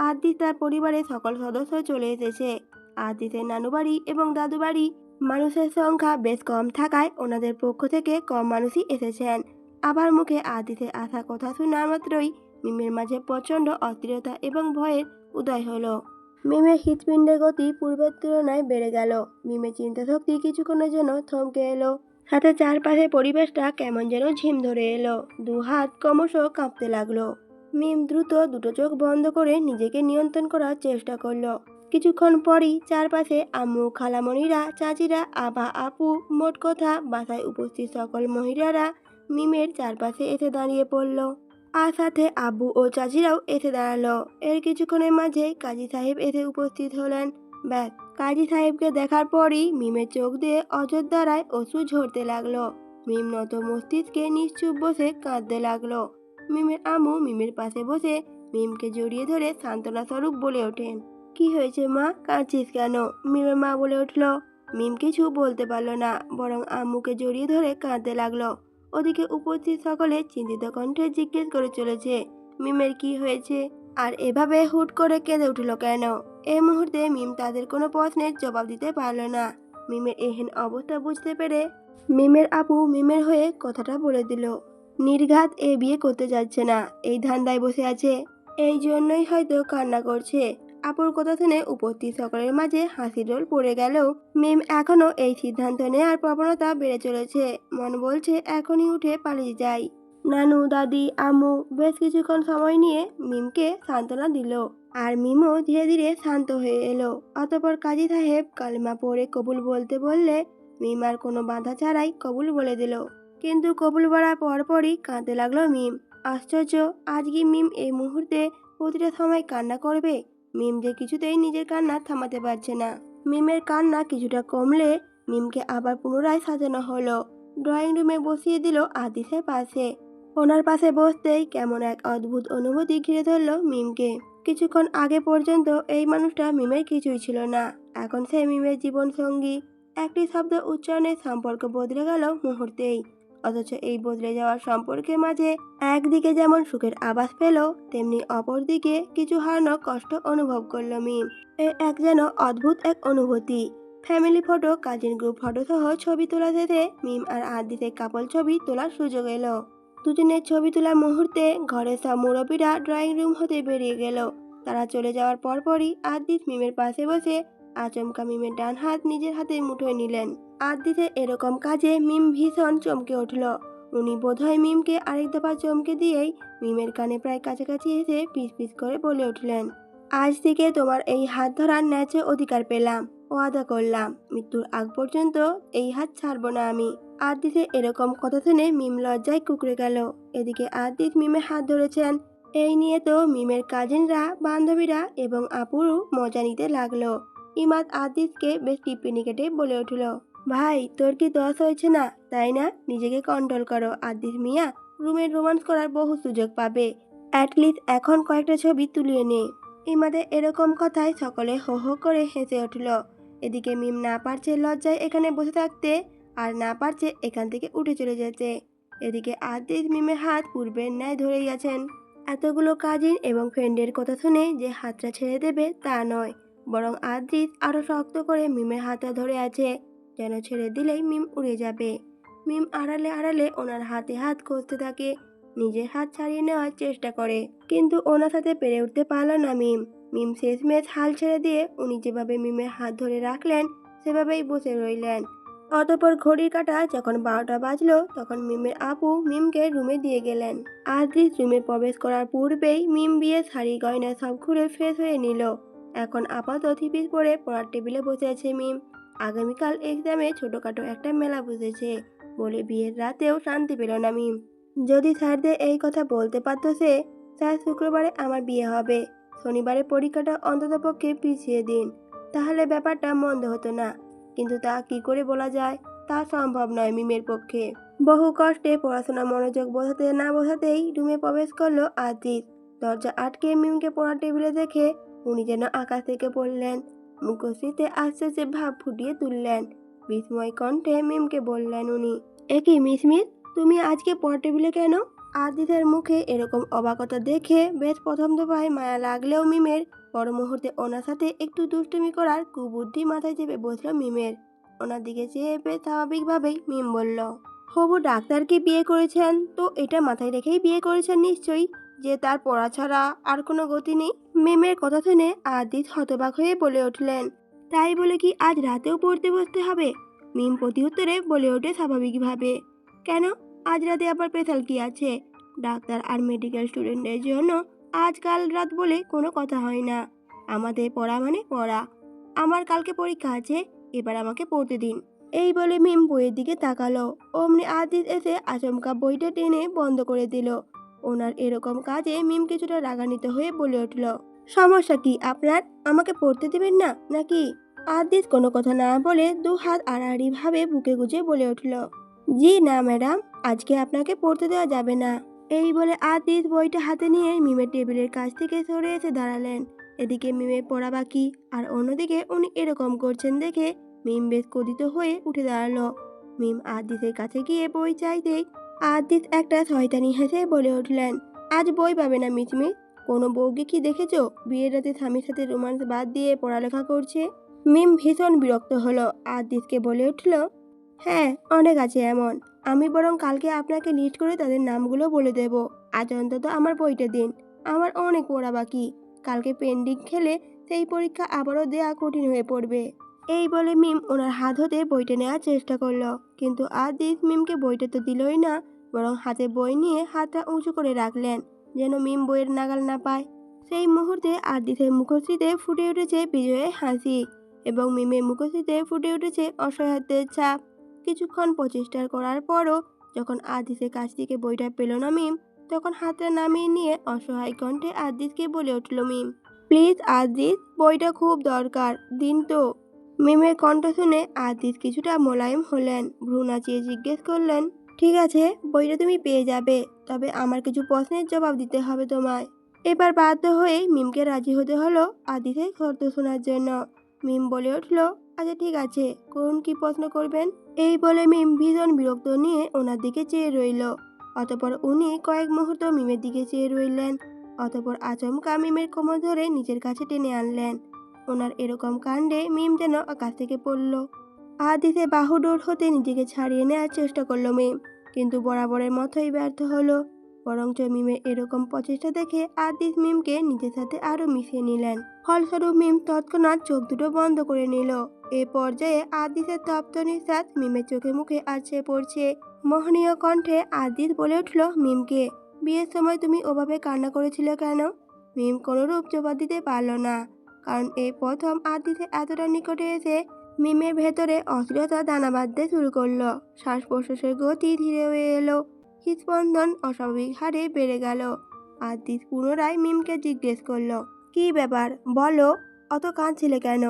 আদিত তার পরিবারের সকল সদস্য চলে এসেছে। আদিতের নানু বাড়ি এবং দাদু বাড়ি মানুষের সংখ্যা বেশ কম থাকায় ওনাদের পক্ষ থেকে কম মানুষই এসেছেন। আবার মুখে আদিতের আসা কথা শোনা মাত্রই মিমের মাঝে প্রচণ্ড অস্থিরতা এবং ভয়ের উদয় হলো। মিমের হৃৎপিণ্ডের গতি পূর্বের তুলনায় বেড়ে গেল। মিমের চিন্তা শক্তি কিছুক্ষণের জন্য থমকে এলো। সাথে চারপাশে পরিবেশটা কেমন যেন ঝিম ধরে এলো। দু হাত ক্রমশ কাঁপতে লাগলো। মিম দ্রুত দুটো চোখ বন্ধ করে নিজেকে নিয়ন্ত্রণ করার চেষ্টা করলো। কিছুক্ষণ পরই চারপাশে আম্মু, খালামণিরা, চাচিরা, আবা, আপু, মোট কথা বাসায় উপস্থিত সকল মহিলারা মিমের চারপাশে এসে দাঁড়িয়ে পড়ল। আর সাথে আব্বু ও চাচিরাও এসে দাঁড়ালো। এর কিছুক্ষণের মাঝে কাজী সাহেব এসে উপস্থিত হলেন। ব্যাস, কাজী সাহেবকে দেখার পরই মিমের চোখ দিয়ে অযোধ্যারায় অশ্রু ঝরতে লাগলো। মিম নত মস্তিষ্কে নিশ্চুপ বসে কাঁদতে লাগলো। মিমের আম্মু মিমের পাশে বসে মিমকে জড়িয়ে ধরে সান্ত্বনা স্বরূপ বলে ওঠেন, কি হয়েছে মা, কাঁদছিস কেন? মিমের মা বলে উঠল। মিম কিছু বলতে পারল না, বরং আম্মুকে জড়িয়ে ধরে কাঁদতে লাগলো। ওদিকে উপস্থিত সকলে চিন্তিত কণ্ঠে জিজ্ঞেস করে চলেছে, মিমের কি হয়েছে, আর এভাবে হুট করে কেঁদে উঠল কেন? এই মুহূর্তে মিম তাদের কোনো প্রশ্নের জবাব দিতে পারল না। মিমের এহেন অবস্থা বুঝতে পেরে মিমের আপু মিমের হয়ে কথাটা বলে দিল, নির্ঘাত এ বিয়ে করতে যাচ্ছে না, এই ধান্দায় বসে আছে, এই জন্যই হয়তো কান্না করছে। আপুর কথা শুনে উপস্থিত সকলের মাঝে হাসির রোল পড়ে গেলেও মিম এখনো এই সিদ্ধান্ত নেওয়ার প্রবণতা বেড়ে চলেছে। মন বলছে এখনই উঠে পালিয়ে যাই। নানু, দাদি, আম্মু বেশ কিছুক্ষণ সময় নিয়ে মিমকে সান্ত্বনা দিল। আর মিমও ধীরে ধীরে শান্ত হয়ে এলো। অতঃপর কাজী সাহেব কালিমা পড়ে কবুল বলতে বললে মিম আর কোনো বাধা ছাড়াই কবুল বলে দিল। কিন্তু কবুল বলার পরপরই কাঁদতে লাগলো মিম। আশ্চর্য, আজ কি মিম এই মুহূর্তে প্রতিটা সময় কান্না করবে? মিম যে কিছুতেই নিজের কান্না থামাতে পারছে না। মিমের কান্না কিছুটা কমলে মিমকে আবার পুনরায় সাজানো হলো। ড্রয়িং রুমে বসিয়ে দিল আদিসের পাশে। ওনার পাশে বসতেই কেমন এক অদ্ভুত অনুভূতি ঘিরে ধরল মিমকে। কিছুক্ষণ আগে পর্যন্ত এই মানুষটা মিমের কিছুই ছিল না, এখন সে মিমের জীবন সঙ্গী। একটি শব্দ উচ্চারণের সম্পর্ক বদলে গেল মুহূর্তেই। অথচ এই বদলে যাওয়ার সম্পর্কের মাঝে একদিকে যেমন সুখের আভাস পেল, তেমনি অপরদিকে কিছু হারানো কষ্ট অনুভব করল মিম। এক যেন অদ্ভুত এক অনুভূতি। Family photo, cousin group photo সহ ছবি তোলা শেষে মিম আর আদিতের কাপল ছবি তোলার সুযোগ এলো। দুজনের ছবি তোলার মুহূর্তে ঘরের সব মুরব্বীরা ড্রয়িং রুম হতে বেরিয়ে গেল। তারা চলে যাওয়ার পরপরই আদিত মিমের পাশে বসে আচমকা মিমের ডান হাত নিজের হাতে মুঠোয় নিলেন। আদিতের এরকম কাজে মিম ভীষণ চমকে উঠল। উনি বোধহয় মিমকে আরেক দফা চমকে দিয়েই মিমের কানে প্রায় কাছাকাছি এসে পিস পিস করে বলে উঠলেন, আজ থেকে তোমার এই হাত ধরার ন্যায্য অধিকার পেলাম। ওয়াদা করলাম মৃত্যুর আগ পর্যন্ত এই হাত ছাড়বো না আমি। আদিতের এরকম কথা শুনে মিম লজ্জায় কুঁকড়ে গেল। এদিকে আদিত মিমের হাত ধরেছেন, এই নিয়ে তো মিমের কাজিনরা, বান্ধবীরা এবং আপুরও মজা নিতে লাগলো। ইমাদ আদিতকে বেশ টিপ্পিনি কেটে বলে উঠল, ভাই তোর কি দশ হয়েছে না, তাই না? নিজেকে কন্ট্রোল করো আদিত মিয়া, রুমে রোমান্স করার বহু সুযোগ পাবে। অ্যাটলিস্ট এখন কয়েকটা ছবি তুলিয়ে নে। ইমাদের এরকম কথায় সকলে হো হো করে হেসে উঠল। এদিকে মিম না পারছে লজ্জায় এখানে বসে থাকতে, আর না পারছে এখান থেকে উঠে চলে যেতে। এদিকে আদিত মিমের হাত পূর্বের ন্যায় ধরেই আছেন। এতগুলো কাজিন এবং ফ্রেন্ডের কথা শুনে যে হাতটা ছেড়ে দেবে তা নয়, বরং আদিত আরো শক্ত করে মিমের হাতটা ধরে আছে, যেন ছেড়ে দিলেই মিম উড়ে যাবে। মিম আড়ালে আড়ালে ওনার হাতে হাত কষতে থাকে, নিজের হাত ছাড়িয়ে নেওয়ার চেষ্টা করে, কিন্তু ওনার সাথে পেরে উঠতে পারল না মিম। মিম শেষমেশ হাল ছেড়ে দিয়ে উনি যেভাবে মিমের হাত ধরে রাখলেন সেভাবেই বসে রইলেন। অতঃপর ঘড়ির কাঁটা যখন 12টা বাজলো, তখন মিমের আপু মিমকে রুমে দিয়ে গেলেন। আদিত রুমে প্রবেশ করার পূর্বেই মিম বিয়ে শাড়ি গয়না সব ঘুরে ফ্রেশ হয়ে নিল। এখন আপাতত থিপিস পরে পড়ার টেবিলে বসে আছে মিম। আগামীকাল এক্সামে ছোটখাটো একটা মেলা বুঝেছে বলে বিয়ের রাতেও শান্তি পেল না মিম। যদি স্যারদের এই কথা বলতে পারত সে, স্যার শুক্রবারে আমার বিয়ে হবে, শনিবারে পরীক্ষাটা অন্ততপক্ষে পিছিয়ে দিন, তাহলে ব্যাপারটা মন্দ হতো না। কিন্তু তা কি করে বলা যায়, তা সম্ভব নয় মিমের পক্ষে। বহু কষ্টে পড়াশোনা মনোযোগ বোঝাতে না বোঝাতেই রুমে প্রবেশ করলো আদিত। দরজা আটকে মিমকে পড়ার টেবিলে দেখে উনি যেন আকাশ থেকে পড়লেন। মুখশ্রীতে আশ্চর্যে ভাব ফুটিয়ে তুললেন। বিস্ময় কণ্ঠে মিমকে বললেন উনি, একই মিসমিস, তুমি আজকে পড়ার টেবিলে কেন? আদিতের মুখে এরকম অবাকতা দেখে বেশ প্রথম দফায় মায়া লাগলেও মিমের পর মুহূর্তে ওনার সাথে একটু দুষ্টুমি করার কুবুদ্ধি মাথায় চেপে বসলো মিমের। ওনার দিকে চেয়ে বেশ স্বাভাবিকভাবেই মিম বলল, হবু ডাক্তারকে বিয়ে করেছেন তো এটা মাথায় রেখেই বিয়ে করেছেন নিশ্চয়ই, যে তার পড়া ছাড়া আর কোনো গতি নেই। মিমের কথা শুনে আদিত হতবাক হয়ে বলে উঠলেন, তাই বলে কি আজ রাতেও পড়তে বসতে হবে? মিম প্রতিউত্তরে বলে ওঠে স্বাভাবিকভাবে, কেন, আজ রাতে আবার স্পেশাল কি আছে? ডাক্তার আর মেডিকেল স্টুডেন্টদের জন্য আজকাল রাত বলে কোনো কথা হয় না। আমাদের পড়া মানে পড়া। আমার কালকে পরীক্ষা আছে, এবার আমাকে পড়তে দিন। এই বলে মিম বইয়ের দিকে তাকালো। অমনি আদিত এসে আচমকা বইটা টেনে বন্ধ করে দিল। ওনার এরকম কাজে মিম কিছুটা রাগান্বিত হয়ে বলে উঠল, সমস্যা কি আপনার? আমাকে পড়তে দিবেন না নাকি? আদিত কোনো কথা না বলে দু হাত আড়াআড়ি ভাবে বুকে গুজে বলে উঠল, জি না ম্যাডাম, আজকে আপনাকে পড়তে দেওয়া যাবে না। এই বলে আদিত বইটা হাতে নিয়ে মিমের টেবিলের কাছ থেকে সরে এসে দাঁড়ালেন। এদিকে মিমের পড়া বাকি, আর অন্যদিকে উনি এরকম করছেন দেখে মিম বেশ ক্রোধিত হয়ে উঠে দাঁড়ালো। মিম আদিতের কাছে গিয়ে বই চাইতেই আদিত একটা শয়তানি হেসে বলে উঠলেন, আজ বই পাবে না মিচমিচ, কোনো বউকে কি দেখেছো বিয়ের রাতে স্বামীর সাথে রোমান্স বাদ দিয়ে পড়ালেখা করছে? মিম ভীষণ বিরক্ত হলো। আদিতকে বলে উঠল, হ্যাঁ অনেক আছে এমন, আমি বরং কালকে আপনাকে লিস্ট করে তাদের নামগুলো বলে দেব। আজ অন্তত আমার বইটা দিন, আমার অনেক পড়া বাকি, কালকে পেন্ডিং খেলে সেই পরীক্ষা আবারও দেয়া কঠিন হয়ে পড়বে। এই বলে মিম ওনার হাত হতে বইটা নেওয়ার চেষ্টা করলো, কিন্তু আদিত মিমকে বইটা তো দিলই না, বরং হাতে বই নিয়ে হাতটা উঁচু করে রাখলেন যেন মিম বইয়ের নাগাল না পায়। সেই মুহূর্তে আদিতের মুখশ্রীতে ফুটে উঠেছে বিজয়ের হাসি, এবং মিমের মুখশ্রীতে ফুটে উঠেছে অসহায়ত্বের ছাপ। কিছুক্ষণ প্রচেষ্টা করার পরও যখন আদিতের কাছ থেকে বইটা পেল না মিম, তখন হাতটা নামিয়ে নিয়ে অসহায় কণ্ঠে আদিতকে বলে উঠল মিম, প্লিজ আদিত, বইটা খুব দরকার, দিন তো। মিমের কণ্ঠ শুনে আদিত কিছুটা মোলায়েম হলেন, ভ্রু নাচিয়ে জিজ্ঞেস করলেন, ঠিক আছে বইটা তুমি পেয়ে যাবে, তবে আমার কিছু প্রশ্নের জবাব দিতে হবে তোমায়। এবার বাধ্য হয়েই মিমকে রাজি হতে হলো আদিতের শর্ত শোনার জন্য। মিম বলে উঠল, আচ্ছা ঠিক আছে, করুন, কি প্রশ্ন করবেন? এই বলে মিম ভীষণ বিরক্ত নিয়ে ওনার দিকে চেয়ে রইল। অতপর উনি কয়েক মুহূর্ত মিমের দিকে চেয়ে রইলেন। অতপর আচমকা মিমের কোমর ধরে নিজের কাছে টেনে আনলেন। ওনার এরকম কাণ্ডে মিম যেন আকাশ থেকে পড়ল। আদিতে বাহুডোর হতে নিজেকে ছাড়িয়ে নেওয়ার চেষ্টা করলো মিম, কিন্তু বরাবরের মতোই ব্যর্থ হলো। বরঞ্চ মিমের এরকম প্রচেষ্টা দেখে আদিত মিমকে নিজের সাথে আরো মিশিয়ে নিলেন। ফলস্বরূপ মিম তৎক্ষণাৎ চোখ দুটো বন্ধ করে নিল। এ পর্যায়ে আদিতের তপ্ত নিঃশ্বাস মিমের চোখে মুখে আছড়ে পড়ছে। মোহনীয় কণ্ঠে আদিত বলে উঠল মিমকে, বিয়ের সময় তুমি ওভাবে কান্না করেছিলে কেন? মিম কোনোরূপ জবাব দিতে পারল না, কারণ এই প্রথম আদিতের এতটা নিকটে এসে মিমের ভেতরে অস্থিরতা দানা বাঁধতে শুরু করলো। শ্বাস প্রশ্বাসের গতি ধীরে হয়ে এলো, হৃদস্পন্দন অস্বাভাবিক হারে বেড়ে গেল। আদিত পুনরায় মিমকে জিজ্ঞেস করলো, কি ব্যাপার বলো, অত কাঁদছিলে কেন?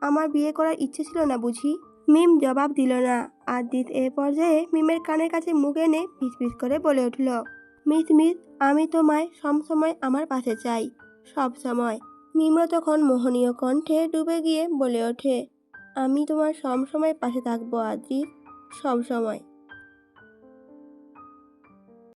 আমার বিয়ে করার ইচ্ছে ছিল না বুঝি? মিম জবাব দিল না। আদিত এ পর্যায়ে মিমের কানের কাছে মুখ এনে ফিসফিস করে বলে উঠল, মিস মিস, আমি তোমায় সবসময় আমার পাশে চাই, সব সময়। মিমও তখন মোহনীয় কণ্ঠে ডুবে গিয়ে বলে ওঠে, আমি তোমার সব সময় পাশে থাকবো আদিত, সব সময়।